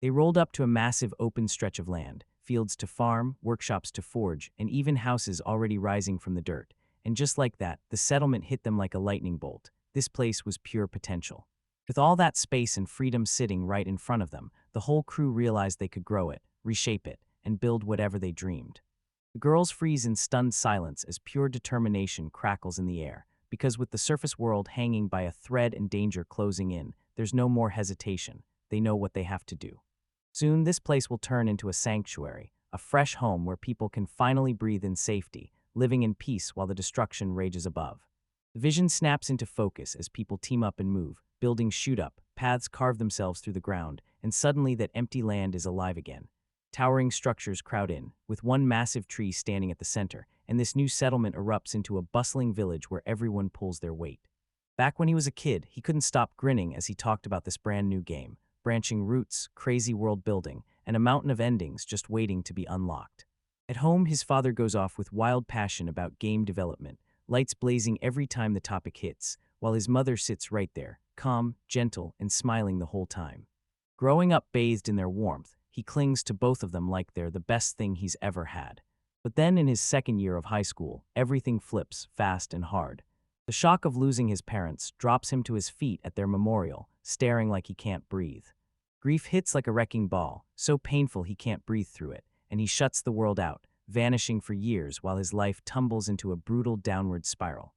They rolled up to a massive open stretch of land, fields to farm, workshops to forge, and even houses already rising from the dirt. And just like that, the settlement hit them like a lightning bolt. This place was pure potential. With all that space and freedom sitting right in front of them, the whole crew realized they could grow it, reshape it, and build whatever they dreamed. The girls freeze in stunned silence as pure determination crackles in the air, because with the surface world hanging by a thread and danger closing in, there's no more hesitation. They know what they have to do. Soon, this place will turn into a sanctuary, a fresh home where people can finally breathe in safety, living in peace while the destruction rages above. The vision snaps into focus as people team up and move, buildings shoot up, paths carve themselves through the ground, and suddenly that empty land is alive again. Towering structures crowd in, with one massive tree standing at the center, and this new settlement erupts into a bustling village where everyone pulls their weight. Back when he was a kid, he couldn't stop grinning as he talked about this brand new game, branching routes, crazy world building, and a mountain of endings just waiting to be unlocked. At home, his father goes off with wild passion about game development, lights blazing every time the topic hits, while his mother sits right there, calm, gentle, and smiling the whole time. Growing up bathed in their warmth, he clings to both of them like they're the best thing he's ever had. But then in his second year of high school, everything flips fast and hard. The shock of losing his parents drops him to his feet at their memorial, staring like he can't breathe. Grief hits like a wrecking ball, so painful he can't breathe through it, and he shuts the world out, vanishing for years while his life tumbles into a brutal downward spiral.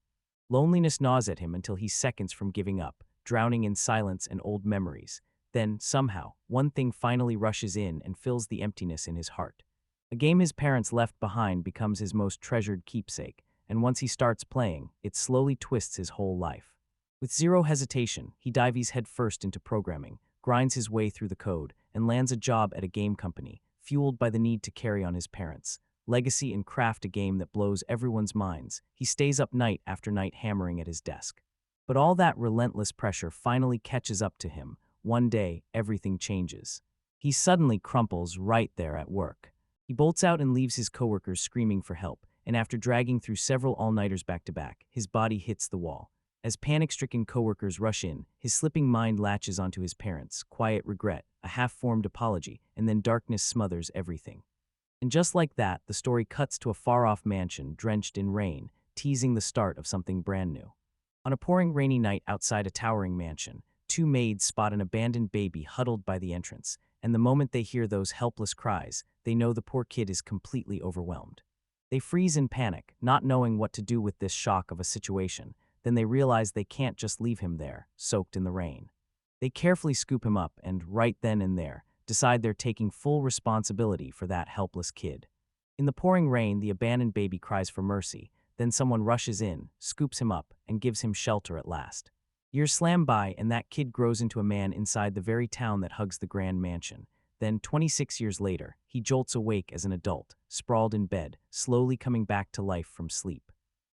Loneliness gnaws at him until he's seconds from giving up, drowning in silence and old memories. Then, somehow, one thing finally rushes in and fills the emptiness in his heart. A game his parents left behind becomes his most treasured keepsake, and once he starts playing, it slowly twists his whole life. With zero hesitation, he dives headfirst into programming, grinds his way through the code, and lands a job at a game company, fueled by the need to carry on his parents' legacy and craft a game that blows everyone's minds. He stays up night after night hammering at his desk. But all that relentless pressure finally catches up to him. One day, everything changes. He suddenly crumples right there at work. He bolts out and leaves his coworkers screaming for help, and after dragging through several all-nighters back-to-back, his body hits the wall. As panic-stricken coworkers rush in, his slipping mind latches onto his parents, quiet regret, a half-formed apology, and then darkness smothers everything. And just like that, the story cuts to a far-off mansion drenched in rain, teasing the start of something brand new. On a pouring rainy night outside a towering mansion, two maids spot an abandoned baby huddled by the entrance, and the moment they hear those helpless cries, they know the poor kid is completely overwhelmed. They freeze in panic, not knowing what to do with this shock of a situation. Then they realize they can't just leave him there, soaked in the rain. They carefully scoop him up and, right then and there, decide they're taking full responsibility for that helpless kid. In the pouring rain, the abandoned baby cries for mercy. Then someone rushes in, scoops him up, and gives him shelter at last. Years slam by, and that kid grows into a man inside the very town that hugs the grand mansion. Then, 26 years later, he jolts awake as an adult, sprawled in bed, slowly coming back to life from sleep.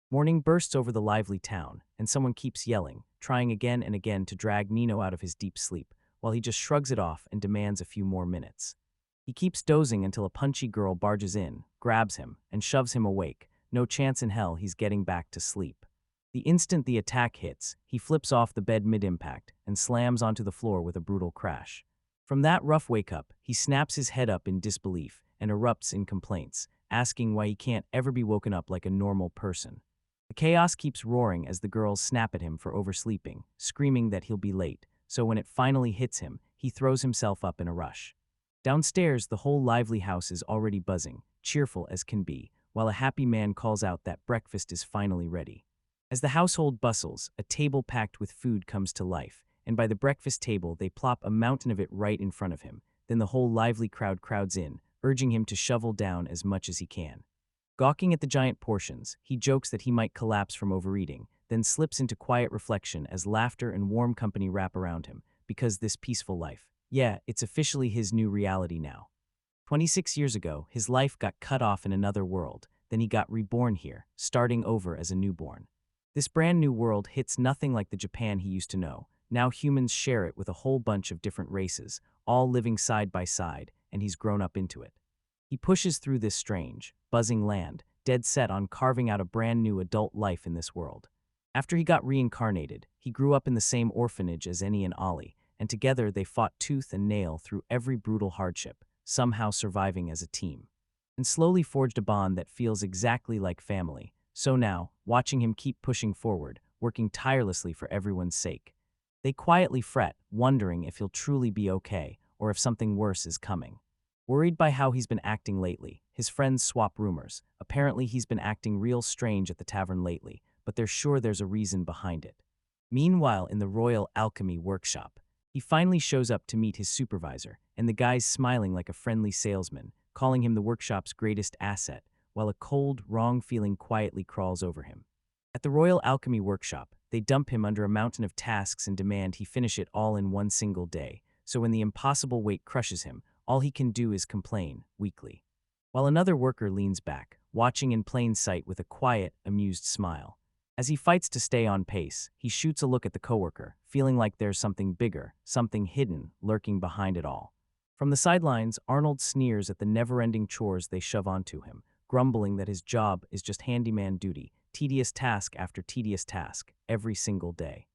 Morning bursts over the lively town, and someone keeps yelling, trying again and again to drag Nino out of his deep sleep, while he just shrugs it off and demands a few more minutes. He keeps dozing until a punchy girl barges in, grabs him, and shoves him awake. No chance in hell he's getting back to sleep. The instant the attack hits, he flips off the bed mid-impact and slams onto the floor with a brutal crash. From that rough wake-up, he snaps his head up in disbelief and erupts in complaints, asking why he can't ever be woken up like a normal person. The chaos keeps roaring as the girls snap at him for oversleeping, screaming that he'll be late, so when it finally hits him, he throws himself up in a rush. Downstairs, the whole lively house is already buzzing, cheerful as can be, while a happy man calls out that breakfast is finally ready. As the household bustles, a table packed with food comes to life, and by the breakfast table they plop a mountain of it right in front of him. Then the whole lively crowd crowds in, urging him to shovel down as much as he can. Gawking at the giant portions, he jokes that he might collapse from overeating, then slips into quiet reflection as laughter and warm company wrap around him, because this peaceful life, yeah, it's officially his new reality now. 26 years ago, his life got cut off in another world, then he got reborn here, starting over as a newborn. This brand new world hits nothing like the Japan he used to know. Now humans share it with a whole bunch of different races, all living side by side, and he's grown up into it. He pushes through this strange, buzzing land, dead set on carving out a brand new adult life in this world. After he got reincarnated, he grew up in the same orphanage as Eni and Ollie, and together they fought tooth and nail through every brutal hardship, somehow surviving as a team. And slowly forged a bond that feels exactly like family. So now, watching him keep pushing forward, working tirelessly for everyone's sake, they quietly fret, wondering if he'll truly be okay, or if something worse is coming. Worried by how he's been acting lately, his friends swap rumors. Apparently he's been acting real strange at the tavern lately, but they're sure there's a reason behind it. Meanwhile, in the Royal Alchemy workshop, he finally shows up to meet his supervisor, and the guy's smiling like a friendly salesman, calling him the workshop's greatest asset, while a cold, wrong feeling quietly crawls over him. At the Royal Alchemy workshop, they dump him under a mountain of tasks and demand he finish it all in one single day, so when the impossible weight crushes him, all he can do is complain, weakly. While another worker leans back, watching in plain sight with a quiet, amused smile. As he fights to stay on pace, he shoots a look at the coworker, feeling like there's something bigger, something hidden, lurking behind it all. From the sidelines, Arnold sneers at the never-ending chores they shove onto him, grumbling that his job is just handyman duty, tedious task after tedious task, every single day.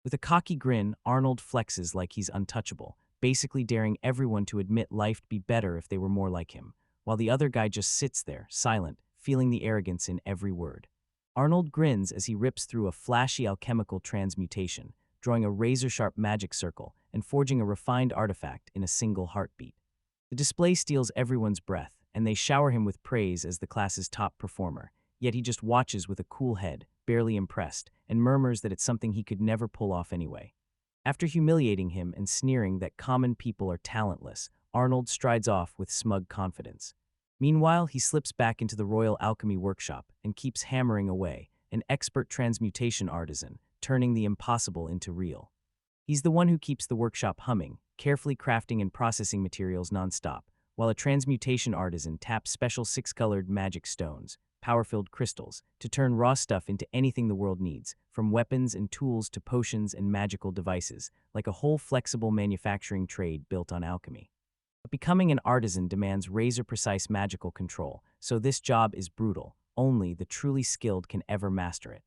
With a cocky grin, Arnold flexes like he's untouchable, basically daring everyone to admit life'd be better if they were more like him, while the other guy just sits there, silent, feeling the arrogance in every word. Arnold grins as he rips through a flashy alchemical transmutation, drawing a razor-sharp magic circle and forging a refined artifact in a single heartbeat. The display steals everyone's breath, and they shower him with praise as the class's top performer, yet he just watches with a cool head, barely impressed, and murmurs that it's something he could never pull off anyway. After humiliating him and sneering that common people are talentless, Arnold strides off with smug confidence. Meanwhile, he slips back into the Royal Alchemy workshop and keeps hammering away, an expert transmutation artisan, turning the impossible into real. He's the one who keeps the workshop humming, carefully crafting and processing materials nonstop, while a transmutation artisan taps special six-colored magic stones, power-filled crystals, to turn raw stuff into anything the world needs, from weapons and tools to potions and magical devices, like a whole flexible manufacturing trade built on alchemy. But becoming an artisan demands razor-precise magical control, so this job is brutal. Only the truly skilled can ever master it.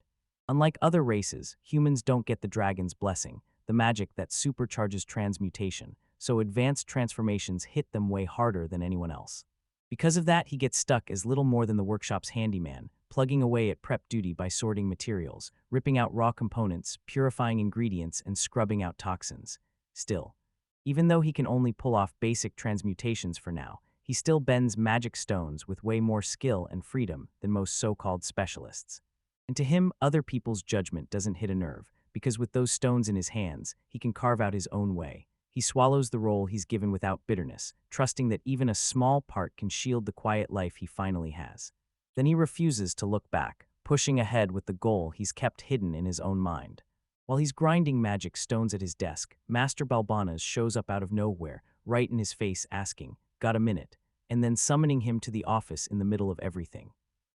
Unlike other races, humans don't get the dragon's blessing, the magic that supercharges transmutation, so advanced transformations hit them way harder than anyone else. Because of that, he gets stuck as little more than the workshop's handyman, plugging away at prep duty by sorting materials, ripping out raw components, purifying ingredients, and scrubbing out toxins. Still, even though he can only pull off basic transmutations for now, he still bends magic stones with way more skill and freedom than most so-called specialists. And to him, other people's judgment doesn't hit a nerve, because with those stones in his hands, he can carve out his own way. He swallows the role he's given without bitterness, trusting that even a small part can shield the quiet life he finally has. Then he refuses to look back, pushing ahead with the goal he's kept hidden in his own mind. While he's grinding magic stones at his desk, Master Balbanas shows up out of nowhere, right in his face asking, "Got a minute?" and then summoning him to the office in the middle of everything.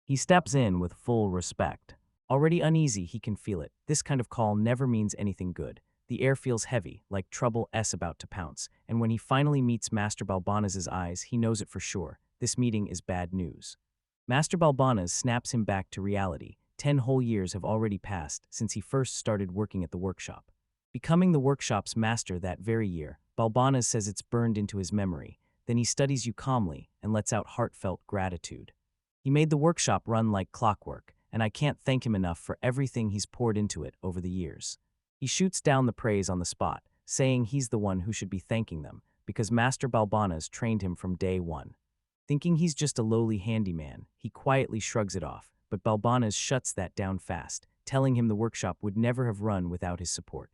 He steps in with full respect. Already uneasy, he can feel it. This kind of call never means anything good. The air feels heavy, like trouble about to pounce, and when he finally meets Master Balbanas' eyes, he knows it for sure. This meeting is bad news. Master Balbanas snaps him back to reality. 10 whole years have already passed since he first started working at the workshop. Becoming the workshop's master that very year, Balbanas says it's burned into his memory. Then he studies you calmly and lets out heartfelt gratitude. He made the workshop run like clockwork, and I can't thank him enough for everything he's poured into it over the years. He shoots down the praise on the spot, saying he's the one who should be thanking them, because Master Balbanas trained him from day one. Thinking he's just a lowly handyman, he quietly shrugs it off, but Balbanas shuts that down fast, telling him the workshop would never have run without his support.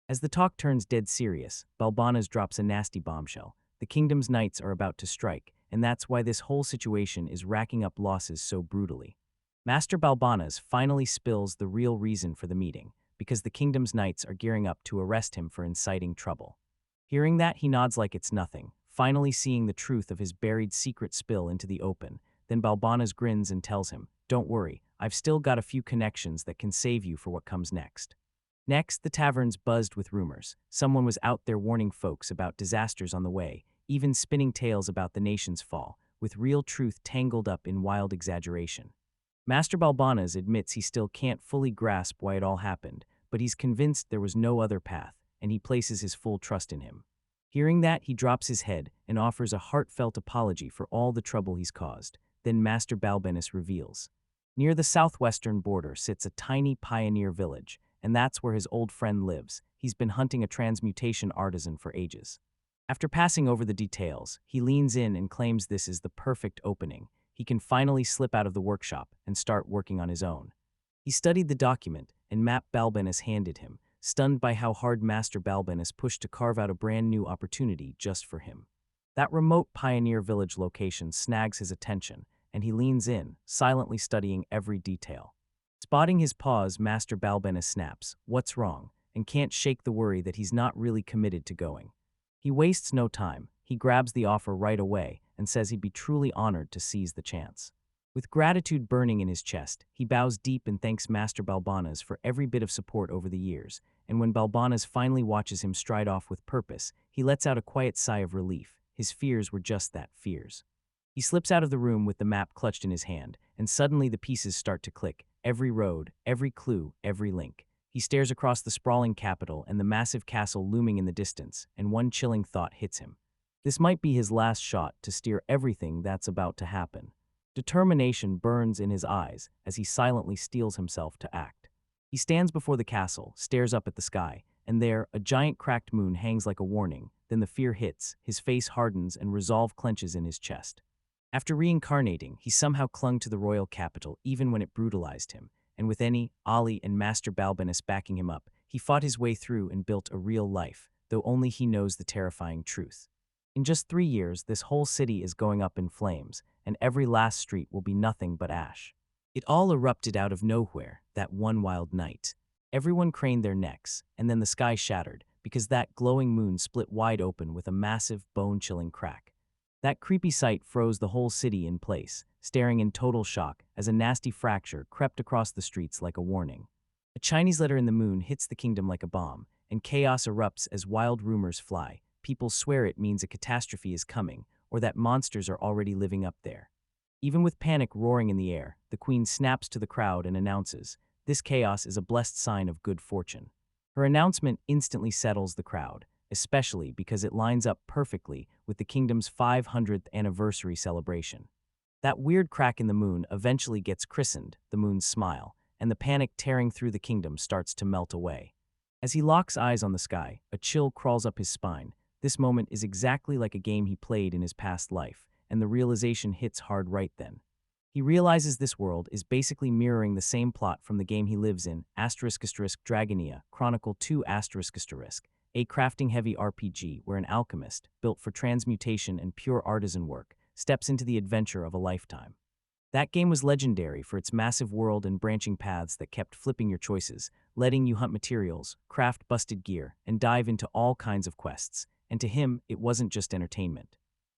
As the talk turns dead serious, Balbanas drops a nasty bombshell. The kingdom's knights are about to strike, and that's why this whole situation is racking up losses so brutally. Master Balbanas finally spills the real reason for the meeting, because the kingdom's knights are gearing up to arrest him for inciting trouble. Hearing that, he nods like it's nothing, finally seeing the truth of his buried secret spill into the open. Then Balbanas grins and tells him, "Don't worry, I've still got a few connections that can save you for what comes next." Next, the taverns buzzed with rumors. Someone was out there warning folks about disasters on the way, even spinning tales about the nation's fall, with real truth tangled up in wild exaggeration. Master Balbanas admits he still can't fully grasp why it all happened, but he's convinced there was no other path, and he places his full trust in him. Hearing that, he drops his head and offers a heartfelt apology for all the trouble he's caused. Then Master Balbinus reveals. Near the southwestern border sits a tiny pioneer village, and that's where his old friend lives. He's been hunting a transmutation artisan for ages. After passing over the details, he leans in and claims this is the perfect opening. He can finally slip out of the workshop and start working on his own. He studied the document and map Balbinus handed him, stunned by how hard Master Balbinus pushed to carve out a brand new opportunity just for him. That remote pioneer village location snags his attention, and he leans in, silently studying every detail. Spotting his pause, Master Balbinus snaps, "What's wrong?" and can't shake the worry that he's not really committed to going. He wastes no time. He grabs the offer right away and says he'd be truly honored to seize the chance. With gratitude burning in his chest, he bows deep and thanks Master Balbinus for every bit of support over the years, and when Balbinus finally watches him stride off with purpose, he lets out a quiet sigh of relief. His fears were just that, fears. He slips out of the room with the map clutched in his hand, and suddenly the pieces start to click. Every road, every clue, every link. He stares across the sprawling capital and the massive castle looming in the distance, and one chilling thought hits him. This might be his last shot to steer everything that's about to happen. Determination burns in his eyes as he silently steels himself to act. He stands before the castle, stares up at the sky, and there, a giant cracked moon hangs like a warning. Then the fear hits, his face hardens, and resolve clenches in his chest. After reincarnating, he somehow clung to the royal capital even when it brutalized him, and with Ali, and Master Balbinus backing him up, he fought his way through and built a real life, though only he knows the terrifying truth. In just 3 years, this whole city is going up in flames, and every last street will be nothing but ash. It all erupted out of nowhere, that one wild night. Everyone craned their necks, and then the sky shattered, because that glowing moon split wide open with a massive, bone-chilling crack. That creepy sight froze the whole city in place, staring in total shock as a nasty fracture crept across the streets like a warning. A Chinese letter in the moon hits the kingdom like a bomb, and chaos erupts as wild rumors fly. People swear it means a catastrophe is coming, or that monsters are already living up there. Even with panic roaring in the air, the queen snaps to the crowd and announces, "This chaos is a blessed sign of good fortune." Her announcement instantly settles the crowd, especially because it lines up perfectly with the kingdom's 500th anniversary celebration. That weird crack in the moon eventually gets christened the Moon's Smile, and the panic tearing through the kingdom starts to melt away. As he locks eyes on the sky, a chill crawls up his spine. This moment is exactly like a game he played in his past life, and the realization hits hard right then. He realizes this world is basically mirroring the same plot from the game he lives in, **Dragonia, Chronicle 2**, a crafting-heavy RPG where an alchemist, built for transmutation and pure artisan work, steps into the adventure of a lifetime. That game was legendary for its massive world and branching paths that kept flipping your choices, letting you hunt materials, craft busted gear, and dive into all kinds of quests. And to him, it wasn't just entertainment.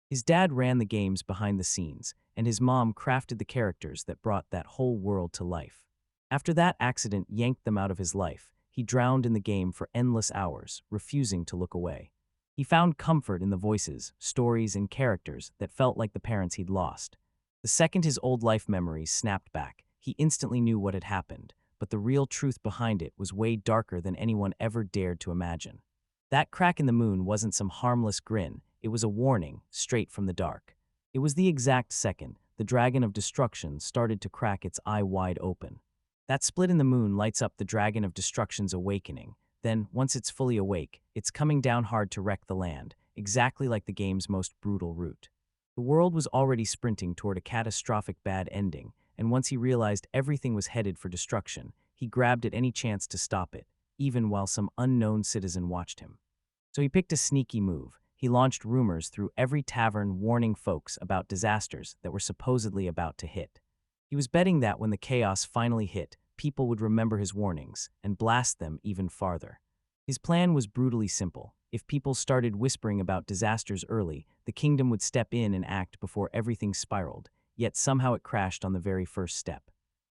His dad ran the games behind the scenes, and his mom crafted the characters that brought that whole world to life. After that accident yanked them out of his life, he drowned in the game for endless hours, refusing to look away. He found comfort in the voices, stories, and characters that felt like the parents he'd lost. The second his old life memories snapped back, he instantly knew what had happened, but the real truth behind it was way darker than anyone ever dared to imagine. That crack in the moon wasn't some harmless grin, it was a warning, straight from the dark. It was the exact second the dragon of destruction started to crack its eye wide open. That split in the moon lights up the dragon of destruction's awakening. Then, once it's fully awake, it's coming down hard to wreck the land, exactly like the game's most brutal route. The world was already sprinting toward a catastrophic bad ending, and once he realized everything was headed for destruction, he grabbed at any chance to stop it, even while some unknown citizen watched him. So he picked a sneaky move. He launched rumors through every tavern warning folks about disasters that were supposedly about to hit. He was betting that when the chaos finally hit, people would remember his warnings and blast them even farther. His plan was brutally simple. If people started whispering about disasters early, the kingdom would step in and act before everything spiraled, yet somehow it crashed on the very first step,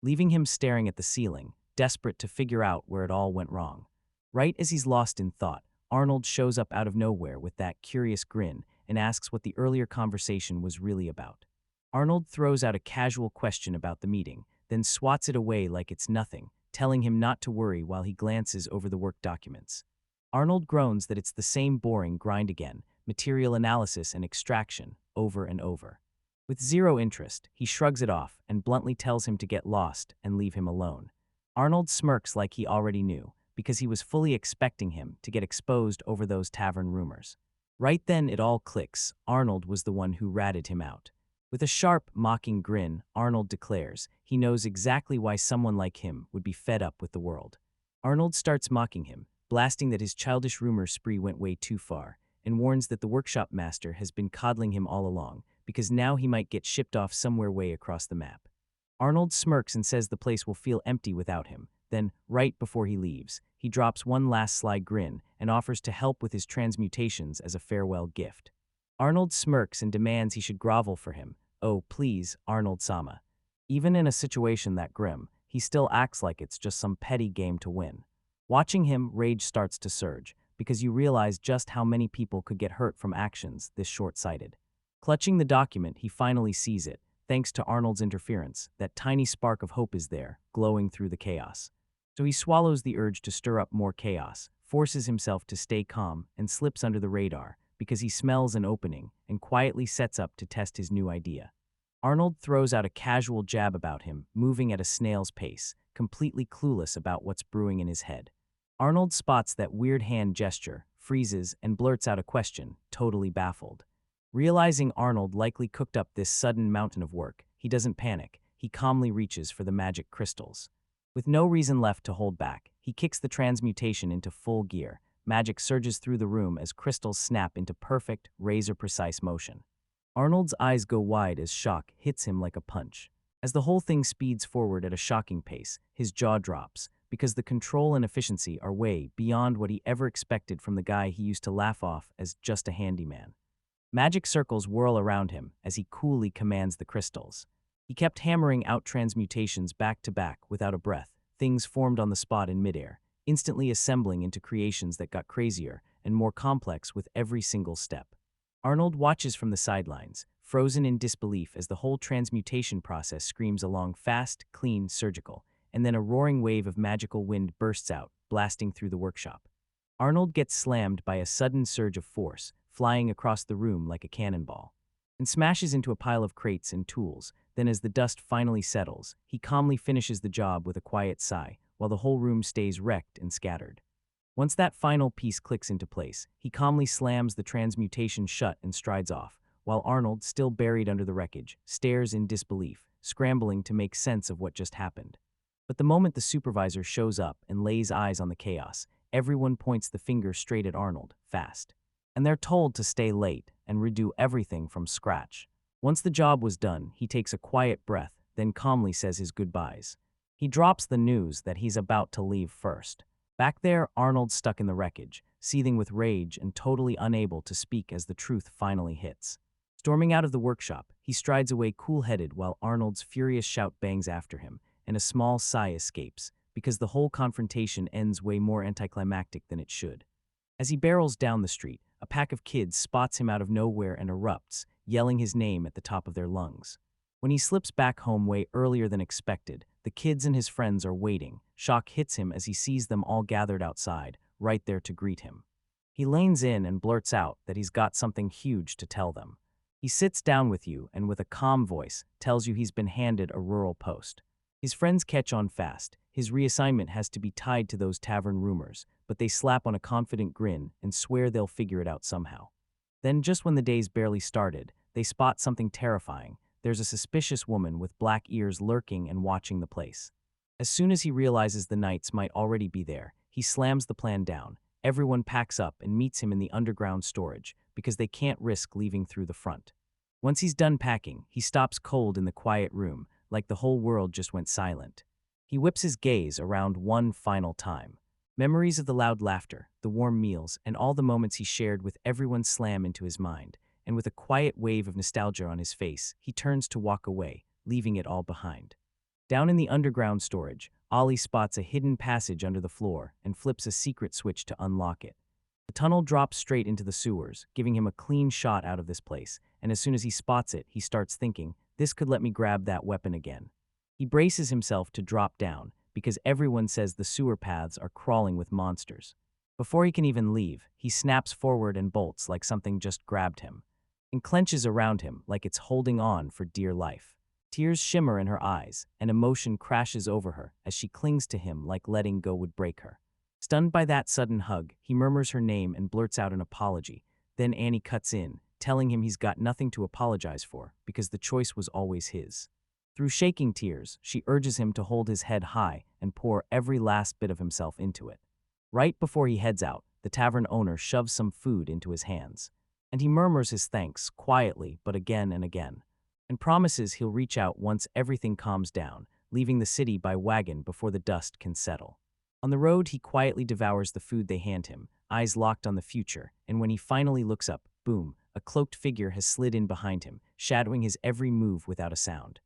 leaving him staring at the ceiling, desperate to figure out where it all went wrong. Right as he's lost in thought, Arnold shows up out of nowhere with that curious grin and asks what the earlier conversation was really about. Arnold throws out a casual question about the meeting, then swats it away like it's nothing, telling him not to worry while he glances over the work documents. Arnold groans that it's the same boring grind again, material analysis and extraction, over and over. With zero interest, he shrugs it off and bluntly tells him to get lost and leave him alone. Arnold smirks like he already knew, because he was fully expecting him to get exposed over those tavern rumors. Right then it all clicks. Arnold was the one who ratted him out. With a sharp, mocking grin, Arnold declares he knows exactly why someone like him would be fed up with the world. Arnold starts mocking him, blasting that his childish rumor spree went way too far, and warns that the workshop master has been coddling him all along, because now he might get shipped off somewhere way across the map. Arnold smirks and says the place will feel empty without him. Then, right before he leaves, he drops one last sly grin and offers to help with his transmutations as a farewell gift. Arnold smirks and demands he should grovel for him. Oh, please, Arnold-sama. Even in a situation that grim, he still acts like it's just some petty game to win. Watching him, rage starts to surge, because you realize just how many people could get hurt from actions this short-sighted. Clutching the document, he finally sees it. Thanks to Arnold's interference, that tiny spark of hope is there, glowing through the chaos. So he swallows the urge to stir up more chaos, forces himself to stay calm, and slips under the radar, because he smells an opening, and quietly sets up to test his new idea. Arnold throws out a casual jab about him, moving at a snail's pace, completely clueless about what's brewing in his head. Arnold spots that weird hand gesture, freezes, and blurts out a question, totally baffled. Realizing Arnold likely cooked up this sudden mountain of work, he doesn't panic. He calmly reaches for the magic crystals. With no reason left to hold back, he kicks the transmutation into full gear. Magic surges through the room as crystals snap into perfect, razor-precise motion. Arnold's eyes go wide as shock hits him like a punch. As the whole thing speeds forward at a shocking pace, his jaw drops, because the control and efficiency are way beyond what he ever expected from the guy he used to laugh off as just a handyman. Magic circles whirl around him as he coolly commands the crystals. He kept hammering out transmutations back to back without a breath. Things formed on the spot in midair, instantly assembling into creations that got crazier and more complex with every single step. Arnold watches from the sidelines, frozen in disbelief as the whole transmutation process screams along fast, clean, surgical, and then a roaring wave of magical wind bursts out, blasting through the workshop. Arnold gets slammed by a sudden surge of force, flying across the room like a cannonball, and smashes into a pile of crates and tools. Then as the dust finally settles, he calmly finishes the job with a quiet sigh, while the whole room stays wrecked and scattered. Once that final piece clicks into place, he calmly slams the transmutation shut and strides off, while Arnold, still buried under the wreckage, stares in disbelief, scrambling to make sense of what just happened. But the moment the supervisor shows up and lays eyes on the chaos, everyone points the finger straight at Arnold, fast. And they're told to stay late and redo everything from scratch. Once the job was done, he takes a quiet breath, then calmly says his goodbyes. He drops the news that he's about to leave first. Back there, Arnold's stuck in the wreckage, seething with rage and totally unable to speak as the truth finally hits. Storming out of the workshop, he strides away cool-headed while Arnold's furious shout bangs after him, and a small sigh escapes, because the whole confrontation ends way more anticlimactic than it should. As he barrels down the street, a pack of kids spots him out of nowhere and erupts, yelling his name at the top of their lungs. When he slips back home way earlier than expected, the kids and his friends are waiting. Shock hits him as he sees them all gathered outside, right there to greet him. He leans in and blurts out that he's got something huge to tell them. He sits down with you and with a calm voice tells you he's been handed a rural post. His friends catch on fast. His reassignment has to be tied to those tavern rumors, but they slap on a confident grin and swear they'll figure it out somehow. Then, just when the day's barely started, they spot something terrifying. There's a suspicious woman with black ears lurking and watching the place. As soon as he realizes the knights might already be there, he slams the plan down. Everyone packs up and meets him in the underground storage, because they can't risk leaving through the front. Once he's done packing, he stops cold in the quiet room, like the whole world just went silent. He whips his gaze around one final time. Memories of the loud laughter, the warm meals, and all the moments he shared with everyone slam into his mind, and with a quiet wave of nostalgia on his face, he turns to walk away, leaving it all behind. Down in the underground storage, Ollie spots a hidden passage under the floor and flips a secret switch to unlock it. The tunnel drops straight into the sewers, giving him a clean shot out of this place, and as soon as he spots it, he starts thinking, this could let me grab that weapon again. He braces himself to drop down, because everyone says the sewer paths are crawling with monsters. Before he can even leave, he snaps forward and bolts like something just grabbed him, and clenches around him like it's holding on for dear life. Tears shimmer in her eyes, and emotion crashes over her as she clings to him like letting go would break her. Stunned by that sudden hug, he murmurs her name and blurts out an apology. Then Annie cuts in, telling him he's got nothing to apologize for because the choice was always his. Through shaking tears, she urges him to hold his head high and pour every last bit of himself into it. Right before he heads out, the tavern owner shoves some food into his hands, and he murmurs his thanks quietly but again and again, and promises he'll reach out once everything calms down, leaving the city by wagon before the dust can settle. On the road, he quietly devours the food they hand him, eyes locked on the future, and when he finally looks up, boom, a cloaked figure has slid in behind him, shadowing his every move without a sound.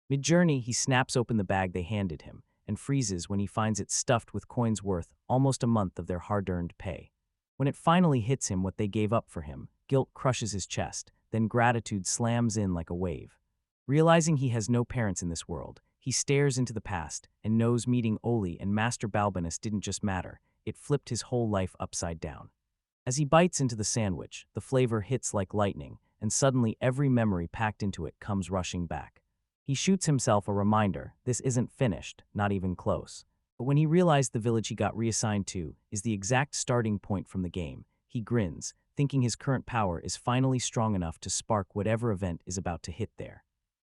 Mid-journey, he snaps open the bag they handed him, and freezes when he finds it stuffed with coins worth almost a month of their hard-earned pay. When it finally hits him what they gave up for him, guilt crushes his chest, then gratitude slams in like a wave. Realizing he has no parents in this world, he stares into the past and knows meeting Oli and Master Balbinus didn't just matter, it flipped his whole life upside down. As he bites into the sandwich, the flavor hits like lightning, and suddenly every memory packed into it comes rushing back. He shoots himself a reminder, this isn't finished, not even close. But when he realized the village he got reassigned to is the exact starting point from the game, he grins, thinking his current power is finally strong enough to spark whatever event is about to hit there.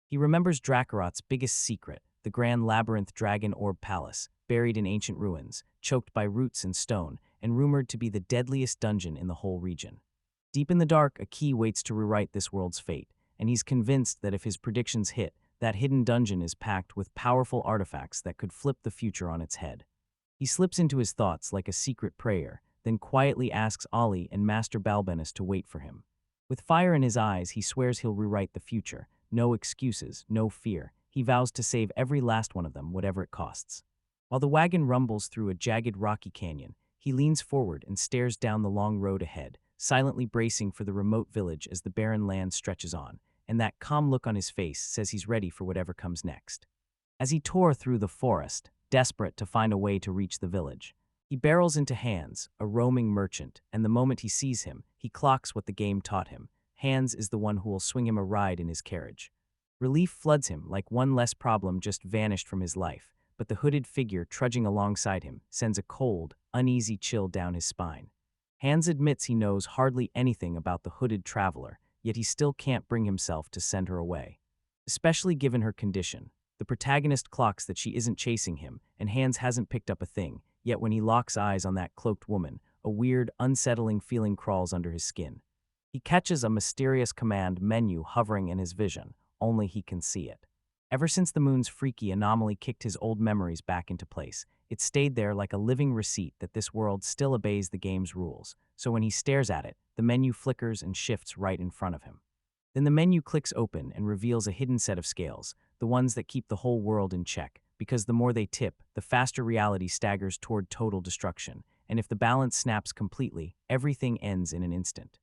He remembers Dracarot's biggest secret, the Grand Labyrinth Dragon Orb Palace, buried in ancient ruins, choked by roots and stone, and rumored to be the deadliest dungeon in the whole region. Deep in the dark, a key waits to rewrite this world's fate, and he's convinced that if his predictions hit, that hidden dungeon is packed with powerful artifacts that could flip the future on its head. He slips into his thoughts like a secret prayer, then quietly asks Ollie and Master Balbinus to wait for him. With fire in his eyes, he swears he'll rewrite the future. No excuses, no fear. He vows to save every last one of them, whatever it costs. While the wagon rumbles through a jagged rocky canyon, he leans forward and stares down the long road ahead, silently bracing for the remote village as the barren land stretches on, and that calm look on his face says he's ready for whatever comes next. As he tore through the forest, desperate to find a way to reach the village, he barrels into Hans, a roaming merchant, and the moment he sees him, he clocks what the game taught him. Hans is the one who will swing him a ride in his carriage. Relief floods him like one less problem just vanished from his life, but the hooded figure trudging alongside him sends a cold, uneasy chill down his spine. Hans admits he knows hardly anything about the hooded traveler, yet he still can't bring himself to send her away. Especially given her condition, the protagonist clocks that she isn't chasing him, and Hans hasn't picked up a thing, yet when he locks eyes on that cloaked woman, a weird, unsettling feeling crawls under his skin. He catches a mysterious command menu hovering in his vision, only he can see it. Ever since the moon's freaky anomaly kicked his old memories back into place, it stayed there like a living receipt that this world still obeys the game's rules, so when he stares at it, the menu flickers and shifts right in front of him. Then the menu clicks open and reveals a hidden set of scales, the ones that keep the whole world in check, because the more they tip, the faster reality staggers toward total destruction, and if the balance snaps completely, everything ends in an instant.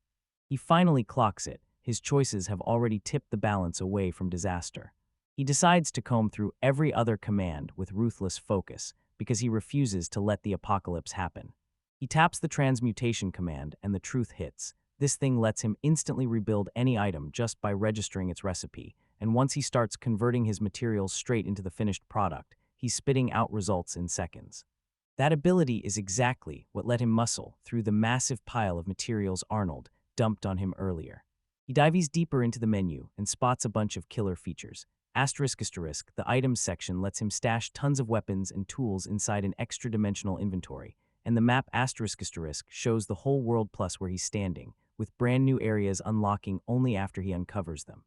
He finally clocks it. His choices have already tipped the balance away from disaster. He decides to comb through every other command with ruthless focus because he refuses to let the apocalypse happen. He taps the transmutation command and the truth hits. This thing lets him instantly rebuild any item just by registering its recipe, and once he starts converting his materials straight into the finished product, he's spitting out results in seconds. That ability is exactly what let him muscle through the massive pile of materials Arnold dumped on him earlier. He dives deeper into the menu and spots a bunch of killer features. ***, the items section lets him stash tons of weapons and tools inside an extra-dimensional inventory, and the map *** shows the whole world plus where he's standing, with brand new areas unlocking only after he uncovers them.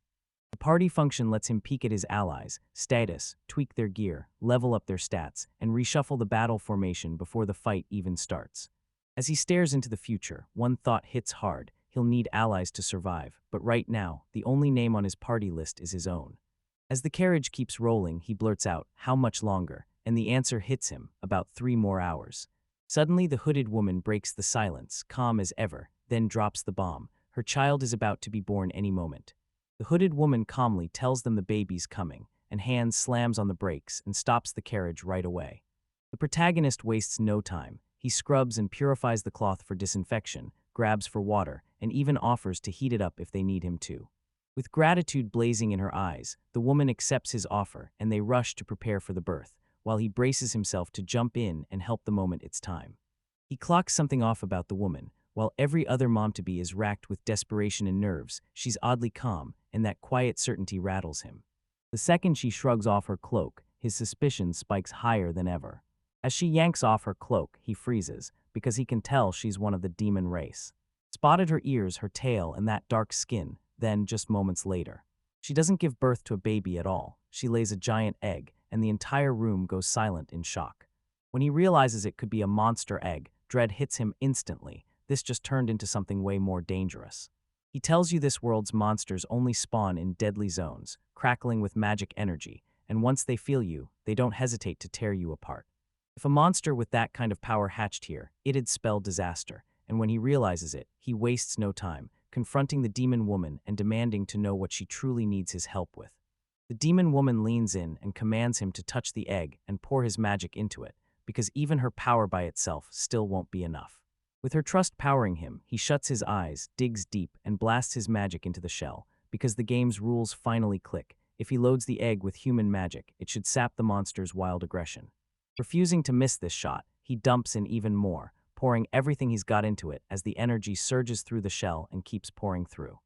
The party function lets him peek at his allies, status, tweak their gear, level up their stats, and reshuffle the battle formation before the fight even starts. As he stares into the future, one thought hits hard. He'll need allies to survive, but right now, the only name on his party list is his own. As the carriage keeps rolling, he blurts out, "How much longer?" And the answer hits him, "About 3 more hours." Suddenly, the hooded woman breaks the silence, calm as ever, then drops the bomb. Her child is about to be born any moment. The hooded woman calmly tells them the baby's coming, and Hans slams on the brakes and stops the carriage right away. The protagonist wastes no time. He scrubs and purifies the cloth for disinfection, grabs for water, and even offers to heat it up if they need him to. With gratitude blazing in her eyes, the woman accepts his offer and they rush to prepare for the birth, while he braces himself to jump in and help the moment it's time. He clocks something off about the woman. While every other mom-to-be is racked with desperation and nerves, she's oddly calm, and that quiet certainty rattles him. The second she shrugs off her cloak, his suspicion spikes higher than ever. As she yanks off her cloak, he freezes, because he can tell she's one of the demon race. Spotted her ears, her tail, and that dark skin, then, just moments later. She doesn't give birth to a baby at all. She lays a giant egg, and the entire room goes silent in shock. When he realizes it could be a monster egg, dread hits him instantly. This just turned into something way more dangerous. He tells you this world's monsters only spawn in deadly zones, crackling with magic energy, and once they feel you, they don't hesitate to tear you apart. If a monster with that kind of power hatched here, it'd spell disaster, and when he realizes it, he wastes no time, confronting the demon woman and demanding to know what she truly needs his help with. The demon woman leans in and commands him to touch the egg and pour his magic into it, because even her power by itself still won't be enough. With her trust powering him, he shuts his eyes, digs deep, and blasts his magic into the shell, because the game's rules finally click. If he loads the egg with human magic, it should sap the monster's wild aggression. Refusing to miss this shot, he dumps in even more, pouring everything he's got into it as the energy surges through the shell and keeps pouring through.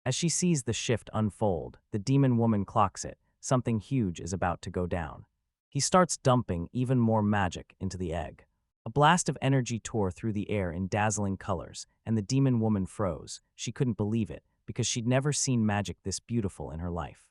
As she sees the shift unfold, the demon woman clocks it. Something huge is about to go down. He starts dumping even more magic into the egg. A blast of energy tore through the air in dazzling colors, and the demon woman froze. She couldn't believe it, because she'd never seen magic this beautiful in her life.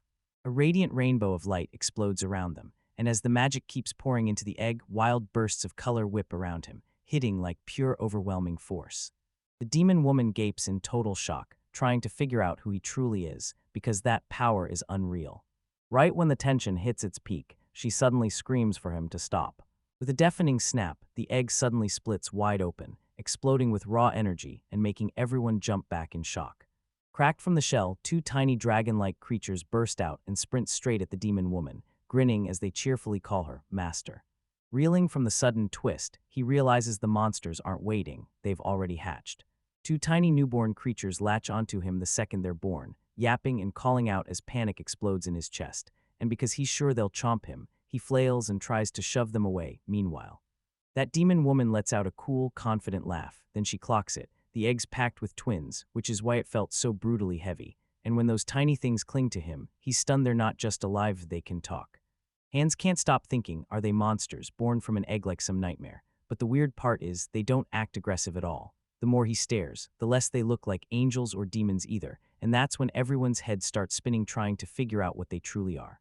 A radiant rainbow of light explodes around them, and as the magic keeps pouring into the egg, wild bursts of color whip around him, hitting like pure overwhelming force. The demon woman gapes in total shock, trying to figure out who he truly is, because that power is unreal. Right when the tension hits its peak, she suddenly screams for him to stop. With a deafening snap, the egg suddenly splits wide open, exploding with raw energy and making everyone jump back in shock. Cracked from the shell, two tiny dragon-like creatures burst out and sprint straight at the demon woman, grinning as they cheerfully call her Master. Reeling from the sudden twist, he realizes the monsters aren't waiting, they've already hatched. Two tiny newborn creatures latch onto him the second they're born, yapping and calling out as panic explodes in his chest, and because he's sure they'll chomp him, he flails and tries to shove them away. Meanwhile, that demon woman lets out a cool, confident laugh, then she clocks it. The egg's packed with twins, which is why it felt so brutally heavy, and when those tiny things cling to him, he's stunned they're not just alive, they can talk. Hands can't stop thinking, are they monsters, born from an egg like some nightmare? But the weird part is, they don't act aggressive at all. The more he stares, the less they look like angels or demons either, and that's when everyone's head starts spinning trying to figure out what they truly are.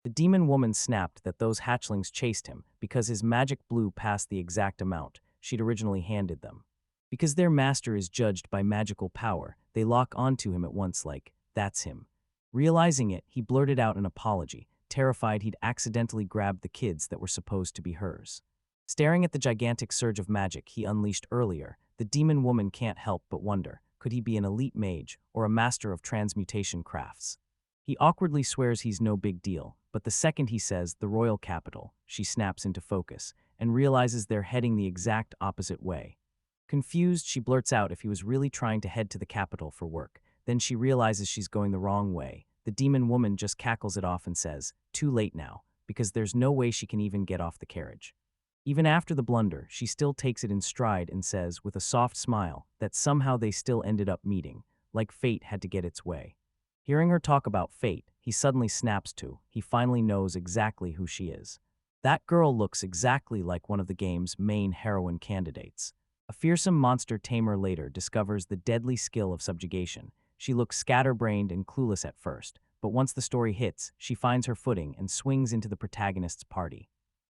The demon woman snapped that those hatchlings chased him because his magic blew past the exact amount she'd originally handed them. Because their master is judged by magical power, they lock onto him at once like, that's him. Realizing it, he blurted out an apology, terrified he'd accidentally grabbed the kids that were supposed to be hers. Staring at the gigantic surge of magic he unleashed earlier, the demon woman can't help but wonder, could he be an elite mage or a master of transmutation crafts? He awkwardly swears he's no big deal, but the second he says the royal capital, she snaps into focus and realizes they're heading the exact opposite way. Confused, she blurts out if he was really trying to head to the capital for work. Then she realizes she's going the wrong way. The demon woman just cackles it off and says, too late now, because there's no way she can even get off the carriage. Even after the blunder, she still takes it in stride and says, with a soft smile, that somehow they still ended up meeting, like fate had to get its way. Hearing her talk about fate, he suddenly snaps to. He finally knows exactly who she is. That girl looks exactly like one of the game's main heroine candidates. A fearsome monster tamer later discovers the deadly skill of subjugation. She looks scatterbrained and clueless at first, but once the story hits, she finds her footing and swings into the protagonist's party.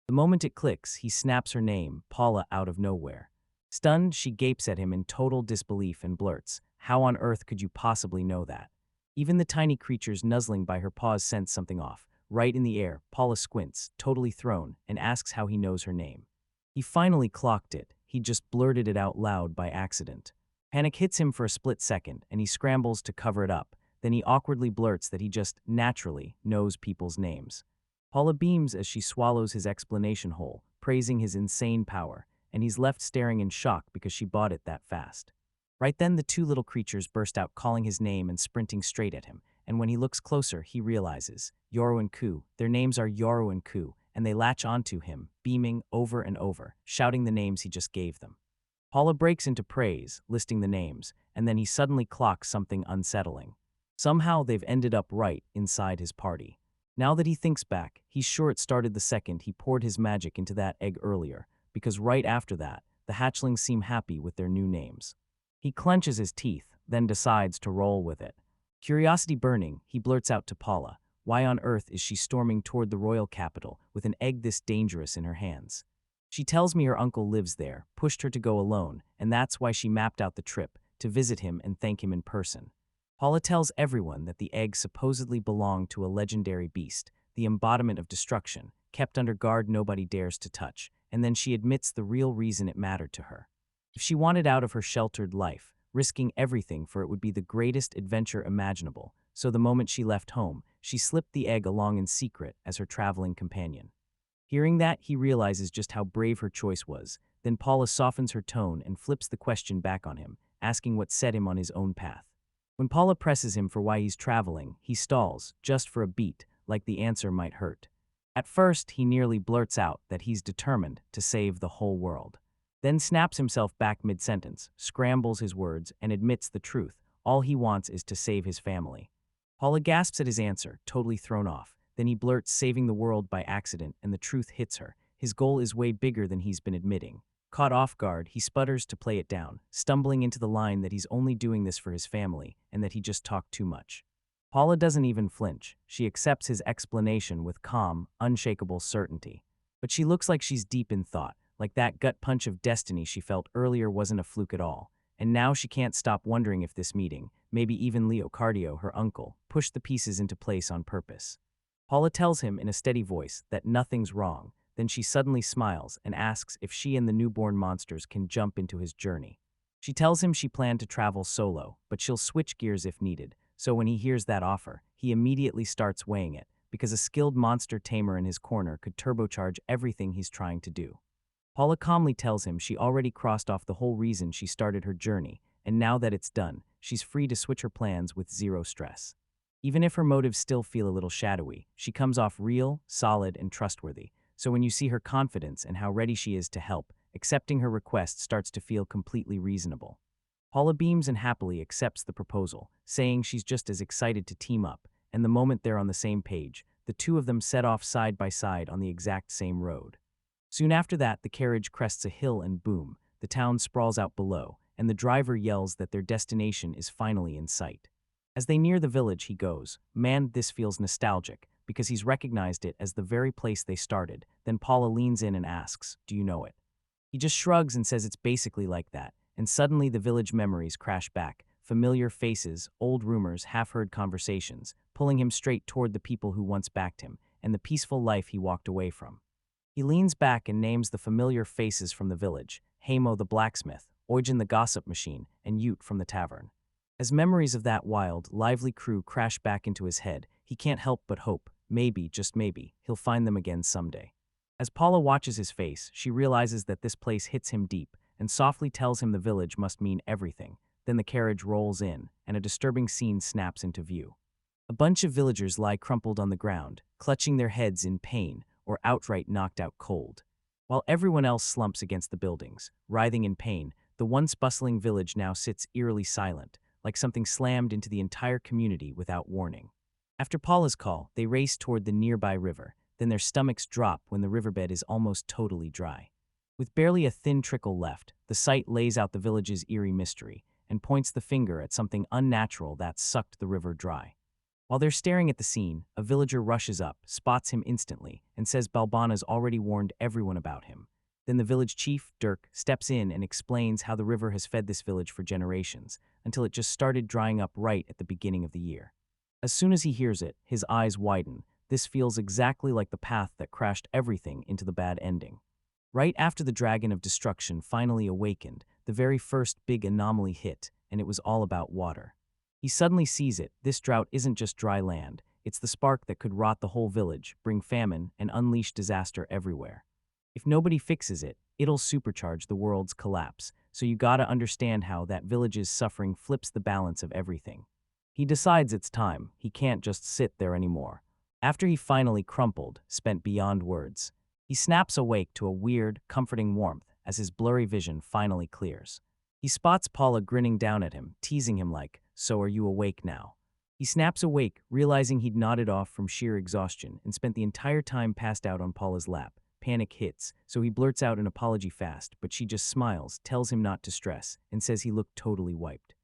The moment it clicks, he snaps her name, Paula, out of nowhere. Stunned, she gapes at him in total disbelief and blurts, how on earth could you possibly know that? Even the tiny creatures nuzzling by her paws sense something off. Right in the air, Paula squints, totally thrown, and asks how he knows her name. He finally clocked it. He just blurted it out loud by accident. Panic hits him for a split second, and he scrambles to cover it up. Then he awkwardly blurts that he just, naturally, knows people's names. Paula beams as she swallows his explanation whole, praising his insane power, and he's left staring in shock because she bought it that fast. Right then, the two little creatures burst out calling his name and sprinting straight at him, and when he looks closer, he realizes Yoru and Ku. Their names are Yoru and Ku, and they latch onto him, beaming over and over, shouting the names he just gave them. Paula breaks into praise, listing the names, and then he suddenly clocks something unsettling. Somehow they've ended up right inside his party. Now that he thinks back, he's sure it started the second he poured his magic into that egg earlier, because right after that, the hatchlings seem happy with their new names. He clenches his teeth, then decides to roll with it. Curiosity burning, he blurts out to Paula, why on earth is she storming toward the royal capital with an egg this dangerous in her hands? She tells me her uncle lives there, pushed her to go alone, and that's why she mapped out the trip, to visit him and thank him in person. Paula tells everyone that the egg supposedly belonged to a legendary beast, the embodiment of destruction, kept under guard nobody dares to touch, and then she admits the real reason it mattered to her. If she wanted out of her sheltered life, risking everything for it would be the greatest adventure imaginable, so the moment she left home, she slipped the egg along in secret as her traveling companion. Hearing that, he realizes just how brave her choice was. Then Paula softens her tone and flips the question back on him, asking what set him on his own path. When Paula presses him for why he's traveling, he stalls, just for a beat, like the answer might hurt. At first, he nearly blurts out that he's determined to save the whole world. Then snaps himself back mid-sentence, scrambles his words, and admits the truth. All he wants is to save his family. Paula gasps at his answer, totally thrown off. Then he blurts saving the world by accident, and the truth hits her. His goal is way bigger than he's been admitting. Caught off guard, he sputters to play it down, stumbling into the line that he's only doing this for his family and that he just talked too much. Paula doesn't even flinch. She accepts his explanation with calm, unshakable certainty. But she looks like she's deep in thought, like that gut punch of destiny she felt earlier wasn't a fluke at all. And now she can't stop wondering if this meeting, maybe even Leocardio, her uncle, pushed the pieces into place on purpose. Paula tells him in a steady voice that nothing's wrong. Then she suddenly smiles and asks if she and the newborn monsters can jump into his journey. She tells him she planned to travel solo, but she'll switch gears if needed. So when he hears that offer, he immediately starts weighing it, because a skilled monster tamer in his corner could turbocharge everything he's trying to do. Paula calmly tells him she already crossed off the whole reason she started her journey, and now that it's done, she's free to switch her plans with zero stress. Even if her motives still feel a little shadowy, she comes off real, solid, and trustworthy. So when you see her confidence and how ready she is to help, accepting her request starts to feel completely reasonable. Paula beams and happily accepts the proposal, saying she's just as excited to team up, and the moment they're on the same page, the two of them set off side by side on the exact same road. Soon after that, the carriage crests a hill and boom, the town sprawls out below, and the driver yells that their destination is finally in sight. As they near the village, he goes, "Man, this feels nostalgic," because he's recognized it as the very place they started. Then Paula leans in and asks, "Do you know it?" He just shrugs and says it's basically like that, and suddenly the village memories crash back, familiar faces, old rumors, half-heard conversations, pulling him straight toward the people who once backed him, and the peaceful life he walked away from. He leans back and names the familiar faces from the village, Hamo the blacksmith, Eugen the gossip machine, and Ute from the tavern. As memories of that wild, lively crew crash back into his head, he can't help but hope, maybe, just maybe, he'll find them again someday. As Paula watches his face, she realizes that this place hits him deep, and softly tells him the village must mean everything. Then the carriage rolls in, and a disturbing scene snaps into view. A bunch of villagers lie crumpled on the ground, clutching their heads in pain, or outright knocked out cold. While everyone else slumps against the buildings, writhing in pain, the once bustling village now sits eerily silent, like something slammed into the entire community without warning. After Paula's call, they race toward the nearby river, then their stomachs drop when the riverbed is almost totally dry. With barely a thin trickle left, the sight lays out the village's eerie mystery, and points the finger at something unnatural that sucked the river dry. While they're staring at the scene, a villager rushes up, spots him instantly, and says Balbana's already warned everyone about him. Then the village chief, Dirk, steps in and explains how the river has fed this village for generations, until it just started drying up right at the beginning of the year. As soon as he hears it, his eyes widen. This feels exactly like the path that crashed everything into the bad ending. Right after the dragon of destruction finally awakened, the very first big anomaly hit, and it was all about water. He suddenly sees it. This drought isn't just dry land, it's the spark that could rot the whole village, bring famine, and unleash disaster everywhere. If nobody fixes it, it'll supercharge the world's collapse, so you gotta understand how that village's suffering flips the balance of everything. He decides it's time, he can't just sit there anymore. After he finally crumpled, spent beyond words, he snaps awake to a weird, comforting warmth as his blurry vision finally clears. He spots Paula grinning down at him, teasing him like, "So are you awake now?" He snaps awake, realizing he'd nodded off from sheer exhaustion and spent the entire time passed out on Paula's lap. Panic hits, so he blurts out an apology fast, but she just smiles, tells him not to stress, and says he looked totally wiped.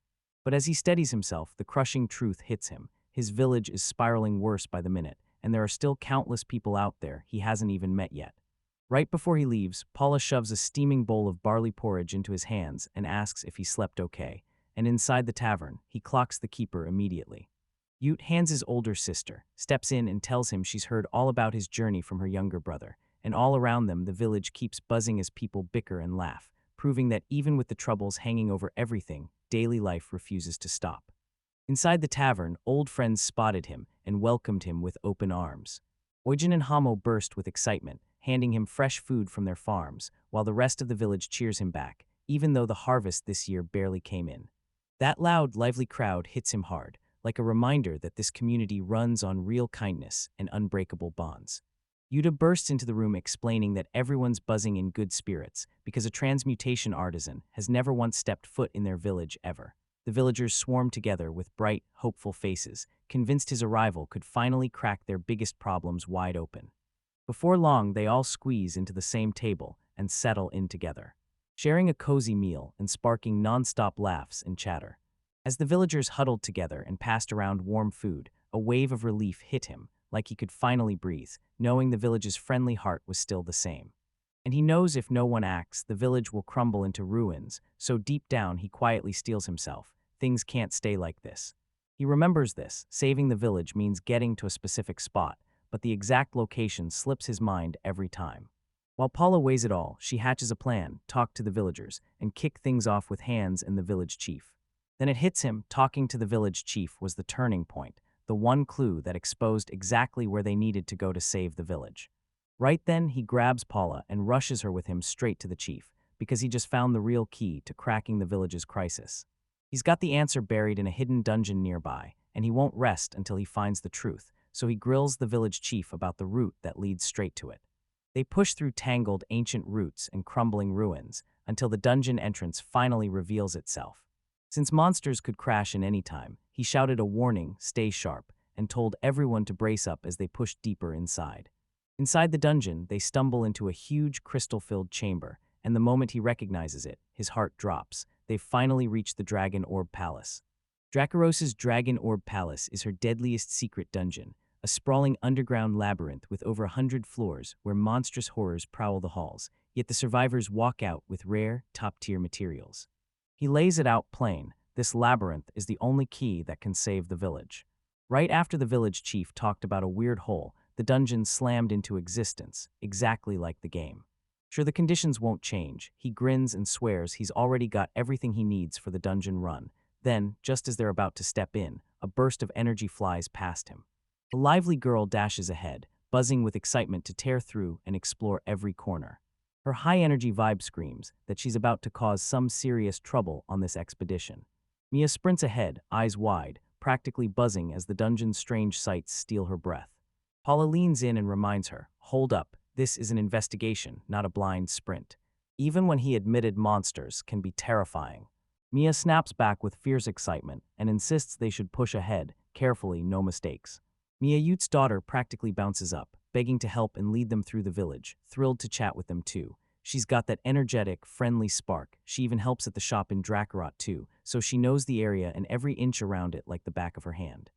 But as he steadies himself, the crushing truth hits him. His village is spiraling worse by the minute, and there are still countless people out there he hasn't even met yet. Right before he leaves, Paula shoves a steaming bowl of barley porridge into his hands and asks if he slept okay, and inside the tavern, he clocks the keeper immediately. Ute hands his older sister, steps in and tells him she's heard all about his journey from her younger brother, and all around them the village keeps buzzing as people bicker and laugh, proving that even with the troubles hanging over everything, daily life refuses to stop. Inside the tavern, old friends spotted him and welcomed him with open arms. Oijin and Hamo burst with excitement, handing him fresh food from their farms, while the rest of the village cheers him back, even though the harvest this year barely came in. That loud, lively crowd hits him hard, like a reminder that this community runs on real kindness and unbreakable bonds. Yuta bursts into the room explaining that everyone's buzzing in good spirits because a transmutation artisan has never once stepped foot in their village ever. The villagers swarmed together with bright, hopeful faces, convinced his arrival could finally crack their biggest problems wide open. Before long, they all squeeze into the same table and settle in together, sharing a cozy meal and sparking non-stop laughs and chatter. As the villagers huddled together and passed around warm food, a wave of relief hit him, like he could finally breathe, knowing the village's friendly heart was still the same. And he knows if no one acts, the village will crumble into ruins, so deep down he quietly steels himself. Things can't stay like this. He remembers this, saving the village means getting to a specific spot, but the exact location slips his mind every time. While Paula weighs it all, she hatches a plan, talk to the villagers, and kick things off with Hans and the village chief. Then it hits him, talking to the village chief was the turning point, the one clue that exposed exactly where they needed to go to save the village. Right then, he grabs Paula and rushes her with him straight to the chief, because he just found the real key to cracking the village's crisis. He's got the answer buried in a hidden dungeon nearby, and he won't rest until he finds the truth, so he grills the village chief about the route that leads straight to it. They push through tangled ancient roots and crumbling ruins until the dungeon entrance finally reveals itself. Since monsters could crash in any time, he shouted a warning, "Stay sharp," and told everyone to brace up as they pushed deeper inside. Inside the dungeon, they stumble into a huge crystal-filled chamber, and the moment he recognizes it, his heart drops. They've finally reached the Dragon Orb Palace. Dracaros's Dragon Orb Palace is her deadliest secret dungeon, a sprawling underground labyrinth with over 100 floors where monstrous horrors prowl the halls, yet the survivors walk out with rare, top-tier materials. He lays it out plain, this labyrinth is the only key that can save the village. Right after the village chief talked about a weird hole, the dungeon slammed into existence, exactly like the game. Sure, the conditions won't change. He grins and swears he's already got everything he needs for the dungeon run. Then, just as they're about to step in, a burst of energy flies past him. A lively girl dashes ahead, buzzing with excitement to tear through and explore every corner. Her high-energy vibe screams that she's about to cause some serious trouble on this expedition. Mia sprints ahead, eyes wide, practically buzzing as the dungeon's strange sights steal her breath. Paula leans in and reminds her, "Hold up, this is an investigation, not a blind sprint." Even when he admitted monsters can be terrifying. Mia snaps back with fierce excitement and insists they should push ahead, carefully, no mistakes. Mia Yute's daughter practically bounces up, begging to help and lead them through the village, thrilled to chat with them too. She's got that energetic, friendly spark. She even helps at the shop in Dracarot too, so she knows the area and every inch around it like the back of her hand.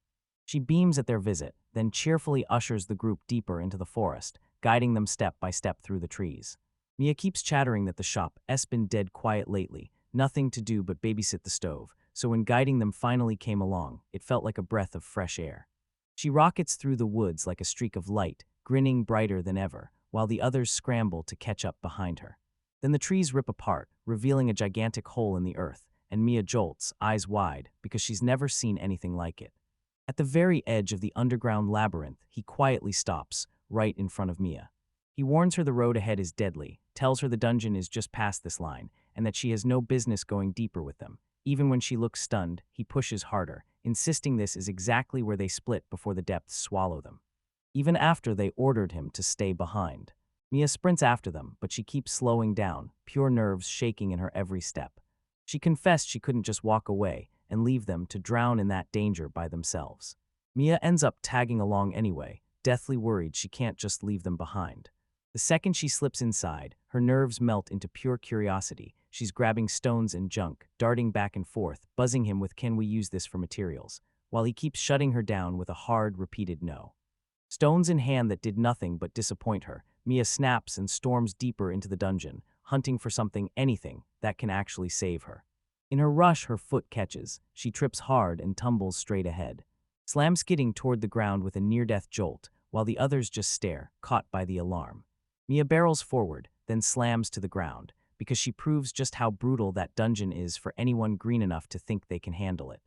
She beams at their visit, then cheerfully ushers the group deeper into the forest, guiding them step by step through the trees. Mia keeps chattering that the shop's been dead quiet lately, nothing to do but babysit the stove, so when guiding them finally came along, it felt like a breath of fresh air. She rockets through the woods like a streak of light, grinning brighter than ever, while the others scramble to catch up behind her. Then the trees rip apart, revealing a gigantic hole in the earth, and Mia jolts, eyes wide, because she's never seen anything like it. At the very edge of the underground labyrinth, he quietly stops, right in front of Mia. He warns her the road ahead is deadly, tells her the dungeon is just past this line, and that she has no business going deeper with them. Even when she looks stunned, he pushes harder, insisting this is exactly where they split before the depths swallow them. Even after they ordered him to stay behind. Mia sprints after them, but she keeps slowing down, pure nerves shaking in her every step. She confessed she couldn't just walk away and leave them to drown in that danger by themselves. Mia ends up tagging along anyway, deathly worried she can't just leave them behind. The second she slips inside, her nerves melt into pure curiosity. She's grabbing stones and junk, darting back and forth, buzzing him with "Can we use this for materials?" while he keeps shutting her down with a hard, repeated no. Stones in hand that did nothing but disappoint her, Mia snaps and storms deeper into the dungeon, hunting for something, anything, that can actually save her. In her rush, her foot catches. She trips hard and tumbles straight ahead, skidding toward the ground with a near-death jolt, while the others just stare, caught by the alarm. Mia barrels forward, then slams to the ground, because she proves just how brutal that dungeon is for anyone green enough to think they can handle it.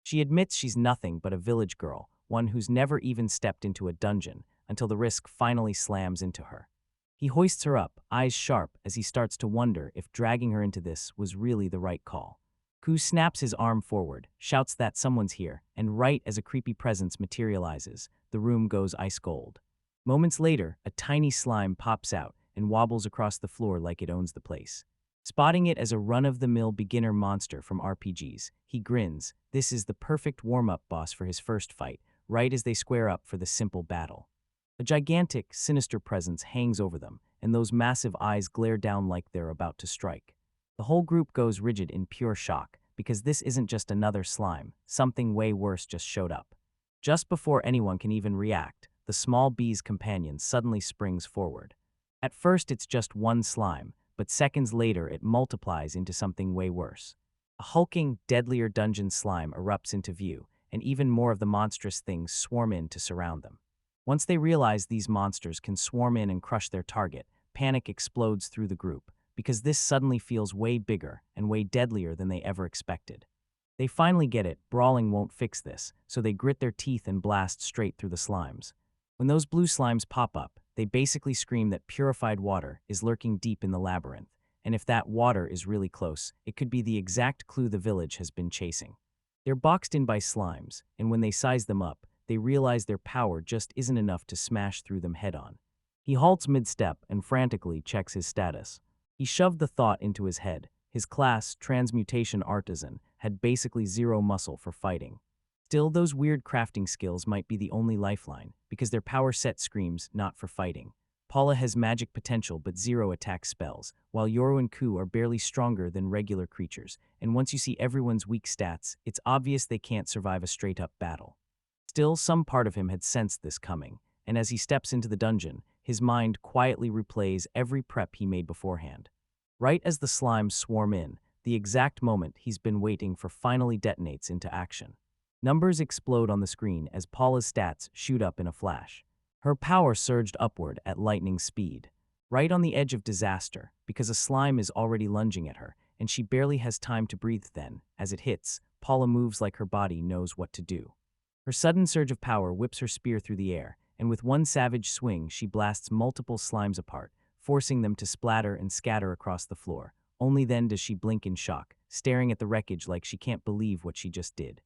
She admits she's nothing but a village girl, one who's never even stepped into a dungeon, until the risk finally slams into her. He hoists her up, eyes sharp, as he starts to wonder if dragging her into this was really the right call. Ku snaps his arm forward, shouts that someone's here, and right as a creepy presence materializes, the room goes ice cold. Moments later, a tiny slime pops out and wobbles across the floor like it owns the place. Spotting it as a run-of-the-mill beginner monster from RPGs, he grins. This is the perfect warm-up boss for his first fight, right as they square up for the simple battle. A gigantic, sinister presence hangs over them, and those massive eyes glare down like they're about to strike. The whole group goes rigid in pure shock, because this isn't just another slime, something way worse just showed up. Just before anyone can even react, the small bee's companion suddenly springs forward. At first it's just one slime, but seconds later it multiplies into something way worse. A hulking, deadlier dungeon slime erupts into view, and even more of the monstrous things swarm in to surround them. Once they realize these monsters can swarm in and crush their target, panic explodes through the group, because this suddenly feels way bigger and way deadlier than they ever expected. They finally get it, brawling won't fix this, so they grit their teeth and blast straight through the slimes. When those blue slimes pop up, they basically scream that purified water is lurking deep in the labyrinth, and if that water is really close, it could be the exact clue the village has been chasing. They're boxed in by slimes, and when they size them up, they realize their power just isn't enough to smash through them head-on. He halts mid-step and frantically checks his status. He shoved the thought into his head. His class, Transmutation Artisan, had basically zero muscle for fighting. Still, those weird crafting skills might be the only lifeline, because their power set screams not for fighting. Paula has magic potential but zero attack spells, while Yoru and Ku are barely stronger than regular creatures, and once you see everyone's weak stats, it's obvious they can't survive a straight-up battle. Still, some part of him had sensed this coming, and as he steps into the dungeon, his mind quietly replays every prep he made beforehand. Right as the slimes swarm in, the exact moment he's been waiting for finally detonates into action. Numbers explode on the screen as Paula's stats shoot up in a flash. Her power surged upward at lightning speed, right on the edge of disaster, because a slime is already lunging at her, and she barely has time to breathe then. As it hits, Paula moves like her body knows what to do. Her sudden surge of power whips her spear through the air, and with one savage swing she blasts multiple slimes apart, forcing them to splatter and scatter across the floor. Only then does she blink in shock, staring at the wreckage like she can't believe what she just did.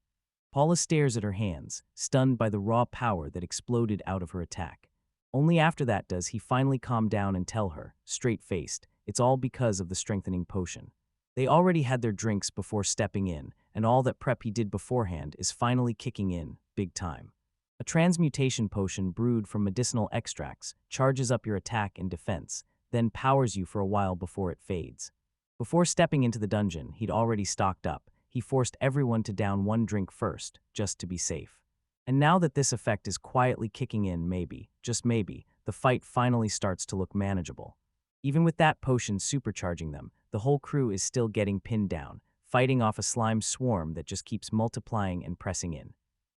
Paula stares at her hands, stunned by the raw power that exploded out of her attack. Only after that does he finally calm down and tell her, straight-faced, it's all because of the strengthening potion. They already had their drinks before stepping in, and all that prep he did beforehand is finally kicking in, big time. A transmutation potion brewed from medicinal extracts charges up your attack and defense, then powers you for a while before it fades. Before stepping into the dungeon, he'd already stocked up. He forced everyone to down one drink first, just to be safe. And now that this effect is quietly kicking in, maybe, just maybe, the fight finally starts to look manageable. Even with that potion supercharging them, the whole crew is still getting pinned down, fighting off a slime swarm that just keeps multiplying and pressing in.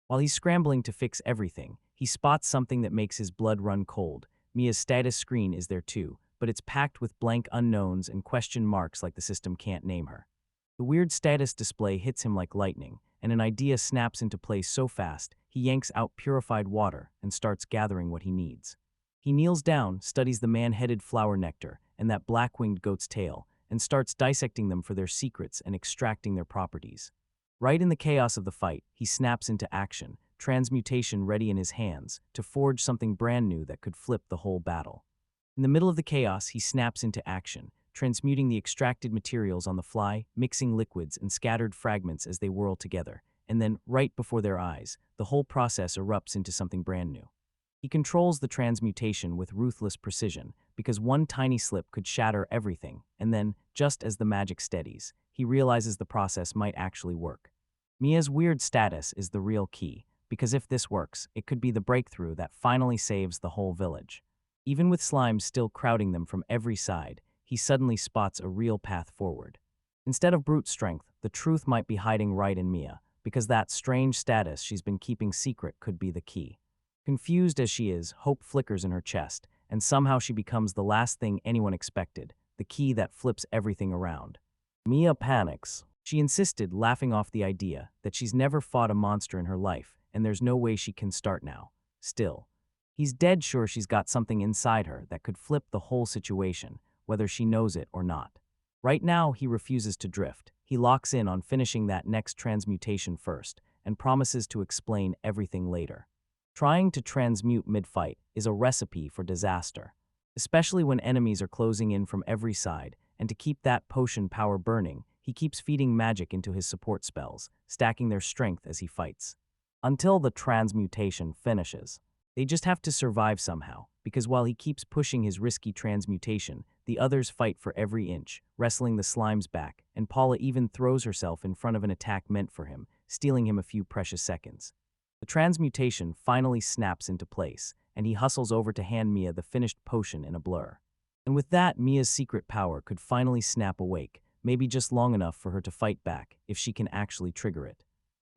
While he's scrambling to fix everything, he spots something that makes his blood run cold. Mia's status screen is there too, but it's packed with blank unknowns and question marks like the system can't name her. The weird status display hits him like lightning, and an idea snaps into place so fast, he yanks out purified water and starts gathering what he needs. He kneels down, studies the man-headed flower nectar and that black-winged goat's tail, and starts dissecting them for their secrets and extracting their properties. Right in the chaos of the fight, he snaps into action, transmutation ready in his hands, to forge something brand new that could flip the whole battle. In the middle of the chaos, he snaps into action, transmuting the extracted materials on the fly, mixing liquids and scattered fragments as they whirl together, and then, right before their eyes, the whole process erupts into something brand new. He controls the transmutation with ruthless precision, because one tiny slip could shatter everything, and then, just as the magic steadies, he realizes the process might actually work. Mia's weird status is the real key, because if this works, it could be the breakthrough that finally saves the whole village. Even with slimes still crowding them from every side, he suddenly spots a real path forward. Instead of brute strength, the truth might be hiding right in Mia, because that strange status she's been keeping secret could be the key. Confused as she is, hope flickers in her chest, and somehow she becomes the last thing anyone expected, the key that flips everything around. Mia panics. She insisted, laughing off the idea, that she's never fought a monster in her life, and there's no way she can start now. Still, he's dead sure she's got something inside her that could flip the whole situation, whether she knows it or not. Right now, he refuses to drift. He locks in on finishing that next transmutation first, and promises to explain everything later. Trying to transmute mid-fight is a recipe for disaster, especially when enemies are closing in from every side, and to keep that potion power burning, he keeps feeding magic into his support spells, stacking their strength as he fights. Until the transmutation finishes. They just have to survive somehow, because while he keeps pushing his risky transmutation, the others fight for every inch, wrestling the slimes back, and Paula even throws herself in front of an attack meant for him, stealing him a few precious seconds. The transmutation finally snaps into place, and he hustles over to hand Mia the finished potion in a blur. And with that, Mia's secret power could finally snap awake, maybe just long enough for her to fight back, if she can actually trigger it.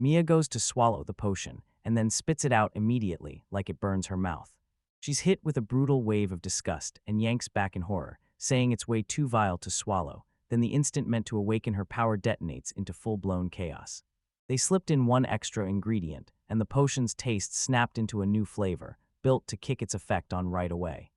Mia goes to swallow the potion, and then spits it out immediately, like it burns her mouth. She's hit with a brutal wave of disgust and yanks back in horror, saying it's way too vile to swallow. Then the instant meant to awaken her power detonates into full-blown chaos. They slipped in one extra ingredient, and the potion's taste snapped into a new flavor, built to kick its effect on right away.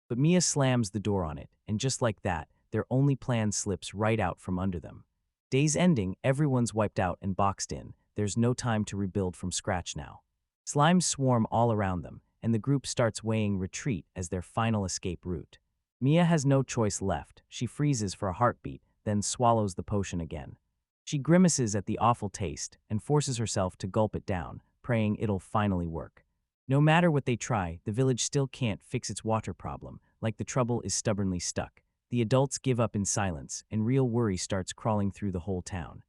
But Mia slams the door on it, and just like that, their only plan slips right out from under them. Day's ending, everyone's wiped out and boxed in. There's no time to rebuild from scratch now. Slimes swarm all around them, and the group starts weighing retreat as their final escape route. Mia has no choice left. She freezes for a heartbeat, then swallows the potion again. She grimaces at the awful taste and forces herself to gulp it down, praying it'll finally work. No matter what they try, the village still can't fix its water problem, like the trouble is stubbornly stuck. The adults give up in silence, and real worry starts crawling through the whole town.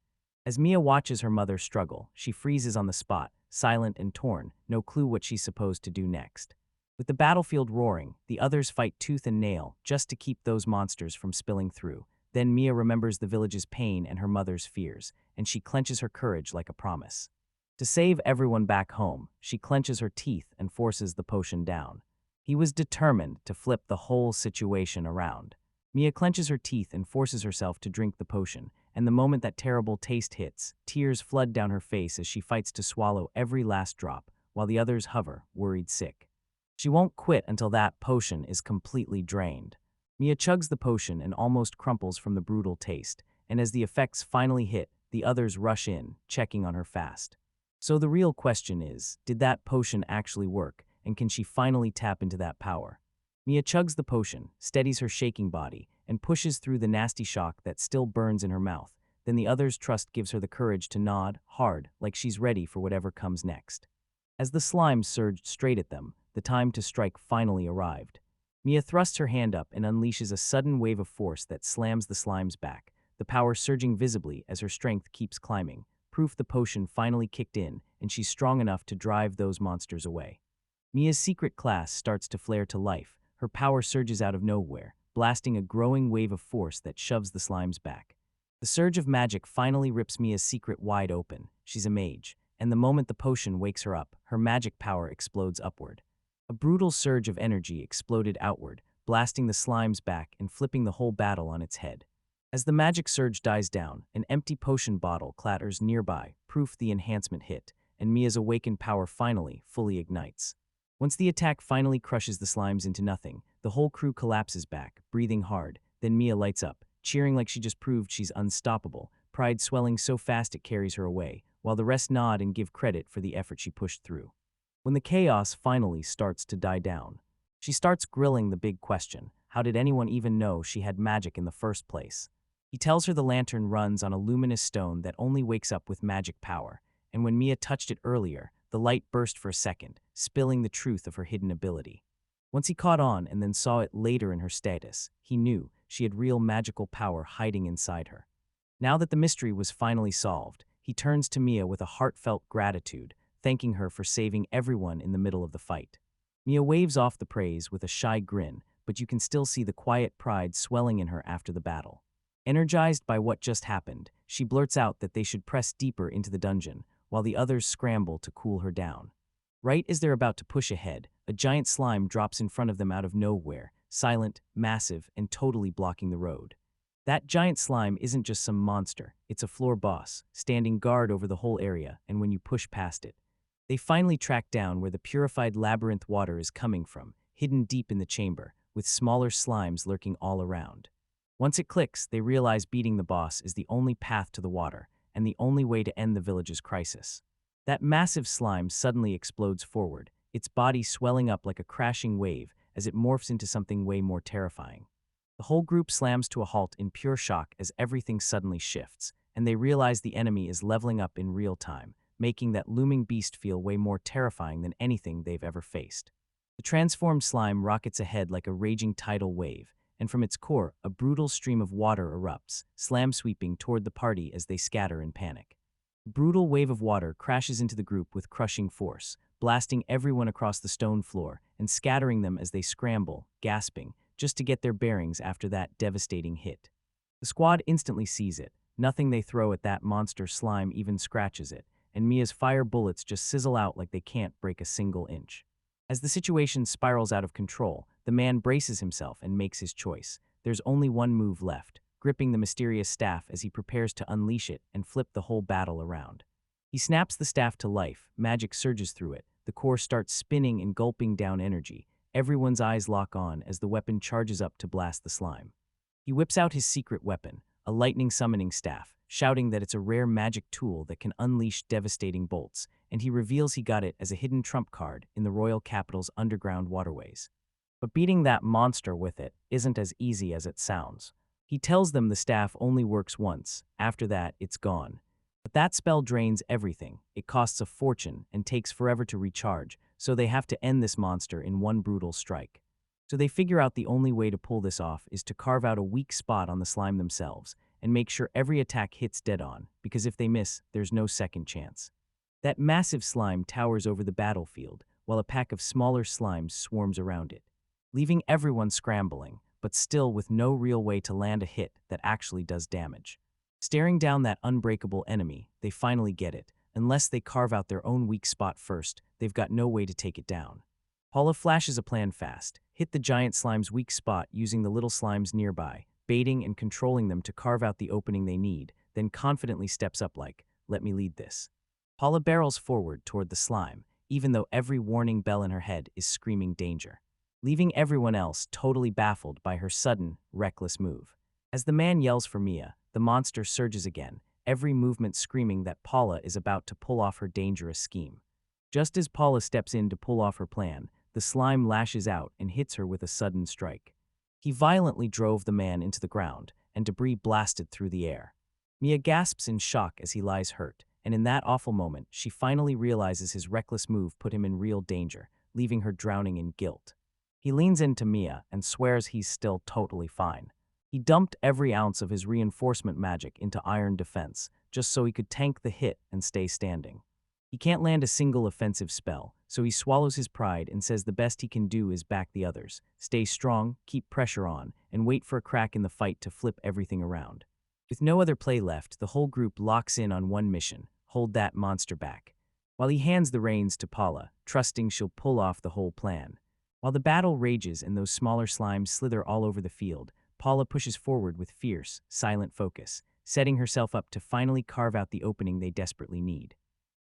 As Mia watches her mother struggle, she freezes on the spot, silent and torn, no clue what she's supposed to do next. With the battlefield roaring, the others fight tooth and nail just to keep those monsters from spilling through. Then Mia remembers the village's pain and her mother's fears, and she clenches her courage like a promise. To save everyone back home, she clenches her teeth and forces the potion down. He was determined to flip the whole situation around. Mia clenches her teeth and forces herself to drink the potion, and the moment that terrible taste hits, tears flood down her face as she fights to swallow every last drop, while the others hover, worried sick. She won't quit until that potion is completely drained. Mia chugs the potion and almost crumples from the brutal taste, and as the effects finally hit, the others rush in, checking on her fast. So the real question is, did that potion actually work, and can she finally tap into that power? Mia chugs the potion, steadies her shaking body, and pushes through the nasty shock that still burns in her mouth. Then the others' trust gives her the courage to nod, hard, like she's ready for whatever comes next. As the slimes surged straight at them, the time to strike finally arrived. Mia thrusts her hand up and unleashes a sudden wave of force that slams the slimes back, the power surging visibly as her strength keeps climbing, proof the potion finally kicked in and she's strong enough to drive those monsters away. Mia's secret class starts to flare to life. Her power surges out of nowhere, blasting a growing wave of force that shoves the slimes back. The surge of magic finally rips Mia's secret wide open. She's a mage, and the moment the potion wakes her up, her magic power explodes upward. A brutal surge of energy exploded outward, blasting the slimes back and flipping the whole battle on its head. As the magic surge dies down, an empty potion bottle clatters nearby, proof the enhancement hit, and Mia's awakened power finally, fully ignites. Once the attack finally crushes the slimes into nothing, the whole crew collapses back, breathing hard. Then Mia lights up, cheering like she just proved she's unstoppable, pride swelling so fast it carries her away, while the rest nod and give credit for the effort she pushed through. When the chaos finally starts to die down, she starts grilling the big question: how did anyone even know she had magic in the first place? He tells her the lantern runs on a luminous stone that only wakes up with magic power, and when Mia touched it earlier, the light burst for a second, spilling the truth of her hidden ability. Once he caught on and then saw it later in her status, he knew she had real magical power hiding inside her. Now that the mystery was finally solved, he turns to Mia with a heartfelt gratitude, thanking her for saving everyone in the middle of the fight. Mia waves off the praise with a shy grin, but you can still see the quiet pride swelling in her after the battle. Energized by what just happened, she blurts out that they should press deeper into the dungeon, while the others scramble to cool her down. Right as they're about to push ahead, a giant slime drops in front of them out of nowhere, silent, massive, and totally blocking the road. That giant slime isn't just some monster, it's a floor boss, standing guard over the whole area, and when you push past it, they finally track down where the purified labyrinth water is coming from, hidden deep in the chamber, with smaller slimes lurking all around. Once it clicks, they realize beating the boss is the only path to the water, and the only way to end the village's crisis. That massive slime suddenly explodes forward, its body swelling up like a crashing wave as it morphs into something way more terrifying. The whole group slams to a halt in pure shock as everything suddenly shifts, and they realize the enemy is leveling up in real time, making that looming beast feel way more terrifying than anything they've ever faced. The transformed slime rockets ahead like a raging tidal wave, and from its core, a brutal stream of water erupts, slam-sweeping toward the party as they scatter in panic. A brutal wave of water crashes into the group with crushing force, blasting everyone across the stone floor and scattering them as they scramble, gasping, just to get their bearings after that devastating hit. The squad instantly sees it. Nothing they throw at that monster slime even scratches it, and Mia's fire bullets just sizzle out like they can't break a single inch. As the situation spirals out of control, the man braces himself and makes his choice. There's only one move left, gripping the mysterious staff as he prepares to unleash it and flip the whole battle around. He snaps the staff to life, magic surges through it, the core starts spinning and gulping down energy. Everyone's eyes lock on as the weapon charges up to blast the slime. He whips out his secret weapon, a lightning summoning staff, shouting that it's a rare magic tool that can unleash devastating bolts, and he reveals he got it as a hidden trump card in the royal capital's underground waterways. But beating that monster with it isn't as easy as it sounds. He tells them the staff only works once, after that it's gone. But that spell drains everything, it costs a fortune and takes forever to recharge, so they have to end this monster in one brutal strike. So they figure out the only way to pull this off is to carve out a weak spot on the slime themselves and make sure every attack hits dead on, because if they miss, there's no second chance. That massive slime towers over the battlefield, while a pack of smaller slimes swarms around it, leaving everyone scrambling, but still with no real way to land a hit that actually does damage. Staring down that unbreakable enemy, they finally get it. Unless they carve out their own weak spot first, they've got no way to take it down. Paula flashes a plan fast, hit the giant slime's weak spot using the little slimes nearby, baiting and controlling them to carve out the opening they need, then confidently steps up like, "Let me lead this." Paula barrels forward toward the slime, even though every warning bell in her head is screaming danger, leaving everyone else totally baffled by her sudden, reckless move. As the man yells for Mia, the monster surges again, every movement screaming that Paula is about to pull off her dangerous scheme. Just as Paula steps in to pull off her plan, the slime lashes out and hits her with a sudden strike. He violently drove the man into the ground, and debris blasted through the air. Mia gasps in shock as he lies hurt, and in that awful moment, she finally realizes his reckless move put him in real danger, leaving her drowning in guilt. He leans into Mia and swears he's still totally fine. He dumped every ounce of his reinforcement magic into iron defense, just so he could tank the hit and stay standing. He can't land a single offensive spell, so he swallows his pride and says the best he can do is back the others, stay strong, keep pressure on, and wait for a crack in the fight to flip everything around. With no other play left, the whole group locks in on one mission: hold that monster back. While he hands the reins to Paula, trusting she'll pull off the whole plan. While the battle rages and those smaller slimes slither all over the field, Paula pushes forward with fierce, silent focus, setting herself up to finally carve out the opening they desperately need.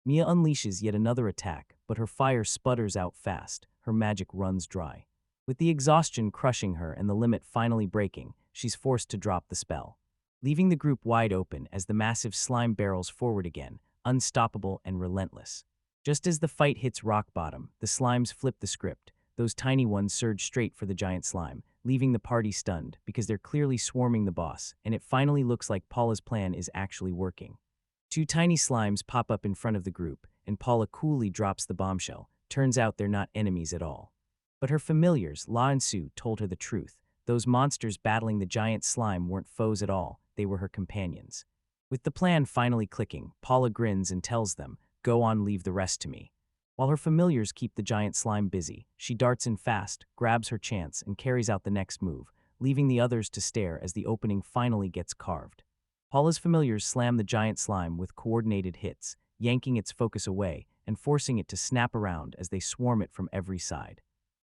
Mia unleashes yet another attack, but her fire sputters out fast, her magic runs dry. With the exhaustion crushing her and the limit finally breaking, she's forced to drop the spell, leaving the group wide open as the massive slime barrels forward again, unstoppable and relentless. Just as the fight hits rock bottom, the slimes flip the script. Those tiny ones surge straight for the giant slime, leaving the party stunned because they're clearly swarming the boss, and it finally looks like Paula's plan is actually working. Two tiny slimes pop up in front of the group, and Paula coolly drops the bombshell. Turns out they're not enemies at all. But her familiars, La and Sue, told her the truth. Those monsters battling the giant slime weren't foes at all, they were her companions. With the plan finally clicking, Paula grins and tells them, "Go on, leave the rest to me." While her familiars keep the giant slime busy, she darts in fast, grabs her chance, and carries out the next move, leaving the others to stare as the opening finally gets carved. Paula's familiars slam the giant slime with coordinated hits, yanking its focus away and forcing it to snap around as they swarm it from every side.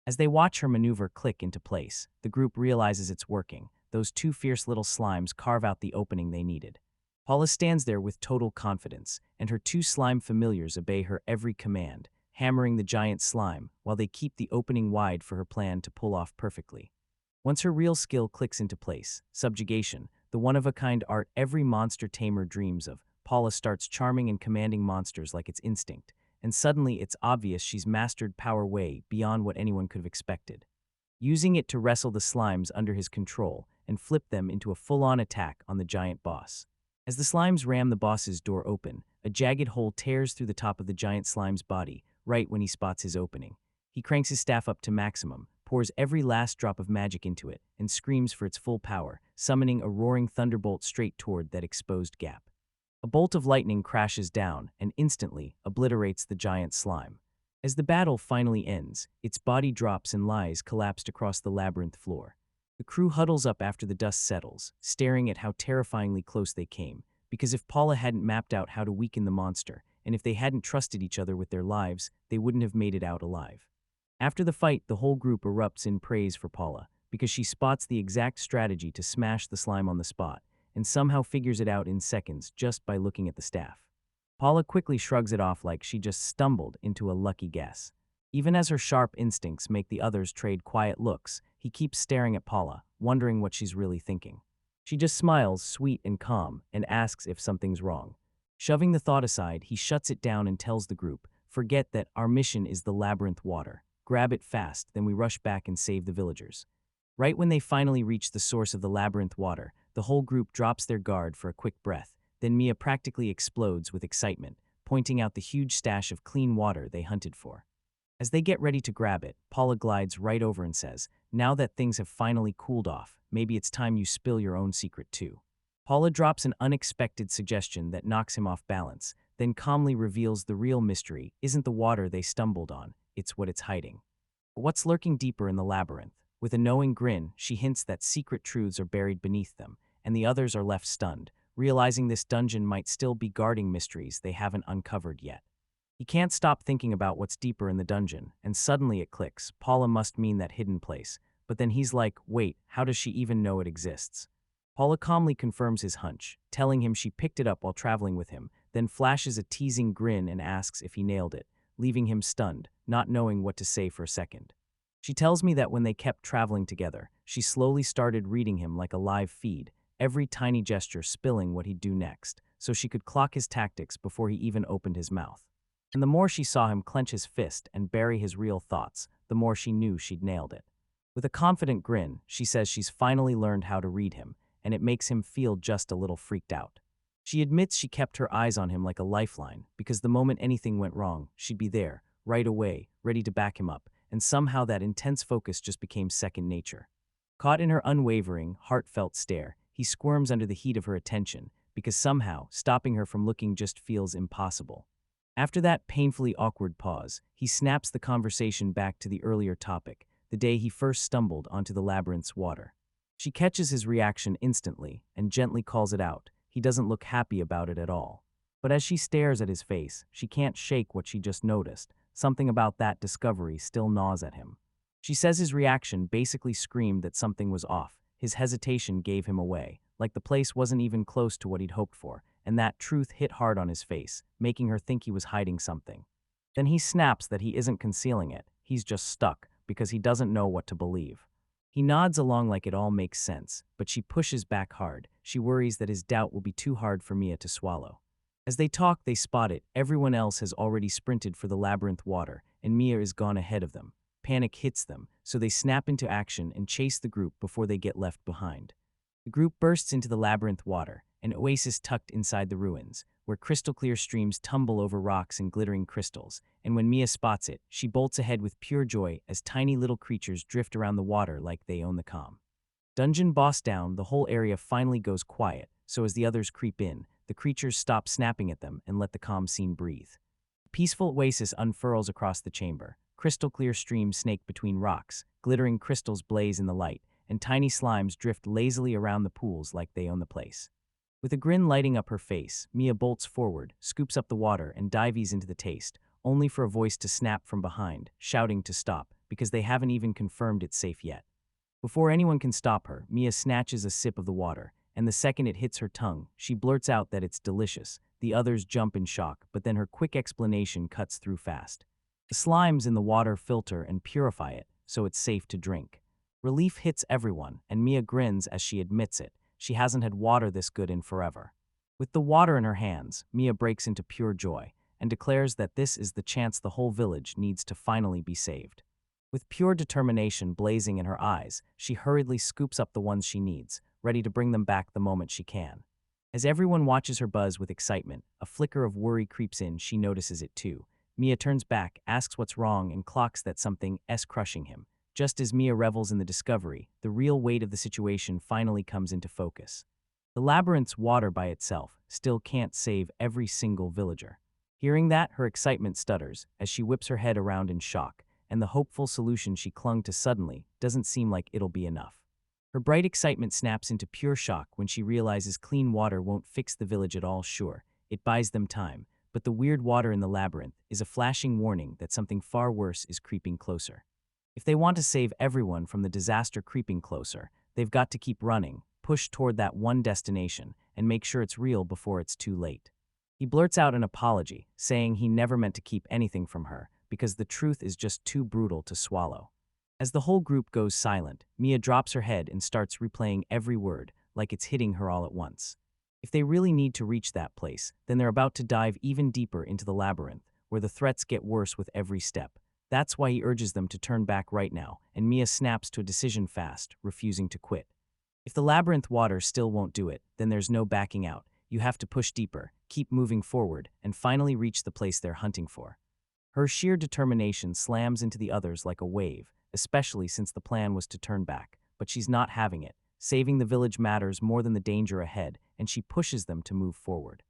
As they watch her maneuver click into place, the group realizes it's working. Those two fierce little slimes carve out the opening they needed. Paula stands there with total confidence, and her two slime familiars obey her every command, hammering the giant slime while they keep the opening wide for her plan to pull off perfectly. Once her real skill clicks into place, subjugation, the one-of-a-kind art every monster tamer dreams of, Paula starts charming and commanding monsters like it's instinct, and suddenly it's obvious she's mastered power way beyond what anyone could have expected. Using it to wrestle the slimes under his control and flip them into a full-on attack on the giant boss. As the slimes ram the boss's door open, a jagged hole tears through the top of the giant slime's body, right when he spots his opening. He cranks his staff up to maximum, pours every last drop of magic into it, and screams for its full power, summoning a roaring thunderbolt straight toward that exposed gap. A bolt of lightning crashes down and instantly obliterates the giant slime. As the battle finally ends, its body drops and lies collapsed across the labyrinth floor. The crew huddles up after the dust settles, staring at how terrifyingly close they came, because if Paula hadn't mapped out how to weaken the monster, and if they hadn't trusted each other with their lives, they wouldn't have made it out alive. After the fight, the whole group erupts in praise for Paula, because she spots the exact strategy to smash the slime on the spot, and somehow figures it out in seconds just by looking at the staff. Paula quickly shrugs it off like she just stumbled into a lucky guess. Even as her sharp instincts make the others trade quiet looks, he keeps staring at Paula, wondering what she's really thinking. She just smiles, sweet and calm, and asks if something's wrong. Shoving the thought aside, he shuts it down and tells the group, "Forget that, our mission is the labyrinth water. Grab it fast, then we rush back and save the villagers." Right when they finally reach the source of the labyrinth water, the whole group drops their guard for a quick breath. Then Mia practically explodes with excitement, pointing out the huge stash of clean water they hunted for. As they get ready to grab it, Paula glides right over and says, "Now that things have finally cooled off, maybe it's time you spill your own secret too." Paula drops an unexpected suggestion that knocks him off balance, then calmly reveals the real mystery isn't the water they stumbled on, it's what it's hiding. What's lurking deeper in the labyrinth? With a knowing grin, she hints that secret truths are buried beneath them, and the others are left stunned, realizing this dungeon might still be guarding mysteries they haven't uncovered yet. He can't stop thinking about what's deeper in the dungeon, and suddenly it clicks. Paula must mean that hidden place. But then he's like, wait, how does she even know it exists? Paula calmly confirms his hunch, telling him she picked it up while traveling with him, then flashes a teasing grin and asks if he nailed it, leaving him stunned, not knowing what to say for a second. She tells me that when they kept traveling together, she slowly started reading him like a live feed, every tiny gesture spilling what he'd do next, so she could clock his tactics before he even opened his mouth. And the more she saw him clench his fist and bury his real thoughts, the more she knew she'd nailed it. With a confident grin, she says she's finally learned how to read him, and it makes him feel just a little freaked out. She admits she kept her eyes on him like a lifeline, because the moment anything went wrong, she'd be there, right away, ready to back him up, and somehow that intense focus just became second nature. Caught in her unwavering, heartfelt stare, he squirms under the heat of her attention, because somehow, stopping her from looking just feels impossible. After that painfully awkward pause, he snaps the conversation back to the earlier topic, the day he first stumbled onto the labyrinth's water. She catches his reaction instantly and gently calls it out. He doesn't look happy about it at all. But as she stares at his face, she can't shake what she just noticed. Something about that discovery still gnaws at him. She says his reaction basically screamed that something was off. His hesitation gave him away, like the place wasn't even close to what he'd hoped for, and that truth hit hard on his face, making her think he was hiding something. Then he snaps that he isn't concealing it, he's just stuck, because he doesn't know what to believe. He nods along like it all makes sense, but she pushes back hard. She worries that his doubt will be too hard for Mia to swallow. As they talk, they spot it. Everyone else has already sprinted for the labyrinth water, and Mia is gone ahead of them. Panic hits them, so they snap into action and chase the group before they get left behind. The group bursts into the labyrinth water, an oasis tucked inside the ruins, where crystal-clear streams tumble over rocks and glittering crystals, and when Mia spots it, she bolts ahead with pure joy as tiny little creatures drift around the water like they own the calm. Dungeon boss down, the whole area finally goes quiet, so as the others creep in, the creatures stop snapping at them and let the calm scene breathe. A peaceful oasis unfurls across the chamber. Crystal-clear streams snake between rocks, glittering crystals blaze in the light, and tiny slimes drift lazily around the pools like they own the place. With a grin lighting up her face, Mia bolts forward, scoops up the water, and dives into the taste, only for a voice to snap from behind, shouting to stop, because they haven't even confirmed it's safe yet. Before anyone can stop her, Mia snatches a sip of the water, and the second it hits her tongue, she blurts out that it's delicious. The others jump in shock, but then her quick explanation cuts through fast. The slimes in the water filter and purify it, so it's safe to drink. Relief hits everyone, and Mia grins as she admits it. She hasn't had water this good in forever. With the water in her hands, Mia breaks into pure joy and declares that this is the chance the whole village needs to finally be saved. With pure determination blazing in her eyes, she hurriedly scoops up the ones she needs, ready to bring them back the moment she can. As everyone watches her buzz with excitement, a flicker of worry creeps in. She notices it too. Mia turns back, asks what's wrong, and clocks that something's crushing him. Just as Mia revels in the discovery, the real weight of the situation finally comes into focus. The labyrinth's water by itself still can't save every single villager. Hearing that, her excitement stutters as she whips her head around in shock, and the hopeful solution she clung to suddenly doesn't seem like it'll be enough. Her bright excitement snaps into pure shock when she realizes clean water won't fix the village at all. Sure, it buys them time, but the weird water in the labyrinth is a flashing warning that something far worse is creeping closer. If they want to save everyone from the disaster creeping closer, they've got to keep running, push toward that one destination, and make sure it's real before it's too late. He blurts out an apology, saying he never meant to keep anything from her, because the truth is just too brutal to swallow. As the whole group goes silent, Mia drops her head and starts replaying every word, like it's hitting her all at once. If they really need to reach that place, then they're about to dive even deeper into the labyrinth, where the threats get worse with every step. That's why he urges them to turn back right now, and Mia snaps to a decision fast, refusing to quit. If the labyrinth water still won't do it, then there's no backing out. You have to push deeper, keep moving forward, and finally reach the place they're hunting for. Her sheer determination slams into the others like a wave, especially since the plan was to turn back, but she's not having it. Saving the village matters more than the danger ahead, and she pushes them to move forward.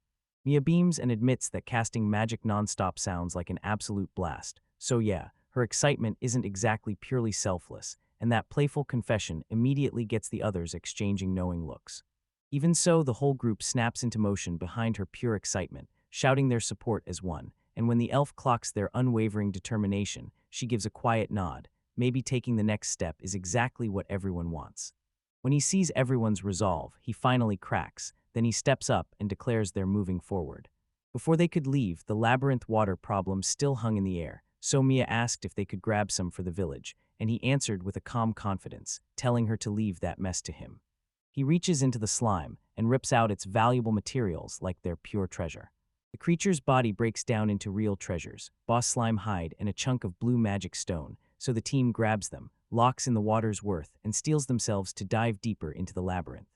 Mia beams and admits that casting magic nonstop sounds like an absolute blast. So yeah, her excitement isn't exactly purely selfless, and that playful confession immediately gets the others exchanging knowing looks. Even so, the whole group snaps into motion behind her pure excitement, shouting their support as one, and when the elf clocks their unwavering determination, she gives a quiet nod. Maybe taking the next step is exactly what everyone wants. When he sees everyone's resolve, he finally cracks, then he steps up and declares they're moving forward. Before they could leave, the labyrinth water problem still hung in the air, so Mia asked if they could grab some for the village, and he answered with a calm confidence, telling her to leave that mess to him. He reaches into the slime and rips out its valuable materials like they're pure treasure. The creature's body breaks down into real treasures, boss slime hide and a chunk of blue magic stone, so the team grabs them, locks in the water's worth, and steels themselves to dive deeper into the labyrinth.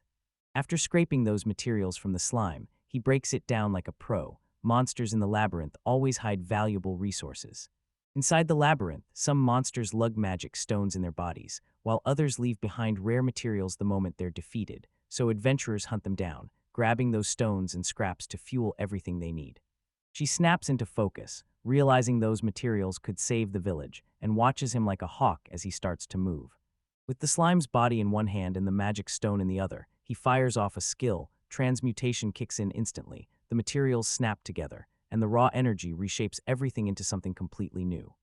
After scraping those materials from the slime, he breaks it down like a pro. Monsters in the labyrinth always hide valuable resources. Inside the labyrinth, some monsters lug magic stones in their bodies, while others leave behind rare materials the moment they're defeated, so adventurers hunt them down, grabbing those stones and scraps to fuel everything they need. She snaps into focus, realizing those materials could save the village, and watches him like a hawk as he starts to move. With the slime's body in one hand and the magic stone in the other, he fires off a skill. Transmutation kicks in instantly, the materials snap together, and the raw energy reshapes everything into something completely new.